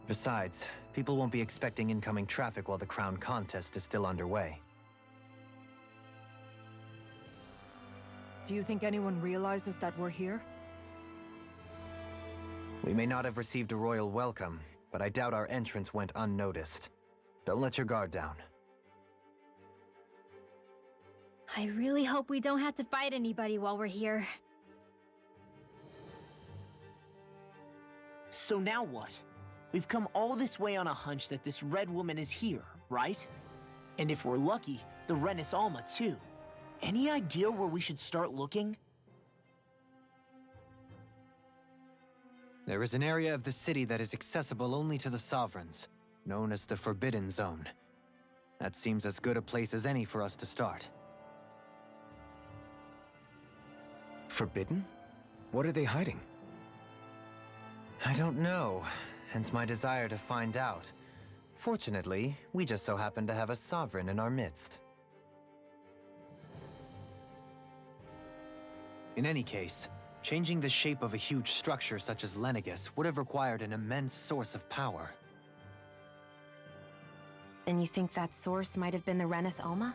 Besides, people won't be expecting incoming traffic while the crown contest is still underway. Do you think anyone realizes that we're here? We may not have received a royal welcome, but I doubt our entrance went unnoticed. Don't let your guard down. I really hope we don't have to fight anybody while we're here. So now what? We've come all this way on a hunch that this Red Woman is here, right? And if we're lucky, the Renis Alma too. Any idea where we should start looking? There is an area of the city that is accessible only to the Sovereigns, known as the Forbidden Zone. That seems as good a place as any for us to start. Forbidden? What are they hiding? I don't know, hence my desire to find out. Fortunately, we just so happen to have a Sovereign in our midst. In any case, changing the shape of a huge structure such as Lenegis would have required an immense source of power. Then you think that source might have been the Renis Alma?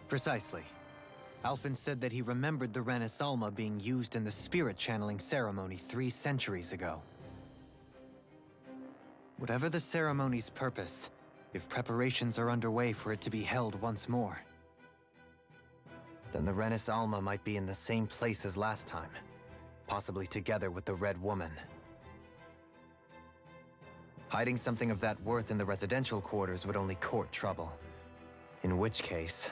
Precisely. Alphen said that he remembered the Renis Alma being used in the spirit channeling ceremony 3 centuries ago. Whatever the ceremony's purpose, if preparations are underway for it to be held once more, then the Renis Alma might be in the same place as last time, possibly together with the Red Woman. Hiding something of that worth in the residential quarters would only court trouble. In which case...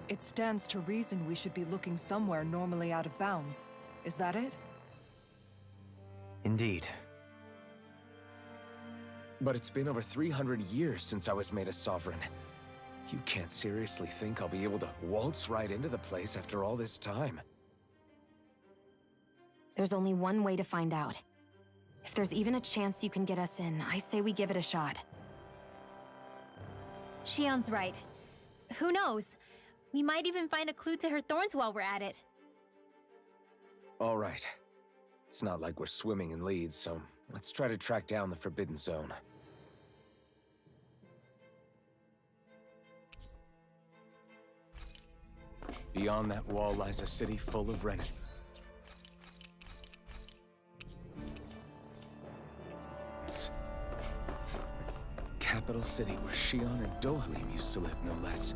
It stands to reason we should be looking somewhere normally out of bounds. Is that it? Indeed. But it's been over 300 years since I was made a sovereign. You can't seriously think I'll be able to waltz right into the place after all this time. There's only one way to find out. If there's even a chance you can get us in, I say we give it a shot. Shion's right. Who knows? We might even find a clue to her thorns while we're at it. All right. It's not like we're swimming in leads, so let's try to track down the Forbidden Zone. Beyond that wall lies a city full of Renin. It's a capital city where Shion and Dohalim used to live, no less.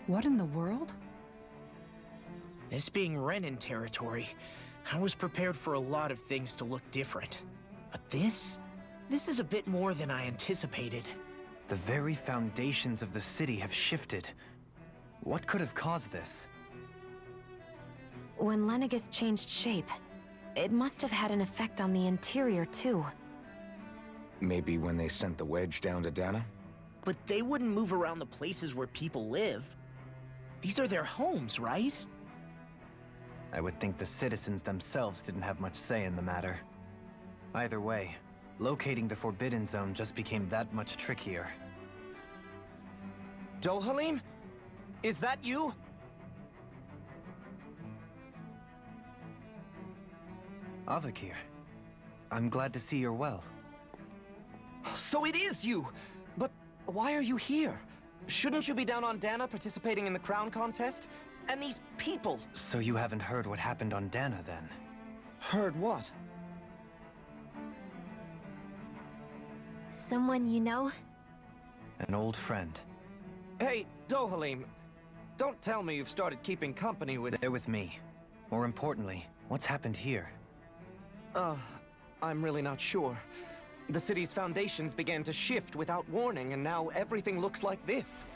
What in the world? This being Renin territory, I was prepared for a lot of things to look different. But this is a bit more than I anticipated. The very foundations of the city have shifted. What could have caused this? When Lenegis changed shape, it must have had an effect on the interior too. Maybe when they sent the wedge down to Dana? But they wouldn't move around the places where people live. These are their homes, right? I would think the citizens themselves didn't have much say in the matter. Either way, locating the Forbidden Zone just became that much trickier. Dohalim? Is that you? Avakir, I'm glad to see you're well. So it is you! But why are you here? Shouldn't you be down on Dana participating in the crown contest? And these people... So you haven't heard what happened on Dana, then? Heard what? Someone you know? An old friend. Hey, Dohalim, don't tell me you've started keeping company with... They're with me. More importantly, what's happened here? I'm really not sure. The city's foundations began to shift without warning, and now everything looks like this.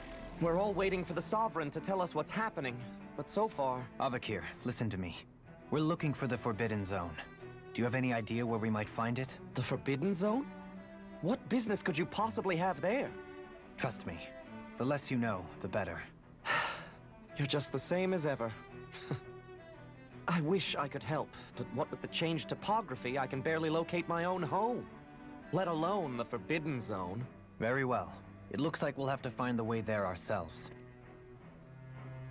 We're all waiting for the Sovereign to tell us what's happening, but so far... Avakir, listen to me. We're looking for the Forbidden Zone. Do you have any idea where we might find it? The Forbidden Zone? What business could you possibly have there? Trust me. The less you know, the better. You're just the same as ever. I wish I could help, but what with the changed topography, I can barely locate my own home. Let alone the Forbidden Zone. Very well. It looks like we'll have to find the way there ourselves.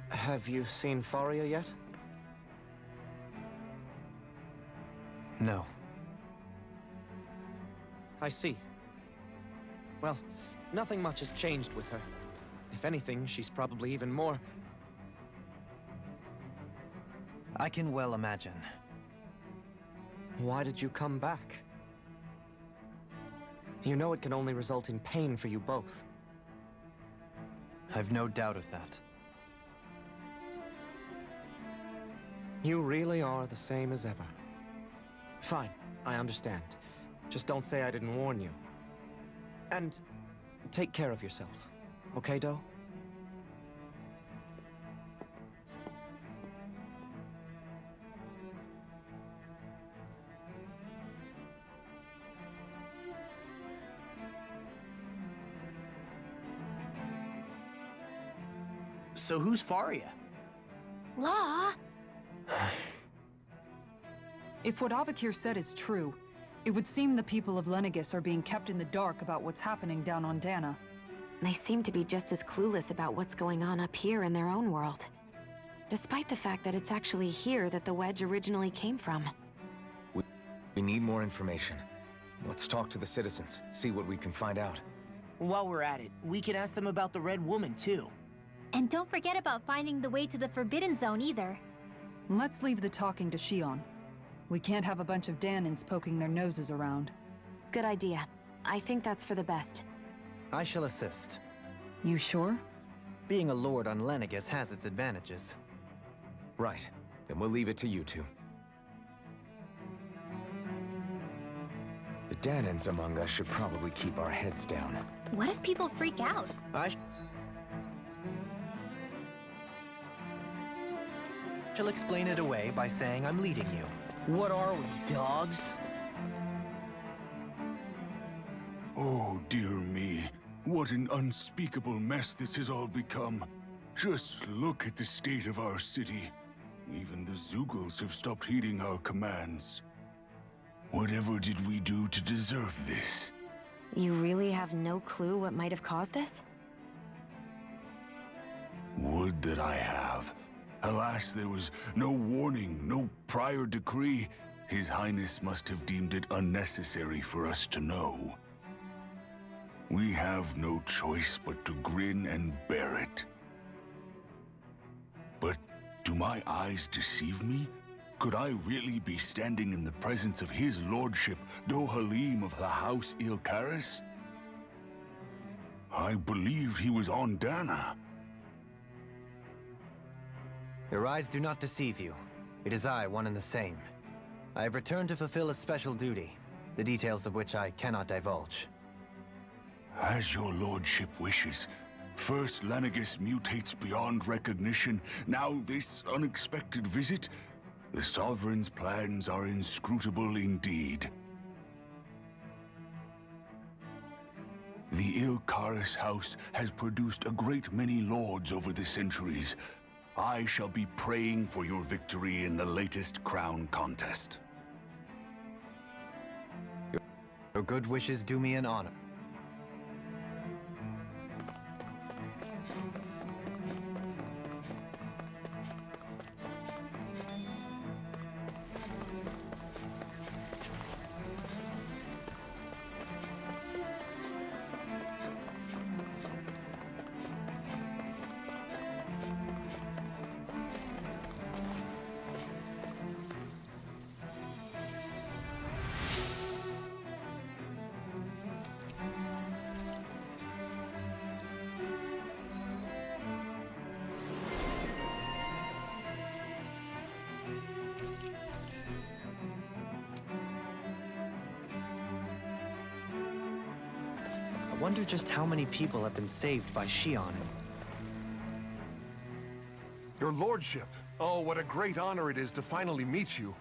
Have you seen Faria yet? No. I see. Well, nothing much has changed with her. If anything, she's probably even more... I can well imagine. Why did you come back? You know it can only result in pain for you both. I've no doubt of that. You really are the same as ever. Fine, I understand. Just don't say I didn't warn you. And take care of yourself. Okay, Do? So who's Faria? Law? If what Avakir said is true, it would seem the people of Lenegis are being kept in the dark about what's happening down on Dana. They seem to be just as clueless about what's going on up here in their own world. Despite the fact that it's actually here that the wedge originally came from. We need more information. Let's talk to the citizens, see what we can find out. While we're at it, we can ask them about the Red Woman, too. And don't forget about finding the way to the Forbidden Zone either. Let's leave the talking to Shion. We can't have a bunch of Danins poking their noses around. Good idea. I think that's for the best. I shall assist. You sure? Being a lord on Lenegis has its advantages. Right. Then we'll leave it to you two. The Danins among us should probably keep our heads down. What if people freak out? I shall explain it away by saying I'm leading you. What are we, dogs? Oh, dear me. What an unspeakable mess this has all become. Just look at the state of our city. Even the Zeugles have stopped heeding our commands. Whatever did we do to deserve this? You really have no clue what might have caused this? Would that I have. Alas, there was no warning, no prior decree. His Highness must have deemed it unnecessary for us to know. We have no choice but to grin and bear it. But do my eyes deceive me? Could I really be standing in the presence of his lordship, Dohalim of the House Ilkaris? I believed he was on Dana. Your eyes do not deceive you. It is I, one and the same. I have returned to fulfill a special duty, the details of which I cannot divulge. As your lordship wishes. First Lenegis mutates beyond recognition, now this unexpected visit. The Sovereign's plans are inscrutable indeed. The Ilkaris house has produced a great many lords over the centuries. I shall be praying for your victory in the latest crown contest. Your good wishes do me an honor. I wonder just how many people have been saved by Shion. Your lordship! Oh, what a great honor it is to finally meet you.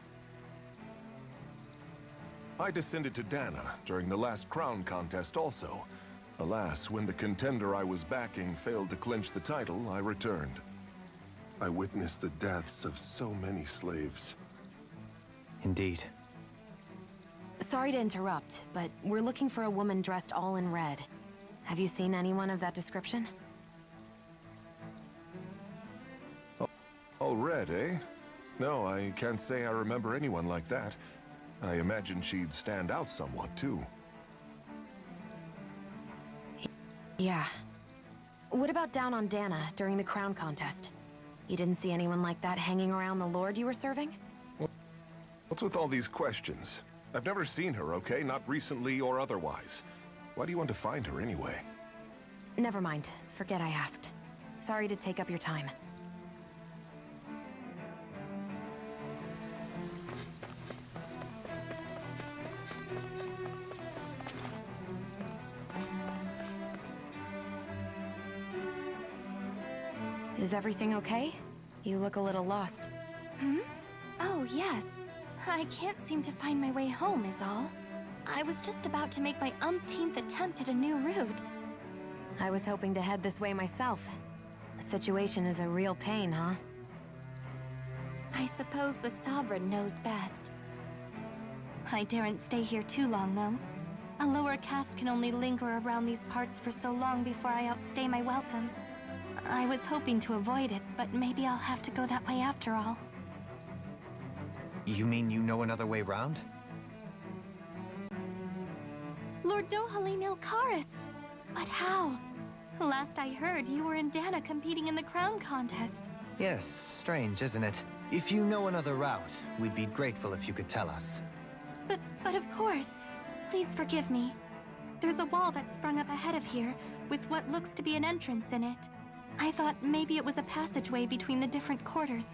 I descended to Dana during the last crown contest also. Alas, when the contender I was backing failed to clinch the title, I returned. I witnessed the deaths of so many slaves. Indeed. Sorry to interrupt, but we're looking for a woman dressed all in red. Have you seen anyone of that description? All red, eh? No, I can't say I remember anyone like that. I imagine she'd stand out somewhat, too. Yeah. What about down on Dana during the crown contest? You didn't see anyone like that hanging around the lord you were serving? What's with all these questions? I've never seen her, okay? Not recently or otherwise. Why do you want to find her anyway? Never mind. Forget I asked. Sorry to take up your time. Is everything okay? You look a little lost. Hmm? Oh, yes. I can't seem to find my way home, is all. I was just about to make my umpteenth attempt at a new route. I was hoping to head this way myself. The situation is a real pain, huh? I suppose the Sovereign knows best. I daren't stay here too long, though. A lower caste can only linger around these parts for so long before I outstay my welcome. I was hoping to avoid it, but maybe I'll have to go that way after all. You mean you know another way round? Lord Dohalim Ilkaris! But how? Last I heard, you were in Dana competing in the crown contest. Yes, strange, isn't it? If you know another route, we'd be grateful if you could tell us. But of course. Please forgive me. There's a wall that sprung up ahead of here, with what looks to be an entrance in it. I thought maybe it was a passageway between the different quarters,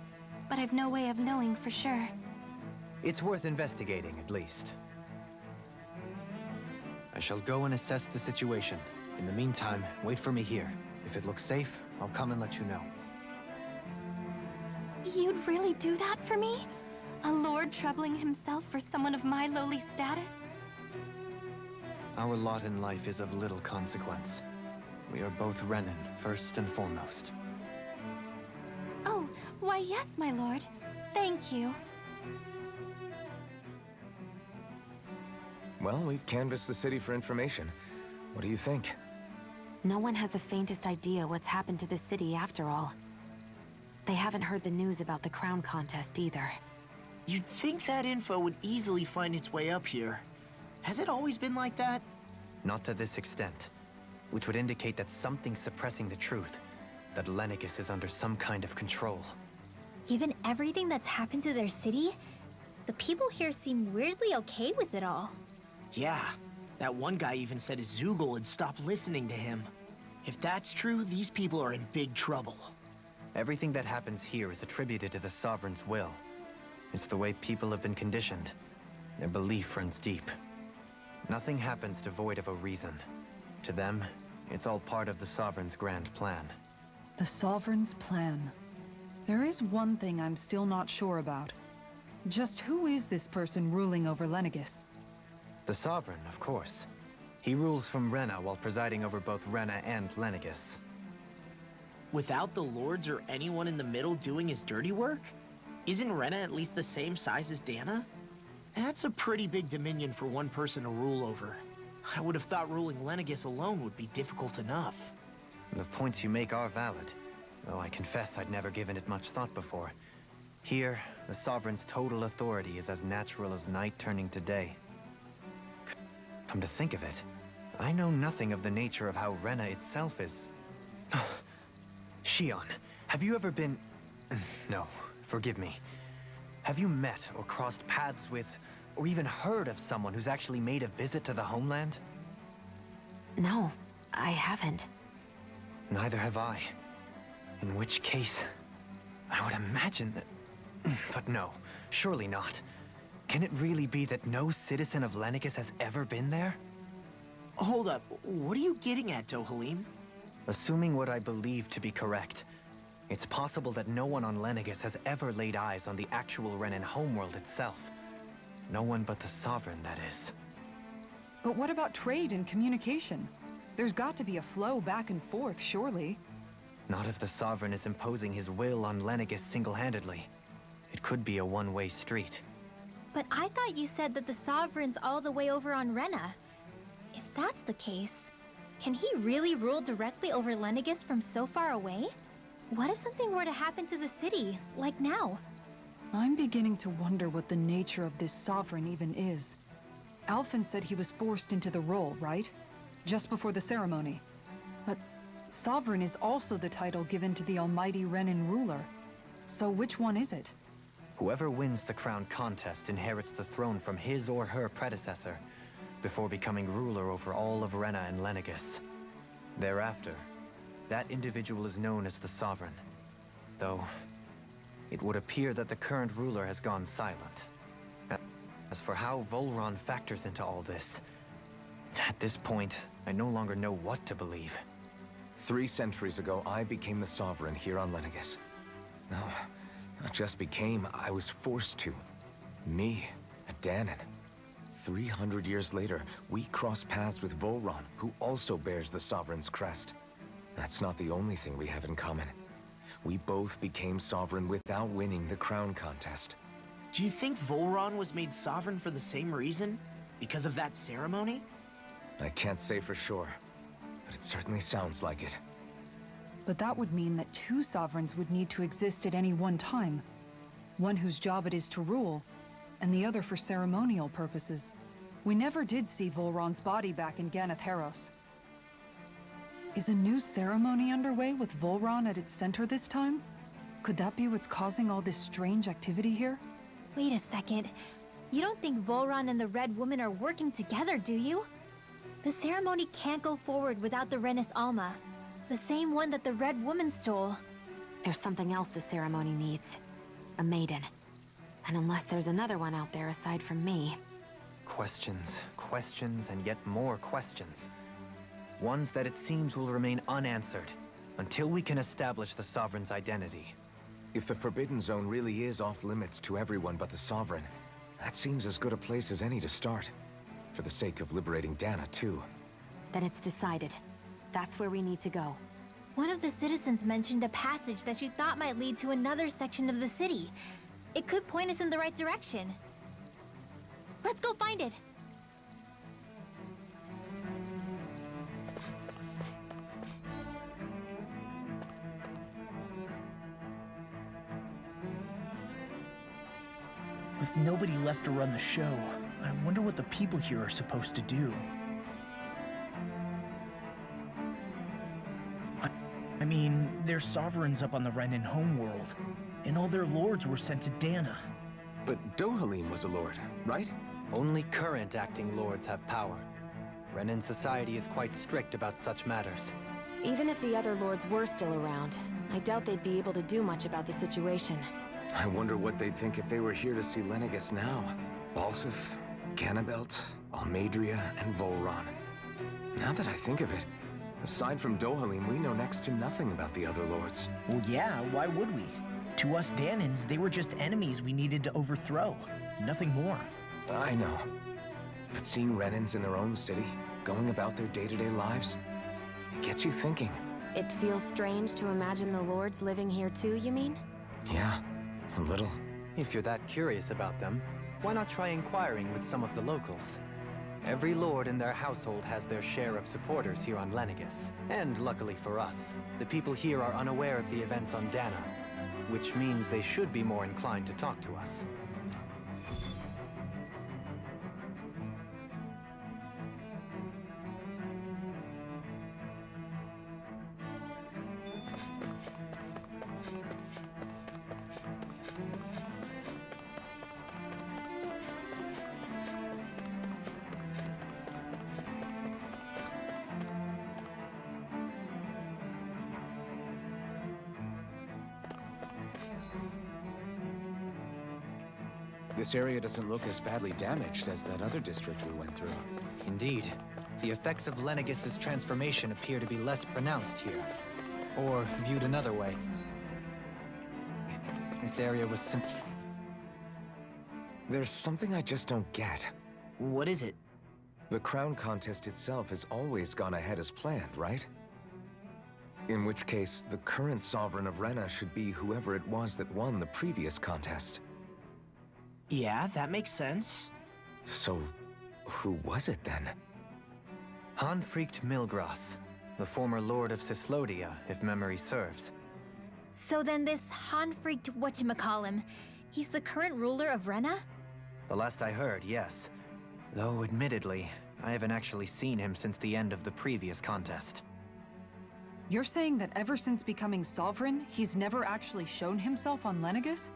but I've no way of knowing for sure. It's worth investigating, at least. I shall go and assess the situation. In the meantime, wait for me here. If it looks safe, I'll come and let you know. You'd really do that for me? A lord troubling himself for someone of my lowly status? Our lot in life is of little consequence. We are both Renan, first and foremost. Oh, why yes, my lord. Thank you. Well, we've canvassed the city for information. What do you think? No one has the faintest idea what's happened to the city after all. They haven't heard the news about the crown contest either. You'd think that info would easily find its way up here. Has it always been like that? Not to this extent. Which would indicate that something's suppressing the truth. That Lenegis is under some kind of control. Given everything that's happened to their city, the people here seem weirdly okay with it all. Yeah, that one guy even said his Zoogle had stopped listening to him. If that's true, these people are in big trouble. Everything that happens here is attributed to the Sovereign's will. It's the way people have been conditioned. Their belief runs deep. Nothing happens devoid of a reason. To them, it's all part of the Sovereign's grand plan. The Sovereign's plan. There is one thing I'm still not sure about. Just who is this person ruling over Lenegis? The Sovereign, of course. He rules from Rena while presiding over both Rena and Lenegis. Without the lords or anyone in the middle doing his dirty work? Isn't Rena at least the same size as Dana? That's a pretty big dominion for one person to rule over. I would have thought ruling Lenegis alone would be difficult enough. The points you make are valid, though I confess I'd never given it much thought before. Here, the Sovereign's total authority is as natural as night turning to day. Come to think of it, I know nothing of the nature of how Rena itself is. Shion, have you ever been... No, forgive me. Have you met or crossed paths with, or even heard of someone who's actually made a visit to the homeland? No, I haven't. Neither have I. In which case, I would imagine that... But no, surely not. Can it really be that no citizen of Lenegis has ever been there? Hold up, what are you getting at, Dohalim? Assuming what I believe to be correct, it's possible that no one on Lenegis has ever laid eyes on the actual Renan homeworld itself. No one but the Sovereign, that is. But what about trade and communication? There's got to be a flow back and forth, surely. Not if the Sovereign is imposing his will on Lenegis single-handedly. It could be a one-way street. But I thought you said that the Sovereign's all the way over on Rena. If that's the case, can he really rule directly over Lenegis from so far away? What if something were to happen to the city, like now? I'm beginning to wonder what the nature of this Sovereign even is. Alphen said he was forced into the role, right? Just before the ceremony. But Sovereign is also the title given to the almighty Renan ruler. So which one is it? Whoever wins the crown contest inherits the throne from his or her predecessor, before becoming ruler over all of Rena and Lenegis. Thereafter, that individual is known as the Sovereign. Though, it would appear that the current ruler has gone silent. As for how Volron factors into all this, at this point, I no longer know what to believe. 3 centuries ago, I became the Sovereign here on Lenegis. No, not just became, I was forced to. Me, a Danon. 300 years later, we cross paths with Volron, who also bears the Sovereign's crest. That's not the only thing we have in common. We both became Sovereign without winning the crown contest. Do you think Volron was made sovereign for the same reason? Because of that ceremony? I can't say for sure, but it certainly sounds like it. But that would mean that 2 sovereigns would need to exist at any one time. One whose job it is to rule, and the other for ceremonial purposes. We never did see Volron's body back in Ganeth Haros. Is a new ceremony underway with Volron at its center this time? Could that be what's causing all this strange activity here? Wait a second. You don't think Volron and the Red Woman are working together, do you? The ceremony can't go forward without the Renis Alma. The same one that the Red Woman stole. There's something else the ceremony needs. A maiden. And unless there's another one out there aside from me... Questions, questions, and yet more questions. Ones that it seems will remain unanswered until we can establish the Sovereign's identity. If the Forbidden Zone really is off-limits to everyone but the Sovereign, that seems as good a place as any to start. For the sake of liberating Dana, too. Then it's decided. That's where we need to go. One of the citizens mentioned a passage that she thought might lead to another section of the city. It could point us in the right direction. Let's go find it! With nobody left to run the show, I wonder what the people here are supposed to do. I mean, there's sovereigns up on the Renin homeworld, and all their lords were sent to Dana. But Dohalim was a lord, right? Only current acting lords have power. Renin society is quite strict about such matters. Even if the other lords were still around, I doubt they'd be able to do much about the situation. I wonder what they'd think if they were here to see Lenegis now. Balsif, Cannabelt, Almadria, and Volron. Now that I think of it, aside from Dohalim, we know next to nothing about the other lords. Well, yeah, why would we? To us Danans, they were just enemies we needed to overthrow. Nothing more. I know. But seeing Renins in their own city, going about their day-to-day lives, it gets you thinking. It feels strange to imagine the lords living here too, you mean? Yeah, a little. If you're that curious about them, why not try inquiring with some of the locals? Every lord in their household has their share of supporters here on Lenegis. And luckily for us, the people here are unaware of the events on Dana, which means they should be more inclined to talk to us. This area doesn't look as badly damaged as that other district we went through. Indeed. The effects of Lenegis's transformation appear to be less pronounced here. Or, viewed another way, this area was simply... There's something I just don't get. What is it? The crown contest itself has always gone ahead as planned, right? In which case, the current Sovereign of Rena should be whoever it was that won the previous contest. Yeah, that makes sense. So, who was it then? Hanfricht Milgras, the former Lord of Cislodia, if memory serves. So then this Hanfricht whatchamacallem, he's the current ruler of Rena? The last I heard, yes. Though, admittedly, I haven't actually seen him since the end of the previous contest. You're saying that ever since becoming Sovereign, he's never actually shown himself on Lenegis?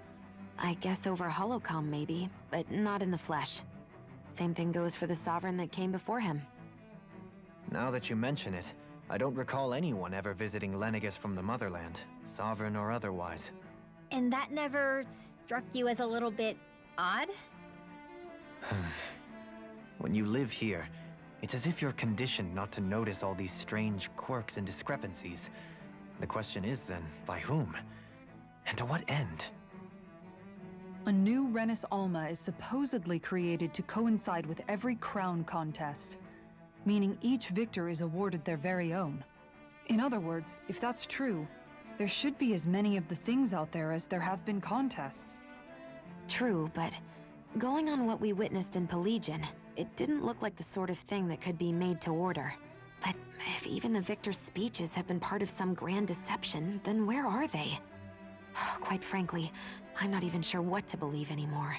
I guess over holocom maybe, but not in the flesh. Same thing goes for the Sovereign that came before him. Now that you mention it, I don't recall anyone ever visiting Lenegis from the motherland, Sovereign or otherwise. And that never struck you as a little bit odd? When you live here, It's as if you're conditioned not to notice all these strange quirks and discrepancies. The question is then, by whom? And to what end? A new Renis Alma is supposedly created to coincide with every crown contest, meaning each victor is awarded their very own. In other words, if that's true, there should be as many of the things out there as there have been contests. True, but going on what we witnessed in Pelegion, it didn't look like the sort of thing that could be made to order. But if even the victor's speeches have been part of some grand deception, then where are they? Quite frankly, I'm not even sure what to believe anymore.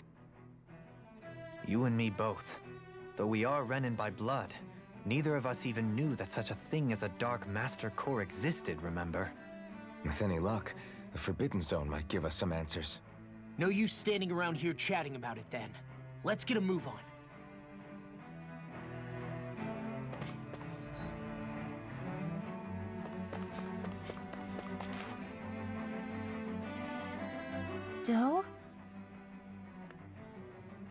You and me both. Though we are Renin by blood, neither of us even knew that such a thing as a Dark Master Core existed, remember? With any luck, the Forbidden Zone might give us some answers. No use standing around here chatting about it then. Let's get a move on. Doe?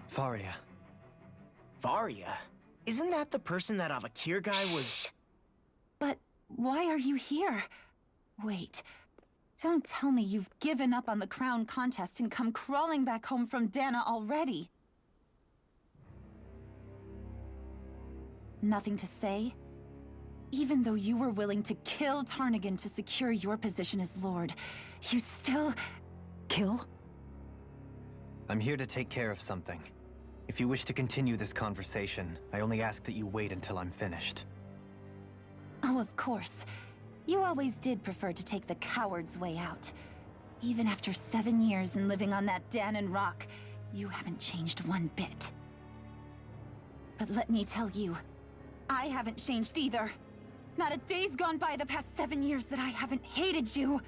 Faria. Varia? Isn't that the person that Avakir guy was... But why are you here? Wait. Don't tell me you've given up on the crown contest and come crawling back home from Dana already. Nothing to say? Even though you were willing to kill Tarnigan to secure your position as Lord, you still... kill? I'm here to take care of something. If you wish to continue this conversation, I only ask that you wait until I'm finished. Oh, of course. You always did prefer to take the coward's way out. Even after 7 years and living on that Danon rock, you haven't changed one bit. But let me tell you, I haven't changed either. Not a day's gone by the past 7 years that I haven't hated you.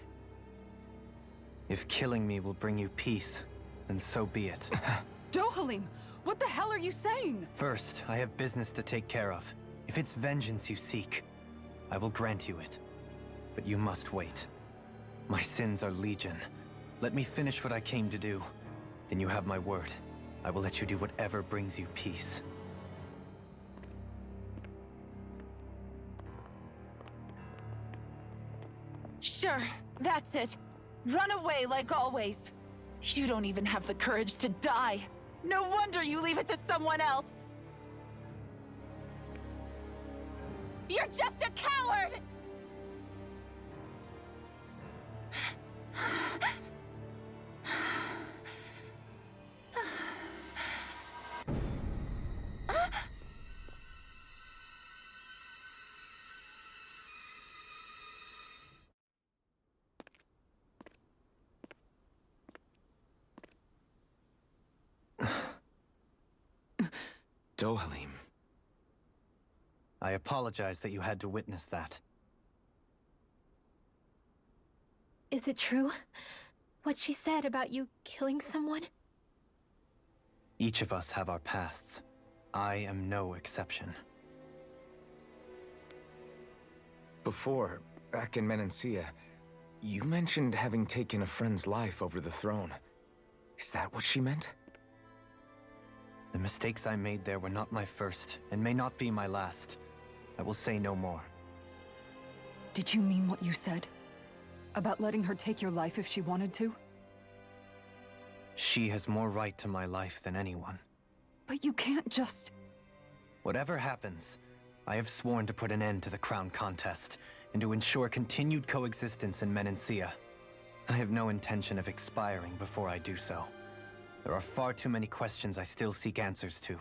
If killing me will bring you peace, then so be it. Dohalim, what the hell are you saying? First, I have business to take care of. If it's vengeance you seek, I will grant you it. But you must wait. My sins are legion. Let me finish what I came to do. Then you have my word. I will let you do whatever brings you peace. Sure, that's it. Run away like always. You don't even have the courage to die. No wonder you leave it to someone else. You're just a coward! Dohalim. I apologize that you had to witness that. Is it true? What she said about you killing someone? Each of us have our pasts. I am no exception. Before, back in Menancia, you mentioned having taken a friend's life over the throne. Is that what she meant? The mistakes I made there were not my first, and may not be my last. I will say no more. Did you mean what you said? About letting her take your life if she wanted to? She has more right to my life than anyone. But you can't just... Whatever happens, I have sworn to put an end to the crown contest, and to ensure continued coexistence in Menancia. I have no intention of expiring before I do so. There are far too many questions I still seek answers to.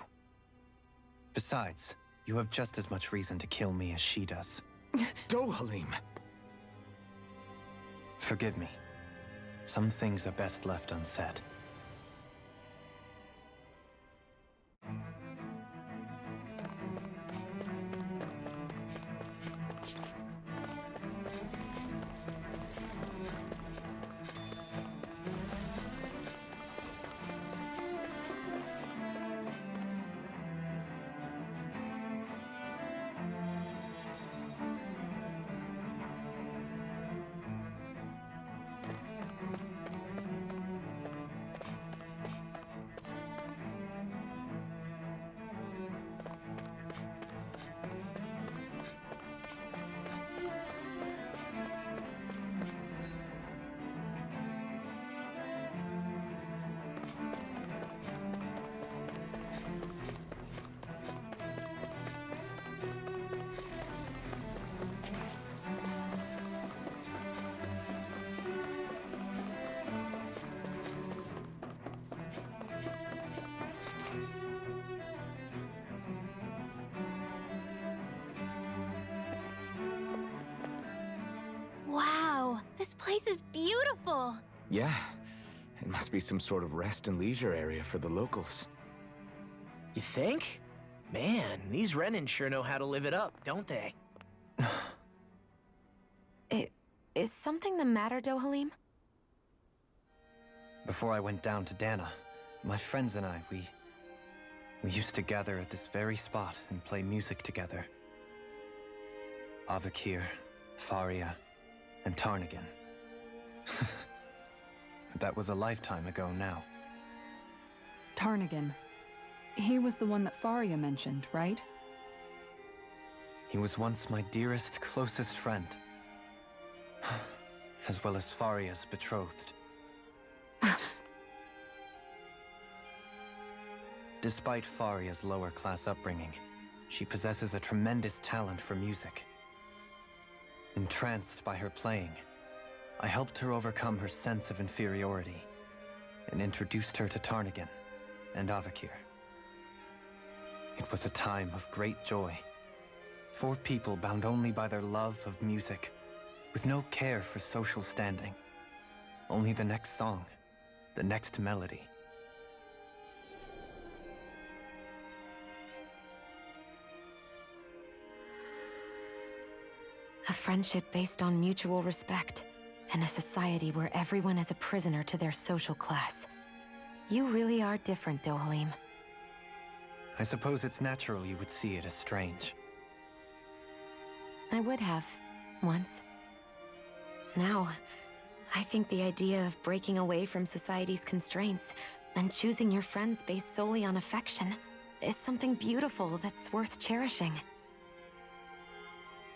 Besides, you have just as much reason to kill me as she does. Dohalim! Forgive me. Some things are best left unsaid. beautiful! Yeah, it must be some sort of rest and leisure area for the locals. You think? Man, these Renin sure know how to live it up, don't they? Is something the matter, Dohalim? Before I went down to Dana, my friends and I, we used to gather at this very spot and play music together. Avakir, Faria, and Tarnagan. That was a lifetime ago now. Tarnagan. He was the one that Faria mentioned, right? He was once my dearest, closest friend. As well as Faria's betrothed. Despite Faria's lower-class upbringing, she possesses a tremendous talent for music. Entranced by her playing, I helped her overcome her sense of inferiority and introduced her to Tarnagan and Avakir. It was a time of great joy. 4 people bound only by their love of music, with no care for social standing. Only the next song, the next melody. A friendship based on mutual respect, and a society where everyone is a prisoner to their social class. You really are different, Dohalim. I suppose it's natural you would see it as strange. I would have, once. Now, I think the idea of breaking away from society's constraints and choosing your friends based solely on affection is something beautiful that's worth cherishing.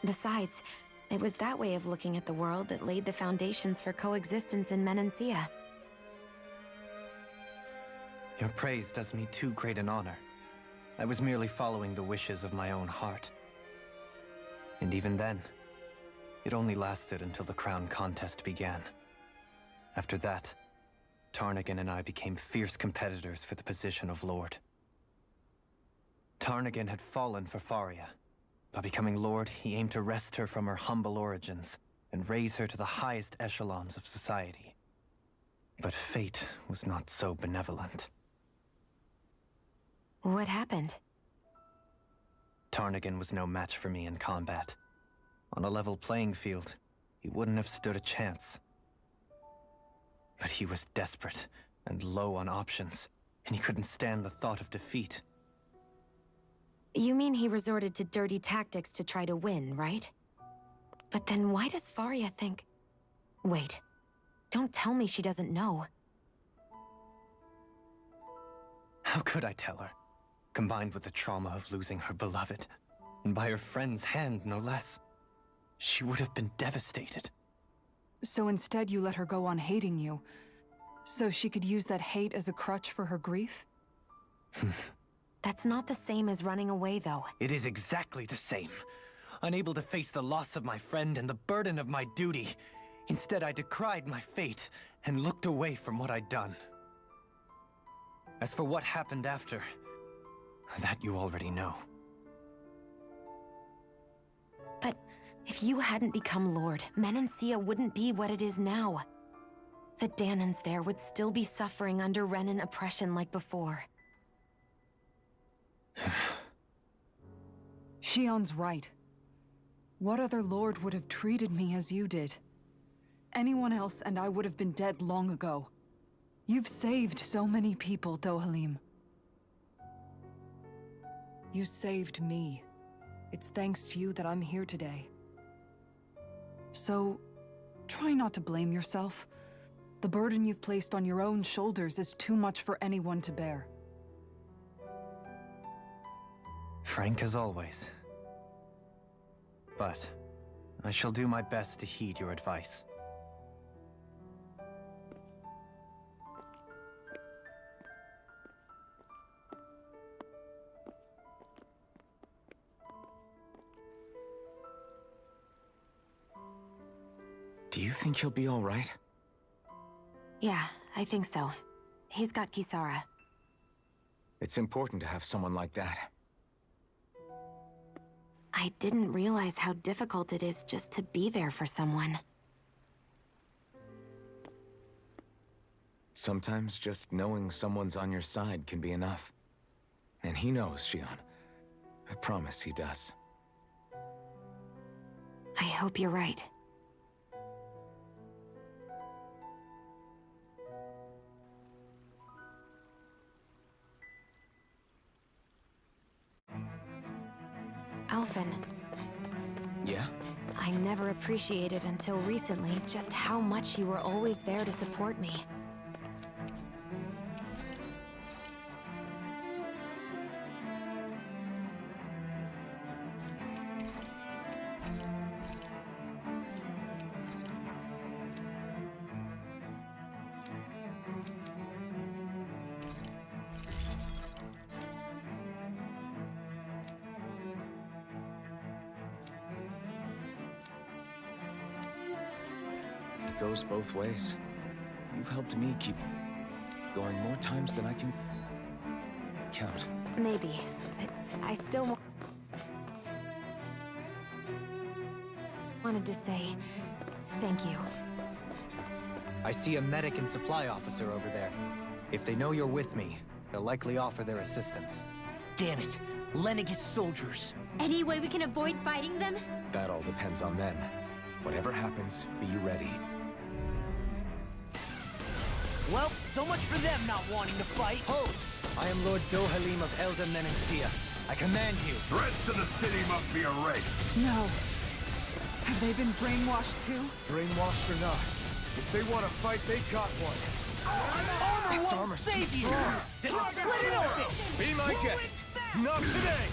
Besides, it was that way of looking at the world that laid the foundations for coexistence in Menancia. Your praise does me too great an honor. I was merely following the wishes of my own heart. And even then, it only lasted until the crown contest began. After that, Tarnagan and I became fierce competitors for the position of Lord. Tarnagan had fallen for Faria. By becoming Lord, he aimed to wrest her from her humble origins and raise her to the highest echelons of society. But fate was not so benevolent. What happened? Tarnagan was no match for me in combat. On a level playing field, he wouldn't have stood a chance. But he was desperate and low on options, and he couldn't stand the thought of defeat. You mean he resorted to dirty tactics to try to win, right? But then why does Faria think... Wait, don't tell me she doesn't know. How could I tell her? Combined with the trauma of losing her beloved, and by her friend's hand, no less. She would have been devastated. So instead you let her go on hating you, so she could use that hate as a crutch for her grief? That's not the same as running away, though. It is exactly the same. Unable to face the loss of my friend and the burden of my duty. Instead, I decried my fate and looked away from what I'd done. As for what happened after, that you already know. But if you hadn't become Lord, Menancia wouldn't be what it is now. The Danans there would still be suffering under Renin oppression like before. Shion's right. What other lord would have treated me as you did? Anyone else and I would have been dead long ago. You've saved so many people, Dohalim. You saved me. It's thanks to you that I'm here today. So, try not to blame yourself. The burden you've placed on your own shoulders is too much for anyone to bear. Frank as always. But I shall do my best to heed your advice. Do you think he'll be all right? Yeah, I think so. He's got Kisara. It's important to have someone like that. I didn't realize how difficult it is just to be there for someone. Sometimes just knowing someone's on your side can be enough. And he knows, Shion. I promise he does. I hope you're right. Alphen. Yeah? I never appreciated until recently just how much you were always there to support me. It goes both ways. You've helped me keep going more times than I can count. Maybe, but I still wanted to say thank you. I see a medic and supply officer over there. If they know you're with me, they'll likely offer their assistance. Damn it! Lenegis soldiers! Any way we can avoid fighting them? That all depends on them. Whatever happens, be ready. Well, so much for them not wanting to fight. Hold! I am Lord Dohalim of Elda Menencia. I command you. Threats to the city must be erased. No. Have they been brainwashed too? Brainwashed or not, if they want to fight, they got one. Armor won't save you! Then split it open! Be my guest! Not today!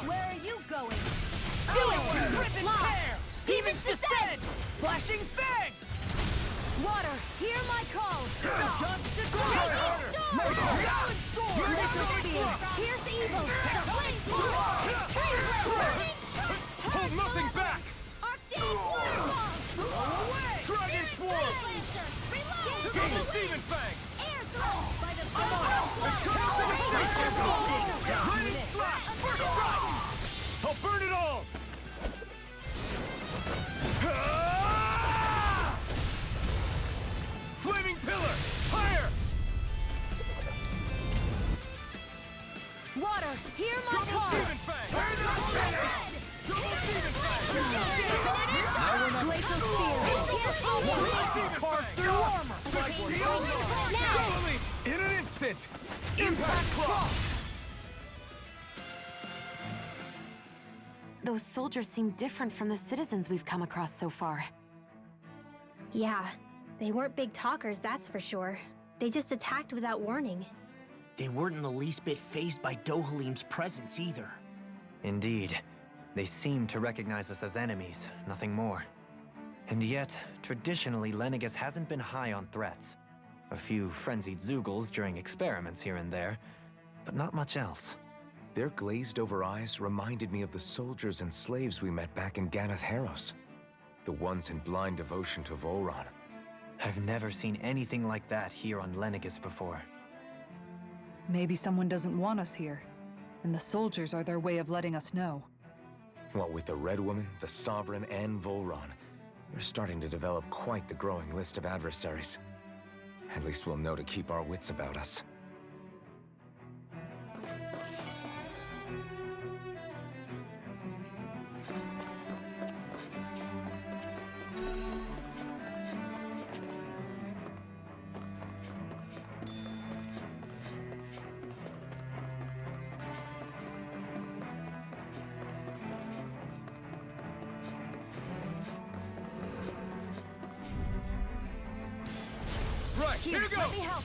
Where are you going? Do it! Rip and tear! Demons descend! Flashing fang! Water, hear my call! Jump to Here's evil! Hold nothing back! Dragon Swarm! Double Demon Fang! Lightning Slash! First strike! I'll burn it all! Flaming Pillar! Fire! Water, hear my Double call! Demon Fang! Double Demon Fang! Glacial Spear! Carve through armor! In an instant! Impact Claw! Those soldiers seem different from the citizens we've come across so far. Yeah, they weren't big talkers, that's for sure. They just attacked without warning. They weren't in the least bit fazed by Dohalim's presence either. Indeed. They seem to recognize us as enemies, nothing more. And yet, traditionally, Lenegis hasn't been high on threats. A few frenzied Zeugles during experiments here and there, but not much else. Their glazed-over eyes reminded me of the soldiers and slaves we met back in Ganath Haros. The ones in blind devotion to Volron. I've never seen anything like that here on Lenegis before. Maybe someone doesn't want us here, and the soldiers are their way of letting us know. What with the Red Woman, the Sovereign, and Volron, we're starting to develop quite the growing list of adversaries. At least we'll know to keep our wits about us. Right, here goes! Let me help!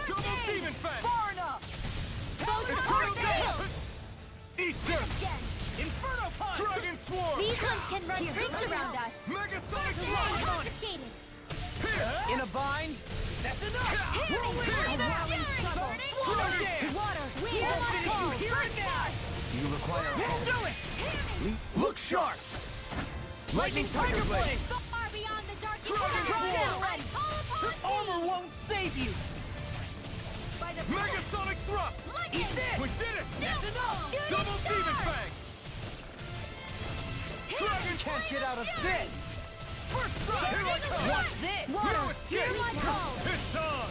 Double Demon Fang! Far enough! Eat this! Again! Inferno Punch! Dragon Swarm! These ones can run rings around us! Mega Sonic Confiscated! In a bind? That's enough! Water, hear my call! Hear it now! Do you require help? Do it! Look sharp! Lightning Tiger Blade! Far beyond the dark Dragon Armor won't save you! By the Mega Sonic Thrust! Eat this! We did it! That's enough! Double Demon Fang! Dragon can't get out of this! First strike! Here I come! Watch this! Water! Hear my call! It's on!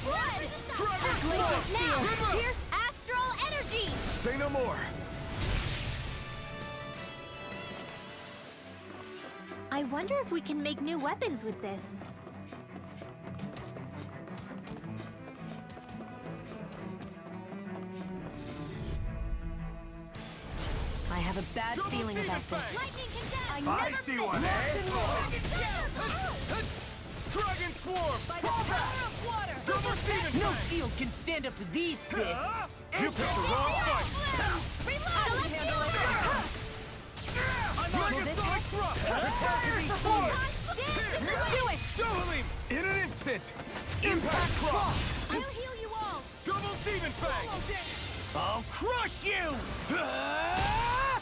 Blood! Dragon Glacial Claw! Spear! Pierce astral energy! Say no more. I wonder if we can make new weapons with this. I have a bad feeling about this. Lightning condemn! I see one, eh? Dragon Swarm! By the power of water! Double Demon No Fang! shield can stand up to these fists! You picked the wrong fight! Reload! Handle it! Megasonic Thrust! Prepare to be forced! Do it! Dohalim! In an instant! Impact Cross! I'll heal you all! Double Demon Fang! I'll crush you! Ah!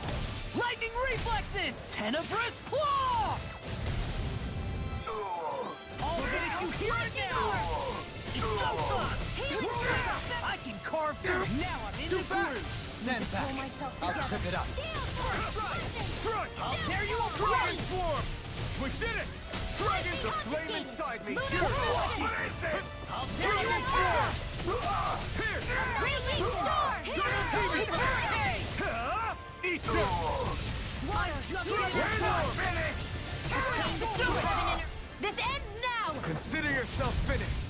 Lightning reflexes! Tenebrous claw! I'll finish you here and now! It's so fun! I can carve through! Now I'm in the groove! Stand back. I'll trip it up. Strike! I'll tear you apart! Dragon Swarm! We did it! Dragon The flame inside me! What is it? I'll tear you Dragon apart! Swarm! Here! Raging Star! Double Demon Fang! Eat this! I'm just This ends now! Consider yourself finished!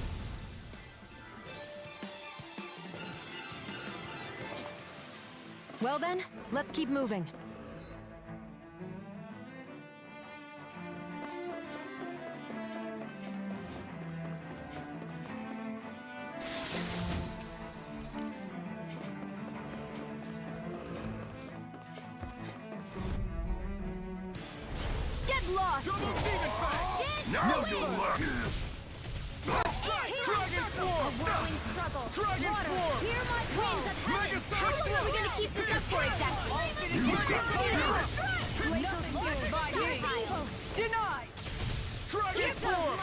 Well then, let's keep moving. Get lost! Double Demon Fang! Now you'll learn! Dragon Swarm! Whirling struggle! Dragon Water! Swarm! Hear my winds of heaven! Megasonic How long are we Thrust! gonna keep this up for exactly? Nothing will buy me. Denied! Dragon Swarm!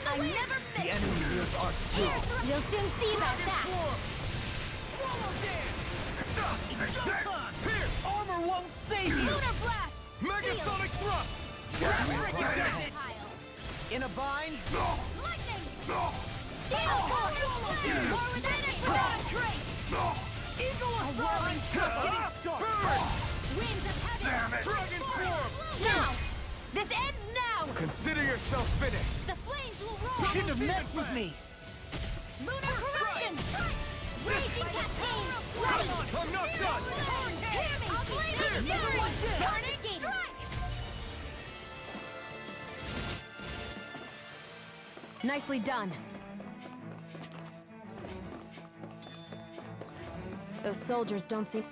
I never The miss! enemy wields arts too. You'll soon see about that! Here! Armor won't save you! Lunar blast! Megasonic Thrust! In a bind? Lightning! Steel force! More with energy! Trace! Eagle of whirling just getting started! Winds of heaven! Dragon Swarm! Now! This ends now! Consider yourself finished! The flames will roll! You shouldn't have messed with me! Lunar corruption! Raging campaign! Ready! I'm not done! Hear me! Flaming fury! Burning strike! Nicely done. Those soldiers don't seem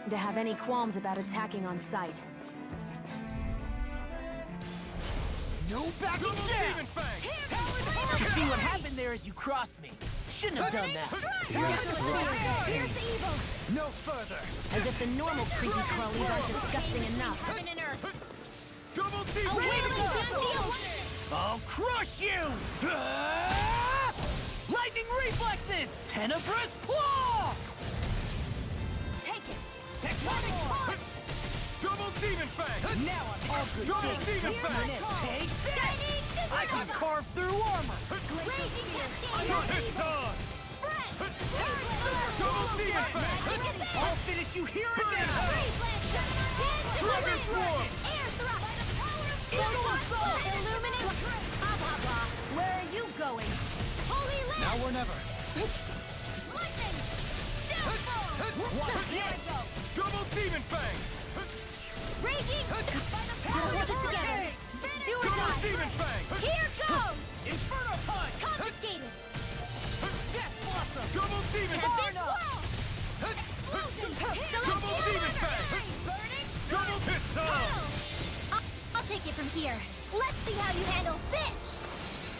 to have any qualms about attacking on sight. No backing Double down! Demon Fang! You see what happened there as you crossed me? Shouldn't have done that. Here's the evil! No further. As if the normal creepy crawlies aren't disgusting enough. Heaven and earth! Double A Demon wailing Fang! down I'll crush you! Ah! Lightning reflexes! Tenebrous claw! Take it! Tectonic punch! Double Demon Fang! Now I'm all good Double things. Demon Fang! Take Shining this! I can carve through armor! Raging cascade! It's on! Spread! Double Demon Fang! I'll finish you here and now! Dragon Swarm! Air thrust! Eagle assault! Illuminate! Blah, blah, blah. Where are you going? Holy land! Now or never. Lightning! Downfall! Here we go! Double Demon Fang! Raging! By the power of together! Do or Double die! Demon Fang! Here goes! Inferno punch! Confiscated! Death blossom! Double Demon Tempest wall! Explosion! Double Demon Fang! Burning! Double Pistol! I'll take it from here. Let's see how you handle this!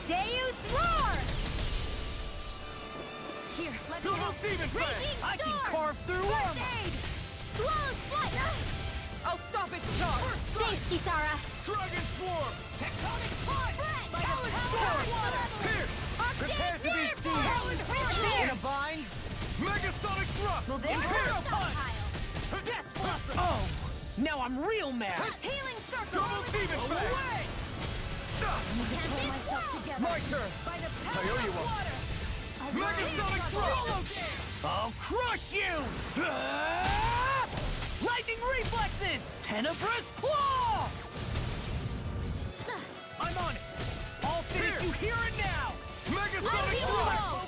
Deus Roar! Here, let me Double help. Demon Fang! Raging I can Storm! carve through First armor! aid! Swallow's flight! I'll stop its charge! Thanks, Kisara! Dragon Swarm! Tectonic punch! By the Talon power of Storm! water! Here! Prepare to be Waterfall! seized! In Here! a bind? Megasonic Thrust! Well, there's Inferno the punch! stockpile! Death blossom! Oh! Now I'm real mad! Healing circle! Double demon fang! My turn! By the I power owe you of one. water! Megasonic throw! I'll crush you! Ah! Lightning reflexes! Tenebrous claw! I'm on it! I'll finish you here and now! Megasonic throw!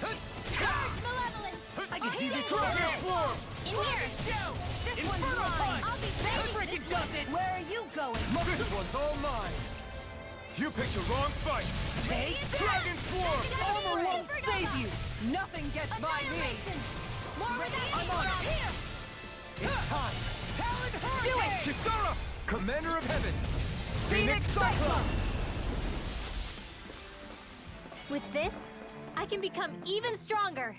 Charge malevolence! I can do this Dragon right swarm! In here! Show! This one's Inferno mine! punch! I'll be saving Freaking this does one! it! Where are you going? This one's all mine! You picked the wrong fight! Take Dragon swarm! Armor won't save you! Nothing gets by me! Annihilation! More with that I'm on it. Here! It's time! Talon Do it! Hurricane! Kisara! Commander of Heavens! Phoenix Cyclone! With this, I can become even stronger.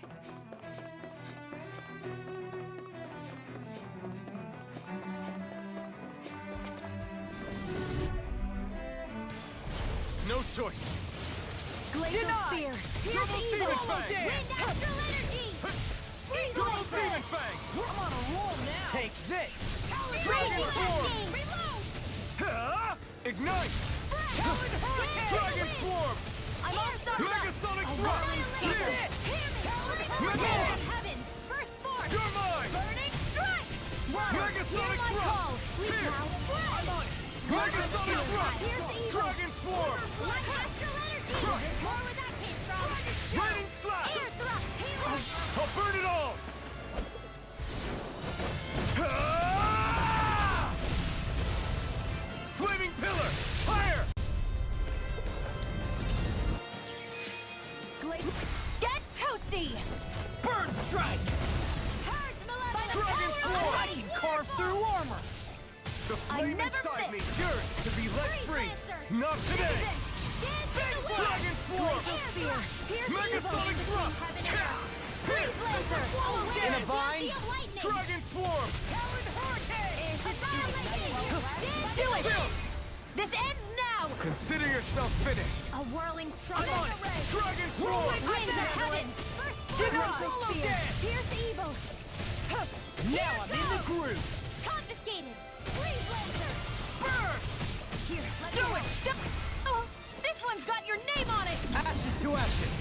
No choice! Glacial Spear! Here's Double the demon evil! fang! Wind Astral Energy! Freeze Double Laser! demon fang! I'm on a roll now! Take this! Dragon swarm! Reload! Huh? Ignite! Talon Hurricane! Dragon swarm! I'm all started up! Megasonic thrust! Annihilate! Here! Hear of heaven! First force! You're mine! Burning strike! Water! Megasonic Hear my thrust! call! Sleep Here! now! I'm on it! Megasonic thrust! Here's the evil! Dragon swarm! Light Astral Energy! More where that came from! Raining slash! Air thrust! Halo! I'll burn it all! Ah! Flaming pillar! Fire! Get toasty! Burn strike! Purge malevolence! Dragon swarm! I can carve through armor! The I flame never inside me miss. yearns to be let Freeze free! Lancer! Not today! Dance in the wind! Dragon swarm! Air spear! Here's the evil Megasonic between thrust! heaven and earth! Freeze Lancer! Aware In a of vine? Guardian lightning! Dragon swarm! Talon Hurricane! Annihilate! Do it! Chill! This ends now! Consider yourself finished! A whirling strike! I'm on it. Dragon swarm! Winds of heaven! First Glacial spear! Dance! Here's the evil! Now I'm in the groove! Confiscated! Freeze Lancer! Burn! Here, let Do me it! Oh, this one's got your name on it! Ashes to ashes!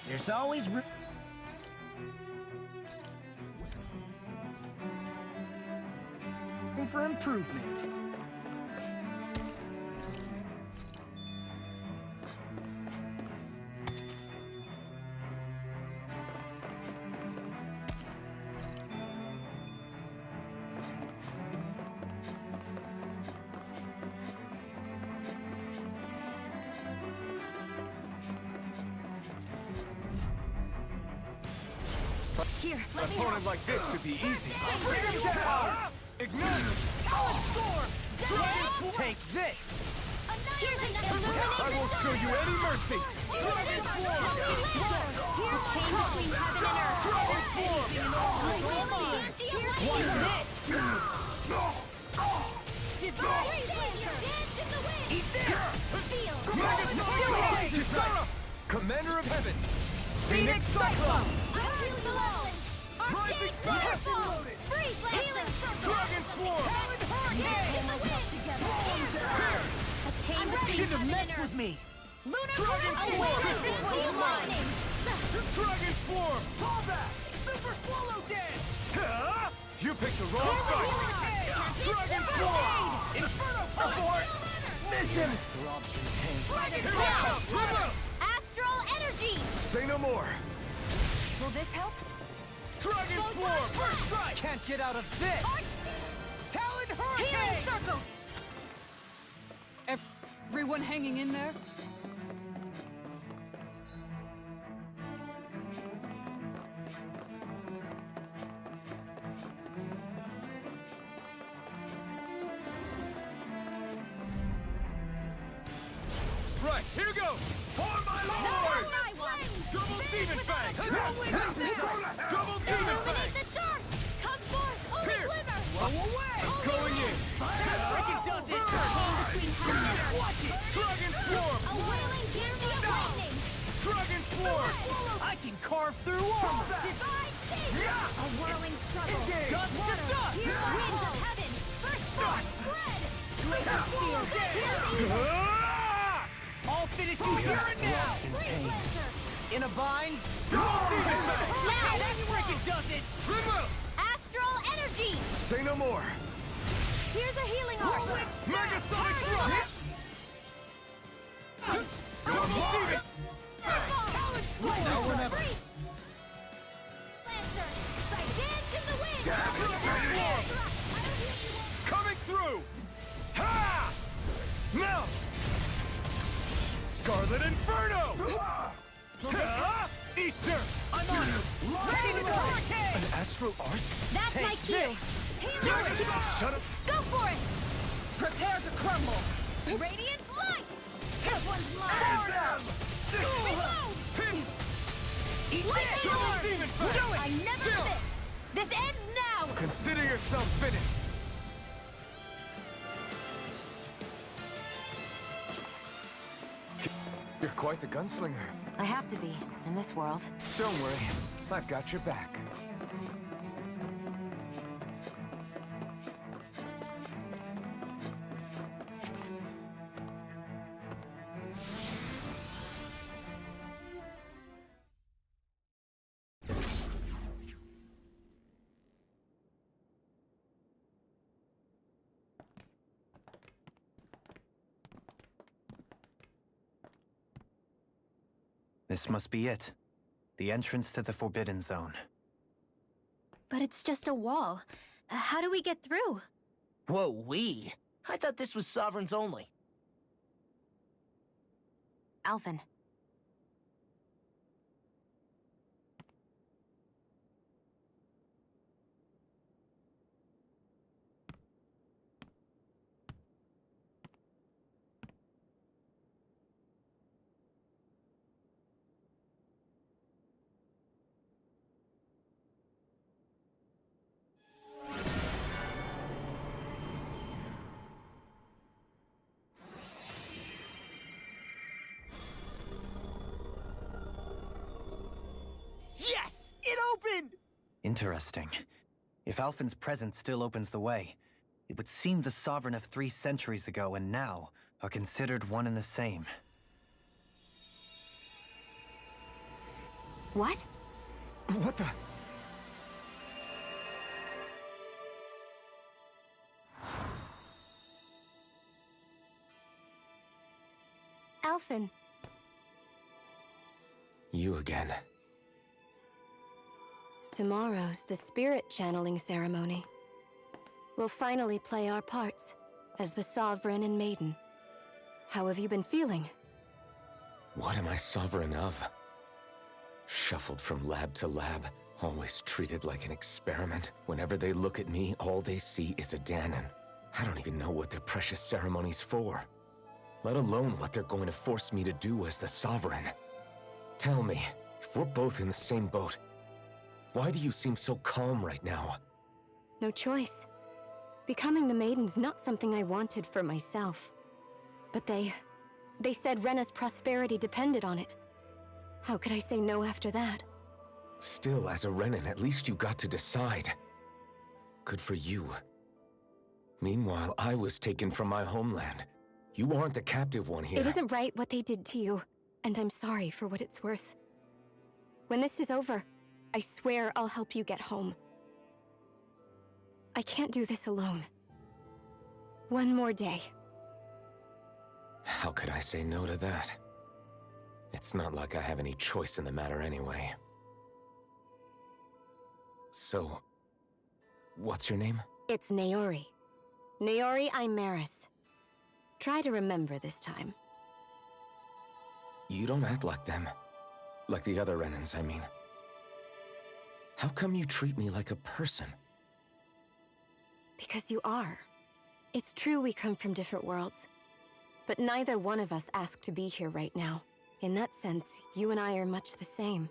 There's always room for improvement. Here, An let me opponent help! like this should be easy. Bring him down! Ignite! Dragon Take this! Here's another I won't show you any mercy! Dragon Swarm! Here's the chain between heaven and earth! Dragon swarm! What's this? Divine Savior! Dance in the wind! Eat this! Feel! Megasonic! Kisara! Commander of Heavens! Phoenix Cyclone! I'll heal you all! Rising Arcane Fire! Waterfall! Freeze Lancer! Dragon swarm! Dance in the wind! Here! A chain between Shouldn't have heaven messed and with earth! me! Lunar Dragon Corruption! Swarm! This one's lightning! Dragon swarm! Combat! Super Swallow Dance! Huh? You picked the wrong fight! Dragon swarm! Inferno Support! Miss him! Dragon Here! Swarm! Astral Energy! Say no more! Will this help? Dragon swarm! First strike! Can't get out of this! Talon Healing Hurricane! Circle! Everyone hanging in there? Right, here goes! For my lord! Double demon fang! Double demon Illuminate fang! the dark! Come forth, only Here! glimmer! Away! I'm going in! Freaking does it! Between heaven and earth! Watch it! Dragon swarm! A wailing fury of lightning! Dragon swarm! I can carve through armor! Divine A whirling struggle. Water. Winds of heaven. First blood. Spread. Glacial spear. Here's evil. I'll finish you here and now! Freeze lancer. In a bind? Now. That frickin' does it! Astral energy. Say no more. Here's a healing art. Megasonic thrust! Now or never. Freeze. Lancer. By dance in the wind. Coming through! Ha! Now! Scarlet Inferno! Ether! I'm on it! Ready to go! An astral art? That's my cue. Shut up! Go for it. Prepare to crumble! Radiant light. That one's mine. Eat Lightning this! orb. Demon Fist! Do it! I never miss. This ends now. Consider yourself finished! You're quite the gunslinger. I have to be, in this world. Don't worry, I've got your back. This must be it. The entrance to the Forbidden Zone. But it's just a wall. How do we get through? Whoa, we? I thought this was Sovereigns only. Alphen. Yes! It opened! Interesting. If Alphen's presence still opens the way, it would seem the Sovereign of 3 centuries ago and now are considered one and the same. What? What the? Alphen. You again. Tomorrow's the spirit channeling ceremony. We'll finally play our parts as the Sovereign and Maiden. How have you been feeling? What am I sovereign of? Shuffled from lab to lab, always treated like an experiment. Whenever they look at me, all they see is a Danon. I don't even know what their precious ceremony's for. Let alone what they're going to force me to do as the Sovereign. Tell me, if we're both in the same boat, why do you seem so calm right now? No choice. Becoming the Maiden's not something I wanted for myself. But they said Rena's prosperity depended on it. How could I say no after that? Still, as a Renan, at least you got to decide. Good for you. Meanwhile, I was taken from my homeland. You aren't the captive one here. It isn't right what they did to you, and I'm sorry for what it's worth. When this is over, I swear I'll help you get home. I can't do this alone. One more day. How could I say no to that? It's not like I have any choice in the matter anyway. So, what's your name? It's Naori. Naori Imaris. Try to remember this time. You don't act like them. Like the other Renans, I mean. How come you treat me like a person? Because you are. It's true we come from different worlds. But neither one of us asked to be here right now. In that sense, you and I are much the same.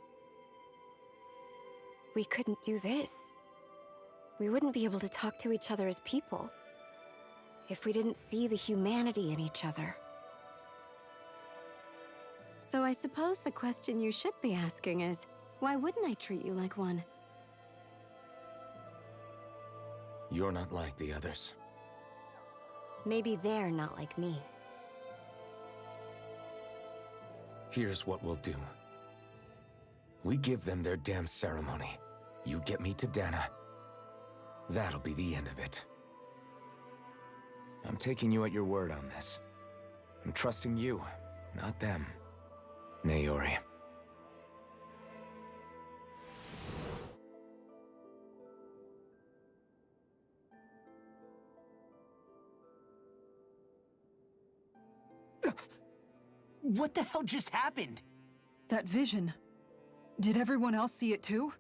We couldn't do this. We wouldn't be able to talk to each other as people if we didn't see the humanity in each other. So I suppose the question you should be asking is, why wouldn't I treat you like one? You're not like the others. Maybe they're not like me. Here's what we'll do. We give them their damn ceremony. You get me to Dana. That'll be the end of it. I'm taking you at your word on this. I'm trusting you, not them. Naori. What the hell just happened? That vision. Did everyone else see it too?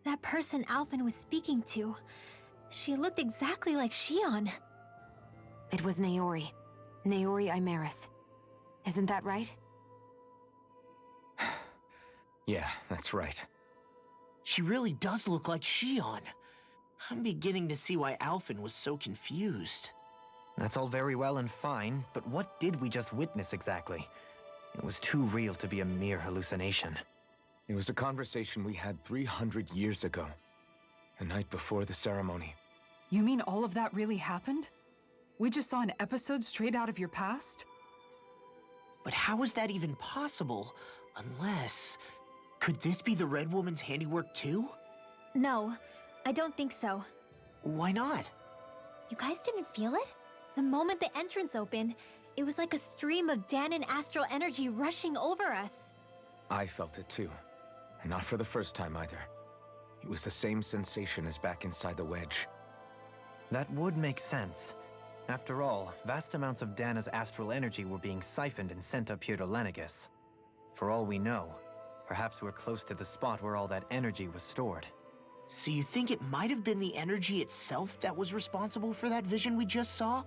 That person Alphen was speaking to, she looked exactly like Shion. It was Naori. Naori Imaris. Isn't that right? Yeah, that's right. She really does look like Shion. I'm beginning to see why Alphen was so confused. That's all very well and fine, but what did we just witness exactly? It was too real to be a mere hallucination. It was a conversation we had 300 years ago. The night before the ceremony. You mean all of that really happened? We just saw an episode straight out of your past? But how is that even possible? Unless... Could this be the Red Woman's handiwork too? No, I don't think so. Why not? You guys didn't feel it? The moment the entrance opened, it was like a stream of Danon astral energy rushing over us. I felt it too. And not for the first time either. It was the same sensation as back inside the wedge. That would make sense. After all, vast amounts of Dana's astral energy were being siphoned and sent up here to Lenegis. For all we know, perhaps we're close to the spot where all that energy was stored. So you think it might have been the energy itself that was responsible for that vision we just saw?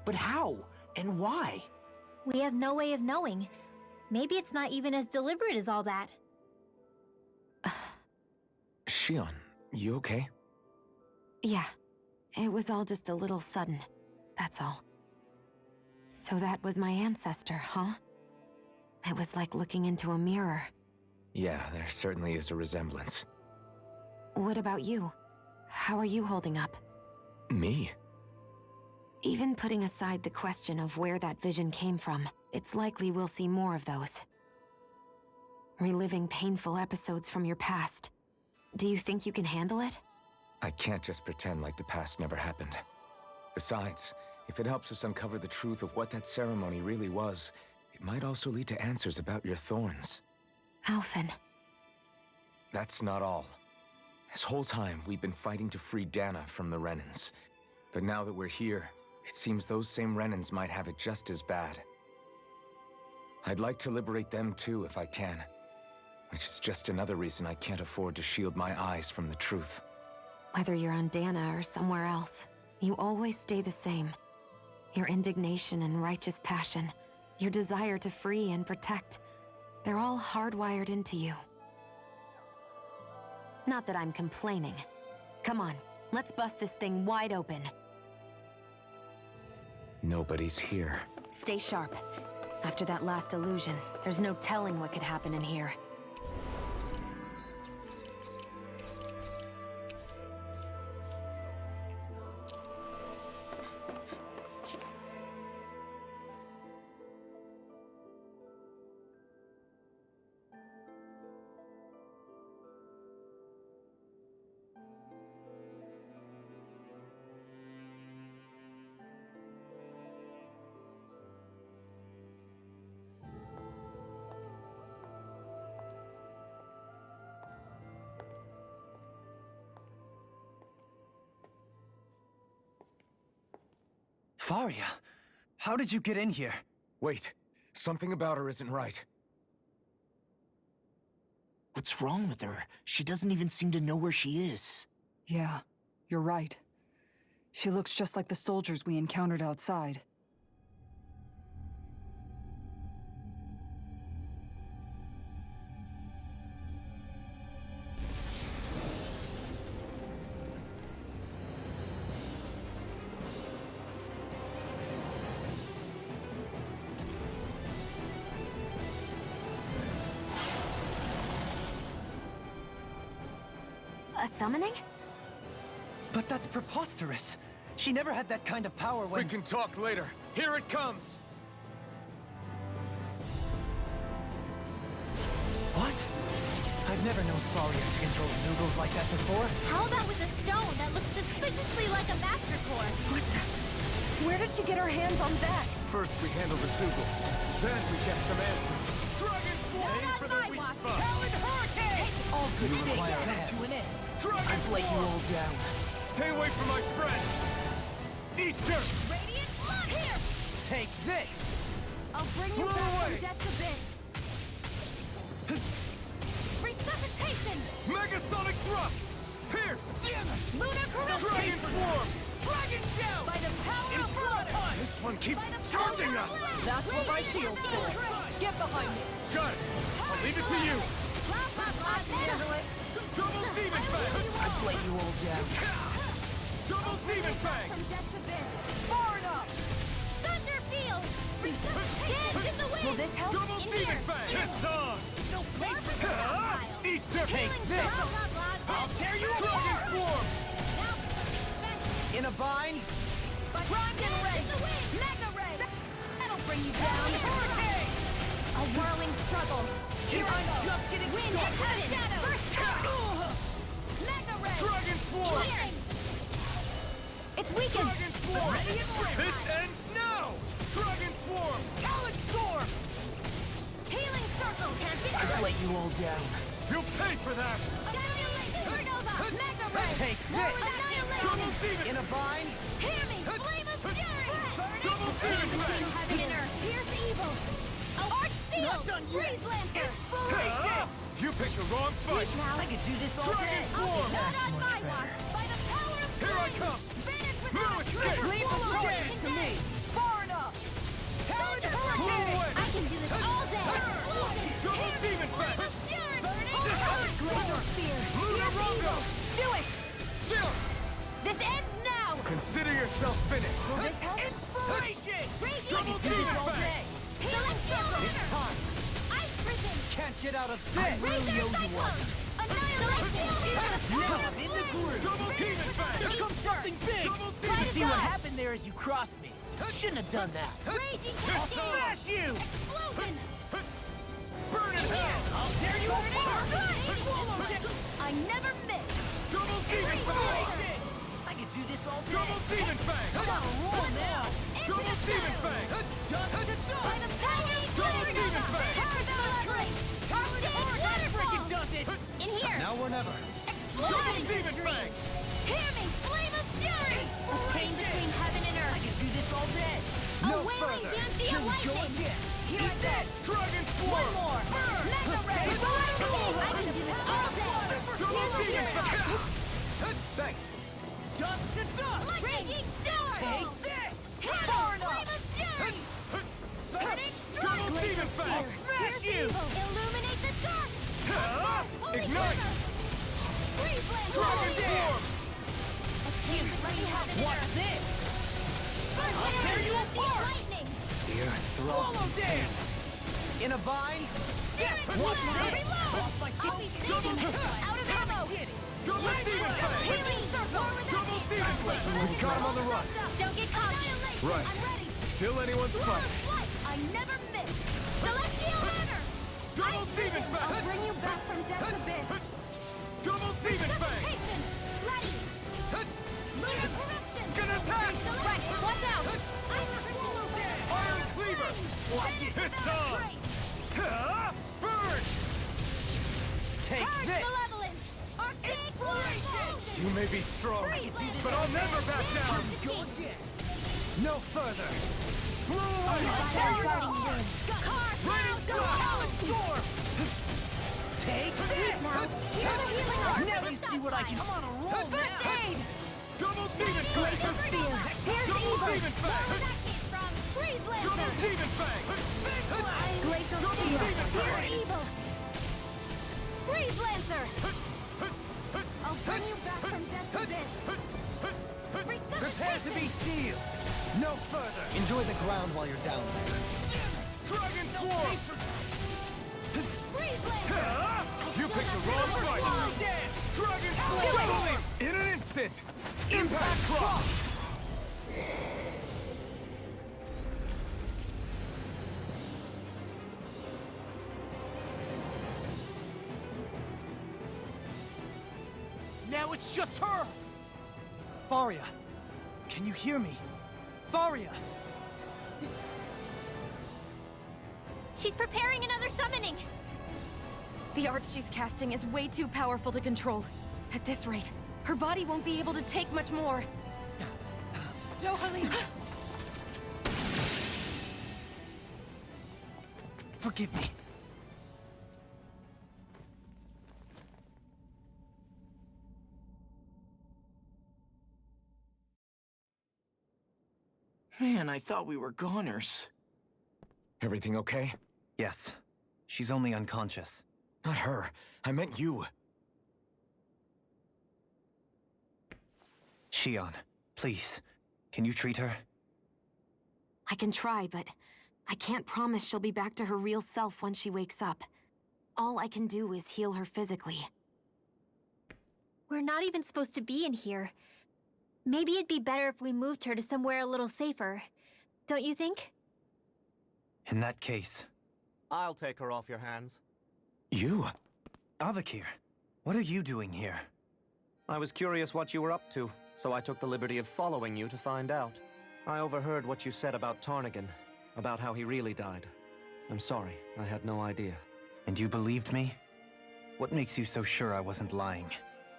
But how? And why? We have no way of knowing. Maybe it's not even as deliberate as all that. Shion, you okay? Yeah. It was all just a little sudden. That's all. So that was my ancestor, huh? It was like looking into a mirror. Yeah, there certainly is a resemblance. What about you? How are you holding up? Me? Even putting aside the question of where that vision came from, it's likely we'll see more of those. Reliving painful episodes from your past. Do you think you can handle it? I can't just pretend like the past never happened. Besides, if it helps us uncover the truth of what that ceremony really was, it might also lead to answers about your thorns. Alphen. That's not all. This whole time, we've been fighting to free Dana from the Renans. But now that we're here, it seems those same Renans might have it just as bad. I'd like to liberate them too, if I can. Which is just another reason I can't afford to shield my eyes from the truth. Whether you're on Dana or somewhere else, you always stay the same. Your indignation and righteous passion, your desire to free and protect, they're all hardwired into you. Not that I'm complaining. Come on, let's bust this thing wide open. Nobody's here. Stay sharp. After that last illusion, there's no telling what could happen in here. Faria, how did you get in here? Wait, something about her isn't right. What's wrong with her? She doesn't even seem to know where she is. Yeah, you're right. She looks just like the soldiers we encountered outside. A summoning? But that's preposterous. She never had that kind of power when... We can talk later. Here it comes! What? I've never known Thalia to control Zoogles like that before. How about with a stone that looks suspiciously like a Master Core? What the... Where did she get her hands on that? First we handled the Zoogles. Then we get some answers. Dragon Swarm! Not on my watch! Talon Hurricane! All good You things require a come head. to an end. Dragon I've let you Swarm! all down. Stay away from my friend! Eat dirt! Radiant Flood here! Take this! I'll bring you Blow back away! from death to bit. Resuscitation! Megasonic Thrust! Pierce! Lunar Corruption! Dragon Swarm! Dragon Shout! By the power of blood! This one keeps By the charging power us! of blood! That's what my shield's for. Get behind me. Got it! I'll leave it to you! Double Demon Fang! I've let you all down. Double Demon Fang! From death to bit. Far enough! Thunder Field! Resuscitation in the wind! Will this help? Double In Demon here! Fang! It's on! No place for the stockpile! Eat dirt! Healing this! Blood. I'll tear you Dragon Swarm! Now for something special! In a bind? Primed and Ray! Mega Ray! That'll bring you down! Hurricane! A whirling struggle! Here I'm just getting Wind started. into the shadows! Mega Ray! Dragon Swarm! Clearing! It's weakened! Dragon Swarm! This ends now! Dragon Swarm! Talon Storm! Healing Circle! Can't be I've let you all down. You'll pay for that! Annihilate! Supernova! Mega Ray! Take this! Annihilate! Double Demon! In a bind? Hear me! Flame of Fury! Double Demon Fang! Heaven and Earth! Pierce evil! Arch Seal! Freeze Lancer! You picked the wrong fight! I could do this all Dragon day. Swarm! Not on my watch! By the power of Here I flame! come! Banish No without escape! Leave the charge to me. Far enough! Thunder Blow Hurricane! away! I can do this all day! Explosion! Double Demon Fang! Flame of Fury! Glacial Spear! Lunar Rongo! Do it! Chill! This ends now! Consider yourself finished! Will this help? Inspiration! Double Demon Fang! Healing Circle! It's time. Ice Prison! Can't get out of I this. really owe you one! Annihilation! Now I'm in the groove. Double Demon Fang! Here comes something big. Double You Demon see what happened there as you crossed me. Shouldn't have done that. Raging I'll Cascade! smash you. Explosion! Burn in hell! I'll tear you apart. I never miss! Double Demon Fang! I could do this all day. Double Demon Fang! I'm on a roll now. Double Demon Fang! By the power of Double Demon Fang! Freaking does it. In here! Now or never. Double Exploding! Demon Fang! Hear me! Flame of Fury! A chain between heaven and I earth! could do this all day. A No wailing further. Dancy Here of we go lightning! again. Here I go! Dragon Swarm! One more! Mega Ray! I can do this all day! Double Demon Fang! Thanks. Dust to dust. Lightning Storm! Take this. Far enough! Flame of Fury! Burning Strike! Double Demon Fang! Smash you. Illuminate the dark! Holy Ignite! River! Freeze Land! Dragon Swarm! A chain between heaven and What's earth! this? I'll tear you apart. Lightning! Dear Swallow dance. In a bind? Dearest What's Blade! this? Reload! Off my I'll be standing out of ammo! Double Demon Fang! Healing Circle! Double Demon Fang! We caught him on the run. Don't get cocky! Right. I'm ready! Still anyone's Sword fight. of Flight! I never miss! Celestial Banner! Double Demon I'll Fang! bring you back from death's abyss! Double Demon Fang! Resuscitation! Ready! Lunar Corruption! Gonna attack! Rex, watch out! Iron Cleaver! Watch it! It's on! Burn! Take Purge this. Malevolence! Arcade Explosion! You may be strong, Freeze but I'll never back down! Go again. No further. Blow away! Guarding Wind! Raining Talon Storm! Take this. Now, hear the healing arm! Now you see what I can. I'm on a roll First now. aid! Double Demon Glacial Fang! Spear! Pierce Double evil! Demon Fang! Where that came from? Freeze Double Lancer! Demon Fang! Glacial Double Spear! Demon Pierce Fang! evil! Freeze Lancer! I'll bring you back from death's abyss! Prepare to be sealed. No further. Enjoy the ground while you're down there. Dragon Swarm! Freeze Lancer! You picked the wrong fight! Dragon's Blade! In an instant! Impact Crop! Now it's just her! Faria, can you hear me? Faria! She's preparing another summoning! The art she's casting is way too powerful to control. At this rate, her body won't be able to take much more. Dohalim! Forgive me. Man, I thought we were goners. Everything okay? Yes. She's only unconscious. Not her. I meant you. Shion, please. Can you treat her? I can try, but I can't promise she'll be back to her real self when she wakes up. All I can do is heal her physically. We're not even supposed to be in here. Maybe it'd be better if we moved her to somewhere a little safer. Don't you think? In that case... I'll take her off your hands. You? Avakir, what are you doing here? I was curious what you were up to, so I took the liberty of following you to find out. I overheard what you said about Tarnigan, about how he really died. I'm sorry, I had no idea. And you believed me? What makes you so sure I wasn't lying?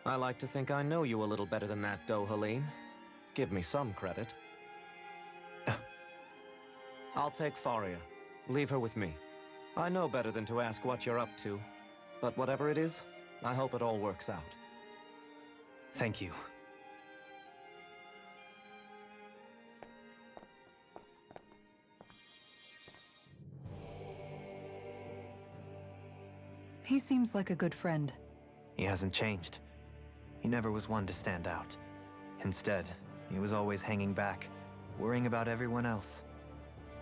I like to think I know you a little better than that, Dohalim. Give me some credit. I'll take Faria. Leave her with me. I know better than to ask what you're up to. But whatever it is, I hope it all works out. Thank you. He seems like a good friend. He hasn't changed. He never was one to stand out. Instead, he was always hanging back, worrying about everyone else.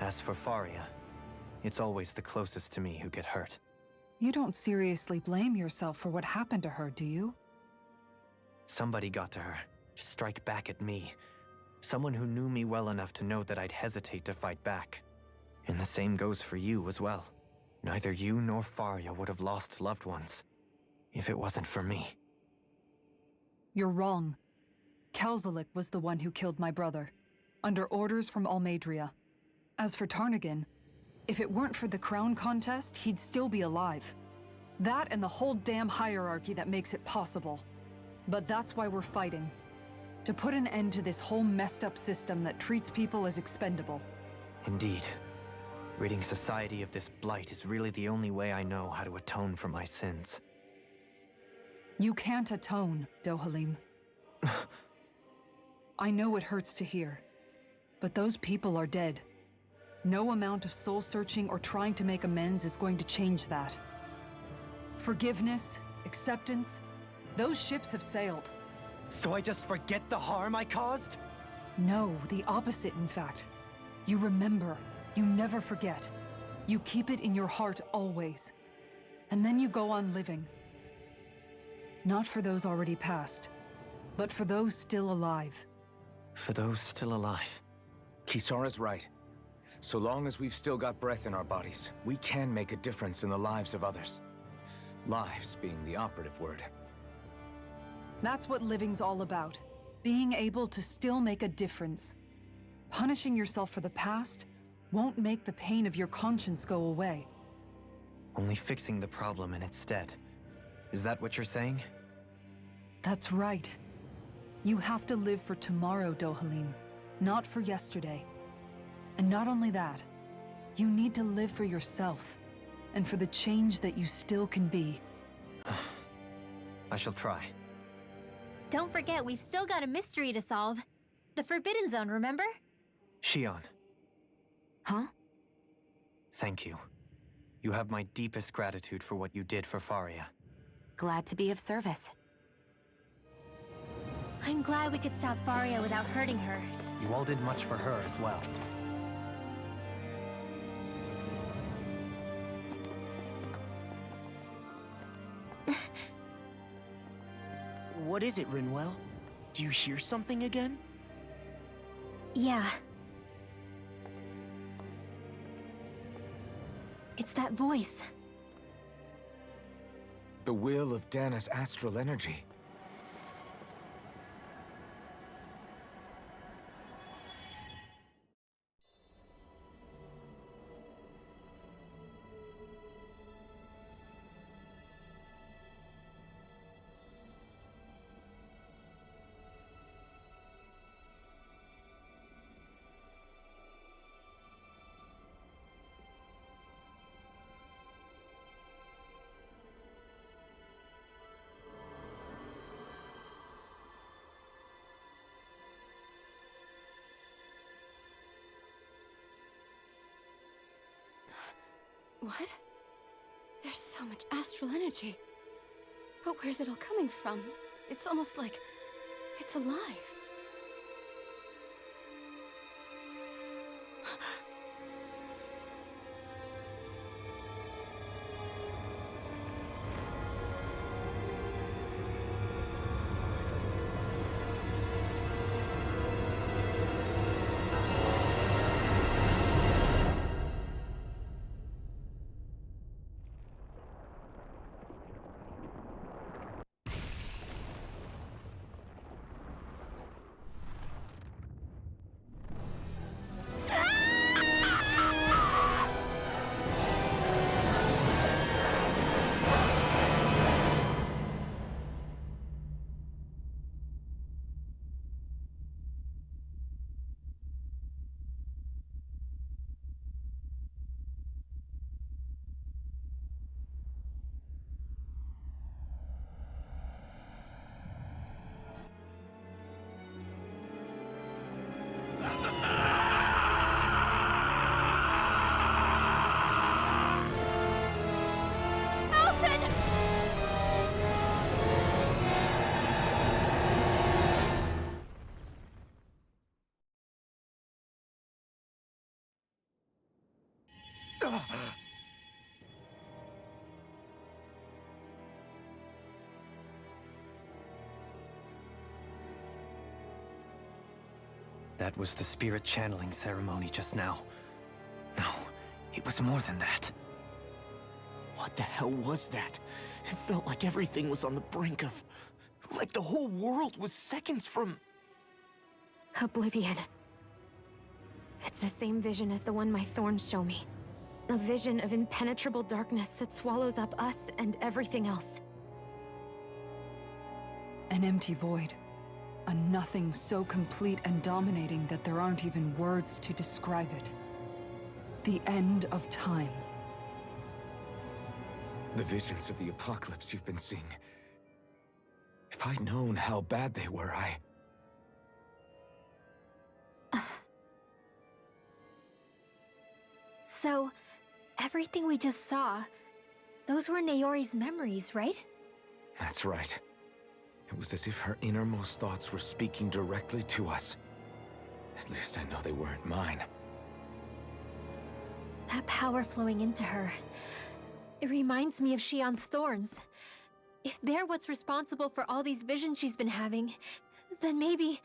As for Faria, it's always the closest to me who get hurt. You don't seriously blame yourself for what happened to her, do you? Somebody got to her, to strike back at me. Someone who knew me well enough to know that I'd hesitate to fight back. And the same goes for you as well. Neither you nor Faria would have lost loved ones, if it wasn't for me. You're wrong. Kelzalik was the one who killed my brother, under orders from Almadria. As for Tarnigan, if it weren't for the crown contest, he'd still be alive. That and the whole damn hierarchy that makes it possible. But that's why we're fighting. To put an end to this whole messed up system that treats people as expendable. Indeed. Ridding society of this blight is really the only way I know how to atone for my sins. You can't atone, Dohalim. I know it hurts to hear, but those people are dead. No amount of soul-searching or trying to make amends is going to change that. Forgiveness, acceptance, those ships have sailed. So I just forget the harm I caused? No, the opposite, in fact. You remember. You never forget. You keep it in your heart always. And then you go on living. Not for those already past, but for those still alive. For those still alive. Kisara's right. So long as we've still got breath in our bodies, we can make a difference in the lives of others. Lives being the operative word. That's what living's all about. Being able to still make a difference. Punishing yourself for the past won't make the pain of your conscience go away. Only fixing the problem in its stead. Is that what you're saying? That's right. You have to live for tomorrow, Dohalim, not for yesterday. And not only that, you need to live for yourself, and for the change that you still can be. I shall try. Don't forget, we've still got a mystery to solve. The Forbidden Zone, remember? Shion. Huh? Thank you. You have my deepest gratitude for what you did for Faria. Glad to be of service. I'm glad we could stop Faria without hurting her. You all did much for her as well. What is it, Rinwell? Do you hear something again? Yeah. It's that voice. The will of Dana's astral energy. What? There's so much astral energy. But where's it all coming from? It's almost like it's alive. That was the spirit channeling ceremony just now. No, it was more than that. What the hell was that? It felt like everything was on the brink of... like the whole world was seconds from... Oblivion. It's the same vision as the one my thorns show me. A vision of impenetrable darkness that swallows up us and everything else. An empty void. A nothing so complete and dominating that there aren't even words to describe it. The end of time. The visions of the apocalypse you've been seeing. If I'd known how bad they were, So, everything we just saw, those were Naori's memories, right? That's right. It was as if her innermost thoughts were speaking directly to us. At least I know they weren't mine. That power flowing into her. It reminds me of Shion's thorns. If they're what's responsible for all these visions she's been having, then maybe...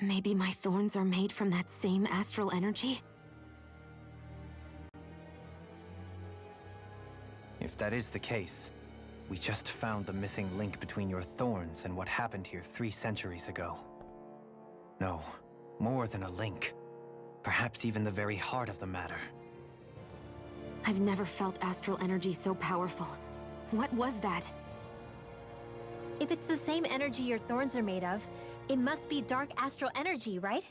Maybe my thorns are made from that same astral energy? If that is the case, we just found the missing link between your thorns and what happened here 3 centuries ago. No, more than a link. Perhaps even the very heart of the matter. I've never felt astral energy so powerful. What was that? If it's the same energy your thorns are made of, it must be dark astral energy, right?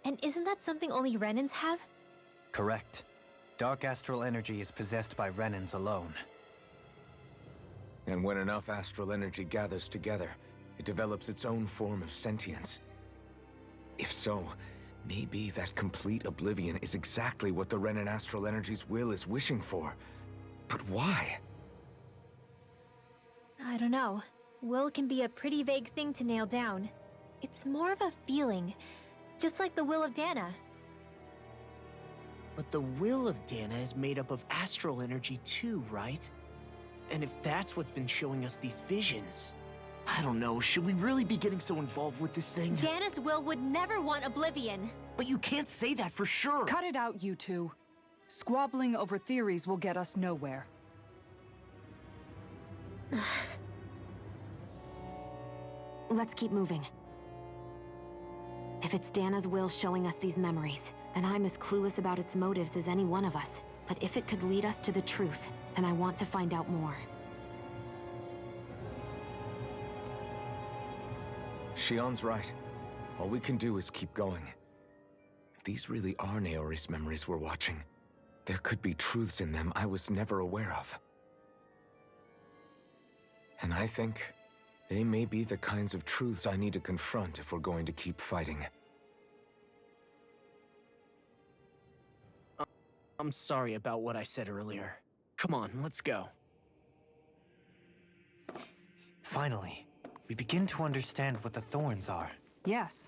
And isn't that something only Renans have? Correct. Dark astral energy is possessed by Renans alone. And when enough astral energy gathers together, it develops its own form of sentience. If so, maybe that complete oblivion is exactly what the Renan astral energy's will is wishing for. But why? I don't know. Will can be a pretty vague thing to nail down. It's more of a feeling, just like the will of Dana. But the will of Dana is made up of astral energy too, right? And if that's what's been showing us these visions... I don't know, should we really be getting so involved with this thing? Dana's will would never want Oblivion. But you can't say that for sure. Cut it out, you two. Squabbling over theories will get us nowhere. Let's keep moving. If it's Dana's will showing us these memories, then I'm as clueless about its motives as any one of us. But if it could lead us to the truth, then I want to find out more. Shion's right. All we can do is keep going. If these really are Naori's memories we're watching, there could be truths in them I was never aware of. And I think they may be the kinds of truths I need to confront if we're going to keep fighting. I'm sorry about what I said earlier. Come on, let's go. Finally, we begin to understand what the thorns are. Yes,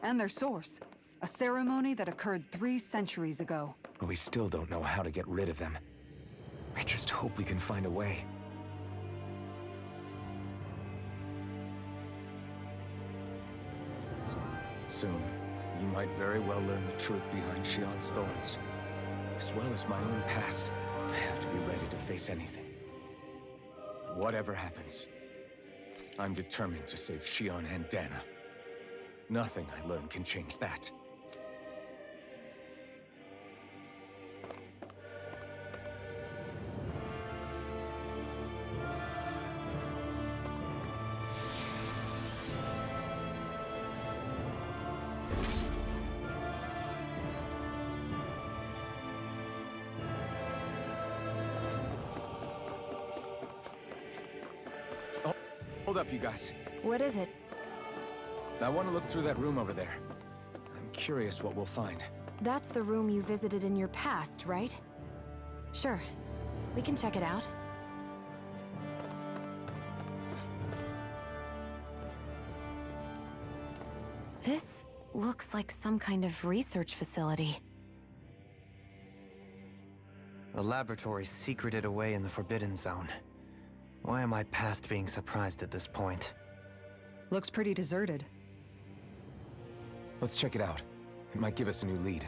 and their source. A ceremony that occurred 3 centuries ago. But we still don't know how to get rid of them. I just hope we can find a way. Soon, you might very well learn the truth behind Shion's thorns. As well as my own past, I have to be ready to face anything. Whatever happens, I'm determined to save Shion and Dana. Nothing I learn can change that. Hold up, you guys. What is it? I want to look through that room over there. I'm curious what we'll find. That's the room you visited in your past, right? Sure. We can check it out. This looks like some kind of research facility. A laboratory secreted away in the Forbidden Zone. Why am I past being surprised at this point? Looks pretty deserted. Let's check it out. It might give us a new lead.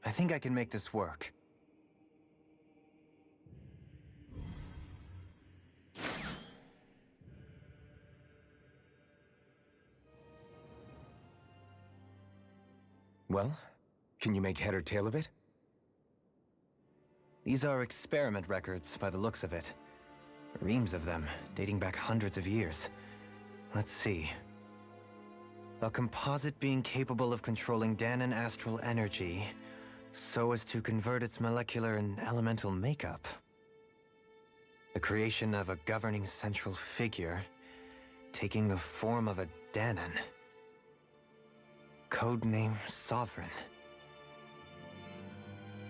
I think I can make this work. Well, can you make head or tail of it? These are experiment records, by the looks of it. Reams of them, dating back hundreds of years. Let's see. A composite being capable of controlling Danan astral energy, so as to convert its molecular and elemental makeup. The creation of a governing central figure, taking the form of a Danan. Codename Sovereign.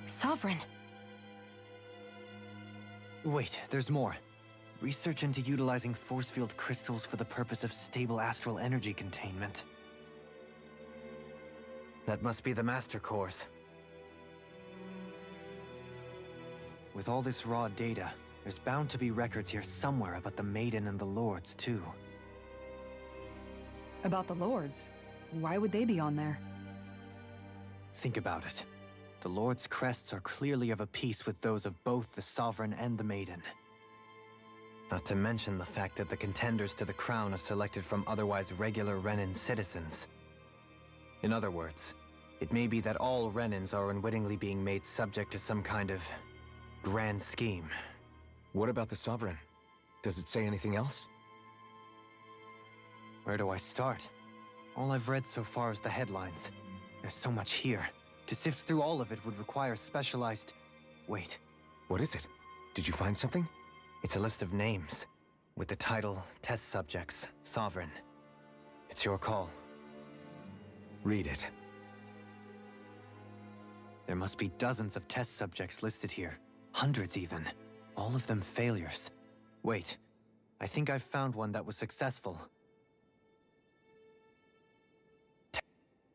Sovereign? Wait, there's more. Research into utilizing force field crystals for the purpose of stable astral energy containment. That must be the Master Cores. With all this raw data, there's bound to be records here somewhere about the Maiden and the Lords, too. About the Lords? Why would they be on there? Think about it. The Lord's crests are clearly of a piece with those of both the Sovereign and the Maiden. Not to mention the fact that the contenders to the crown are selected from otherwise regular Renin citizens. In other words, it may be that all Renins are unwittingly being made subject to some kind of grand scheme. What about the Sovereign? Does it say anything else? Where do I start? All I've read so far is the headlines. There's so much here. To sift through all of it would require specialized... Wait. What is it? Did you find something? It's a list of names, with the title Test Subjects, Sovereign. It's your call. Read it. There must be dozens of test subjects listed here. Hundreds even. All of them failures. Wait, I think I've found one that was successful.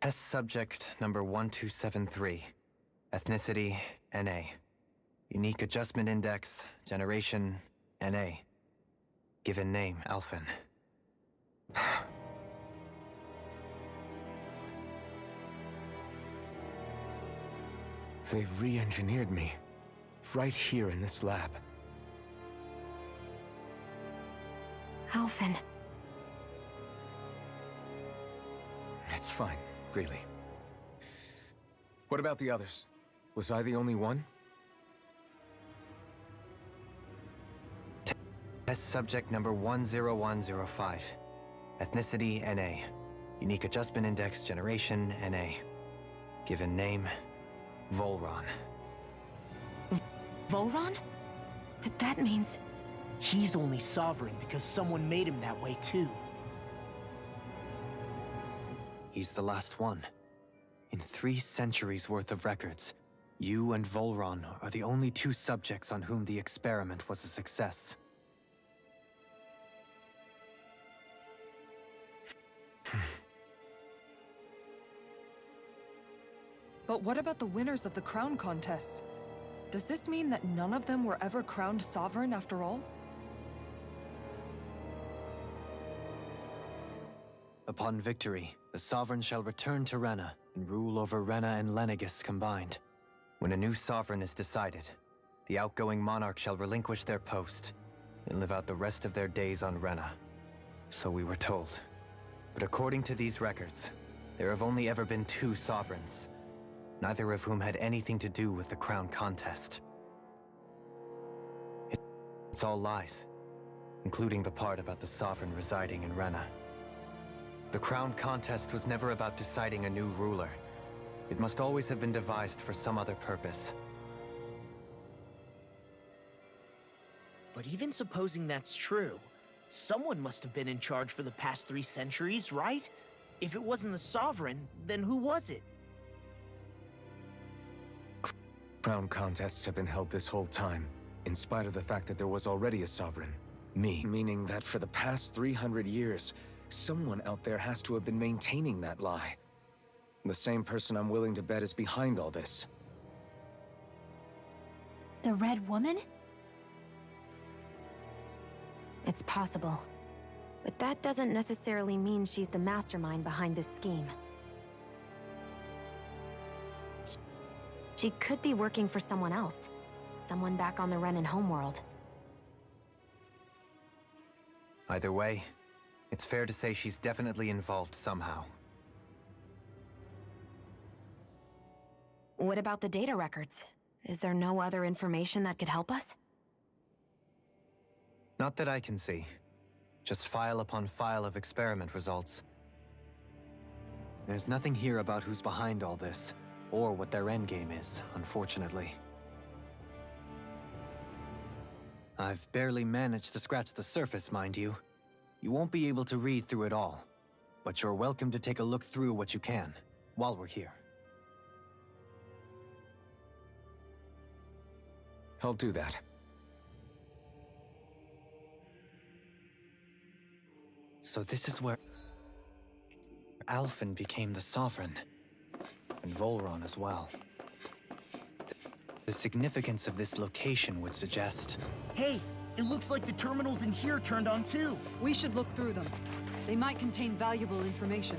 Test subject number 1273. Ethnicity, NA. Unique adjustment index, generation, NA. Given name, Alphen. They re-engineered me. Right here in this lab. Alphen. It's fine, really. What about the others? Was I the only one? Test subject number 10105. Ethnicity, NA. Unique adjustment index, generation, NA. Given name, Volron. Volron? But that means... He's only sovereign because someone made him that way too. He's the last one. In 3 centuries worth of records, you and Volron are the only 2 subjects on whom the experiment was a success. But what about the winners of the crown contests? Does this mean that none of them were ever crowned sovereign after all? Upon victory, the Sovereign shall return to Rena and rule over Rena and Lenegis combined. When a new Sovereign is decided, the outgoing monarch shall relinquish their post and live out the rest of their days on Rena. So we were told. But according to these records, there have only ever been 2 Sovereigns, neither of whom had anything to do with the crown contest. It's all lies, including the part about the Sovereign residing in Rena. The crown contest was never about deciding a new ruler. It must always have been devised for some other purpose. But even supposing that's true, someone must have been in charge for the past 3 centuries, right? If it wasn't the Sovereign, then who was it? Crown contests have been held this whole time, in spite of the fact that there was already a Sovereign. Me. Meaning that for the past 300 years, someone out there has to have been maintaining that lie. The same person I'm willing to bet is behind all this. The Red Woman? It's possible. But that doesn't necessarily mean she's the mastermind behind this scheme. She could be working for someone else. Someone back on the Renan homeworld. Either way, it's fair to say she's definitely involved somehow. What about the data records? Is there no other information that could help us? Not that I can see. Just file upon file of experiment results. There's nothing here about who's behind all this, or what their endgame is, unfortunately. I've barely managed to scratch the surface, mind you. You won't be able to read through it all, but you're welcome to take a look through what you can, while we're here. I'll do that. So this is where Alphen became the Sovereign, and Volron as well. The significance of this location would suggest... Hey, it looks like the terminals in here turned on too. We should look through them. They might contain valuable information.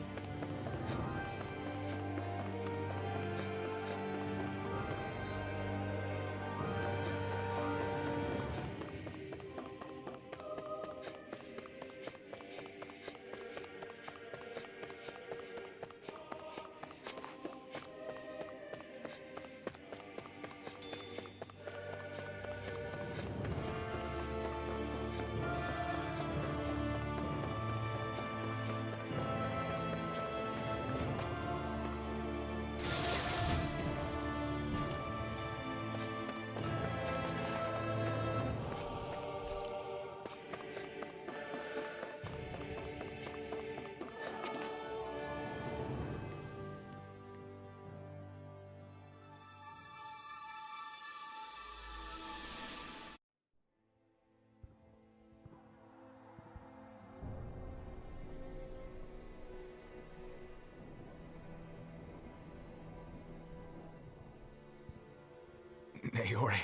Naori,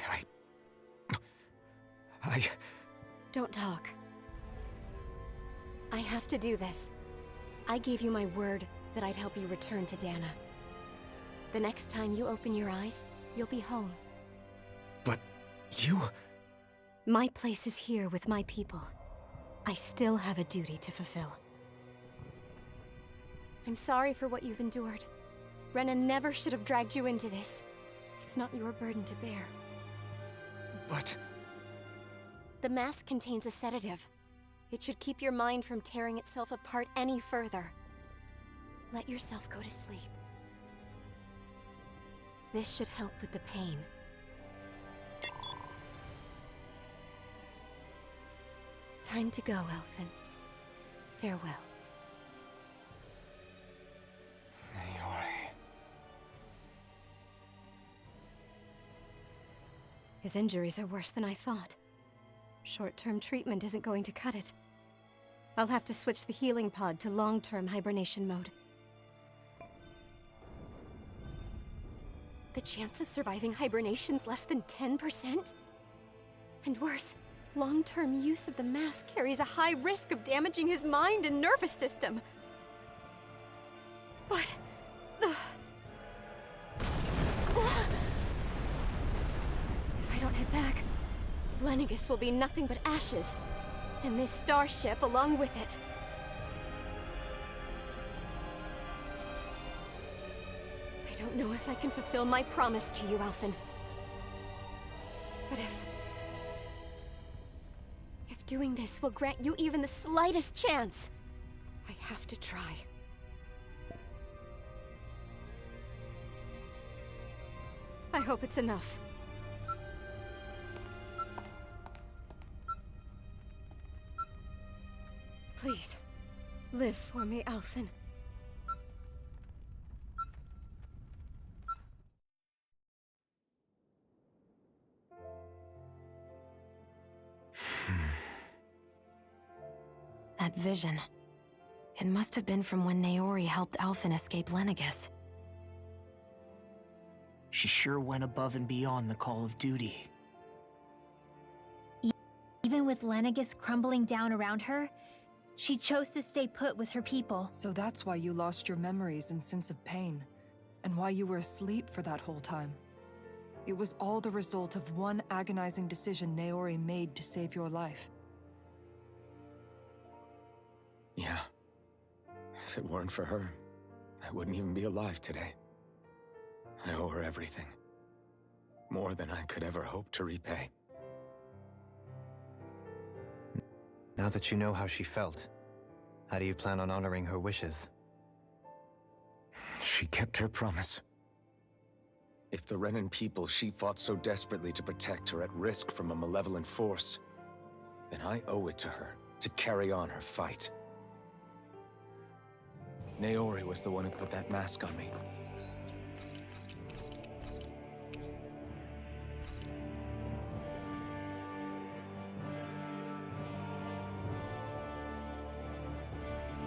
I... Don't talk. I have to do this. I gave you my word that I'd help you return to Dana. The next time you open your eyes, you'll be home. But you... My place is here with my people. I still have a duty to fulfill. I'm sorry for what you've endured. Rena never should have dragged you into this. It's not your burden to bear. But... The mask contains a sedative. It should keep your mind from tearing itself apart any further. Let yourself go to sleep. This should help with the pain. Time to go, Elfin. Farewell. Naori... His injuries are worse than I thought. Short-term treatment isn't going to cut it. I'll have to switch the healing pod to long-term hibernation mode. The chance of surviving hibernation's less than 10%? And worse, long-term use of the mask carries a high risk of damaging his mind and nervous system. But... If I don't head back, Lenegis will be nothing but ashes, and this starship along with it. I don't know if I can fulfill my promise to you, Alphen. But if doing this will grant you even the slightest chance, I have to try. I hope it's enough. Please, live for me, Alphen. That vision. It must have been from when Naori helped Alphen escape Lenegis. She sure went above and beyond the call of duty. Even with Lenegis crumbling down around her, she chose to stay put with her people. So that's why you lost your memories and sense of pain, and why you were asleep for that whole time. It was all the result of one agonizing decision Naori made to save your life. Yeah. If it weren't for her, I wouldn't even be alive today. I owe her everything. More than I could ever hope to repay. Now that you know how she felt, how do you plan on honoring her wishes? She kept her promise. If the Renan people she fought so desperately to protect are at risk from a malevolent force, then I owe it to her to carry on her fight. Naori was the one who put that mask on me.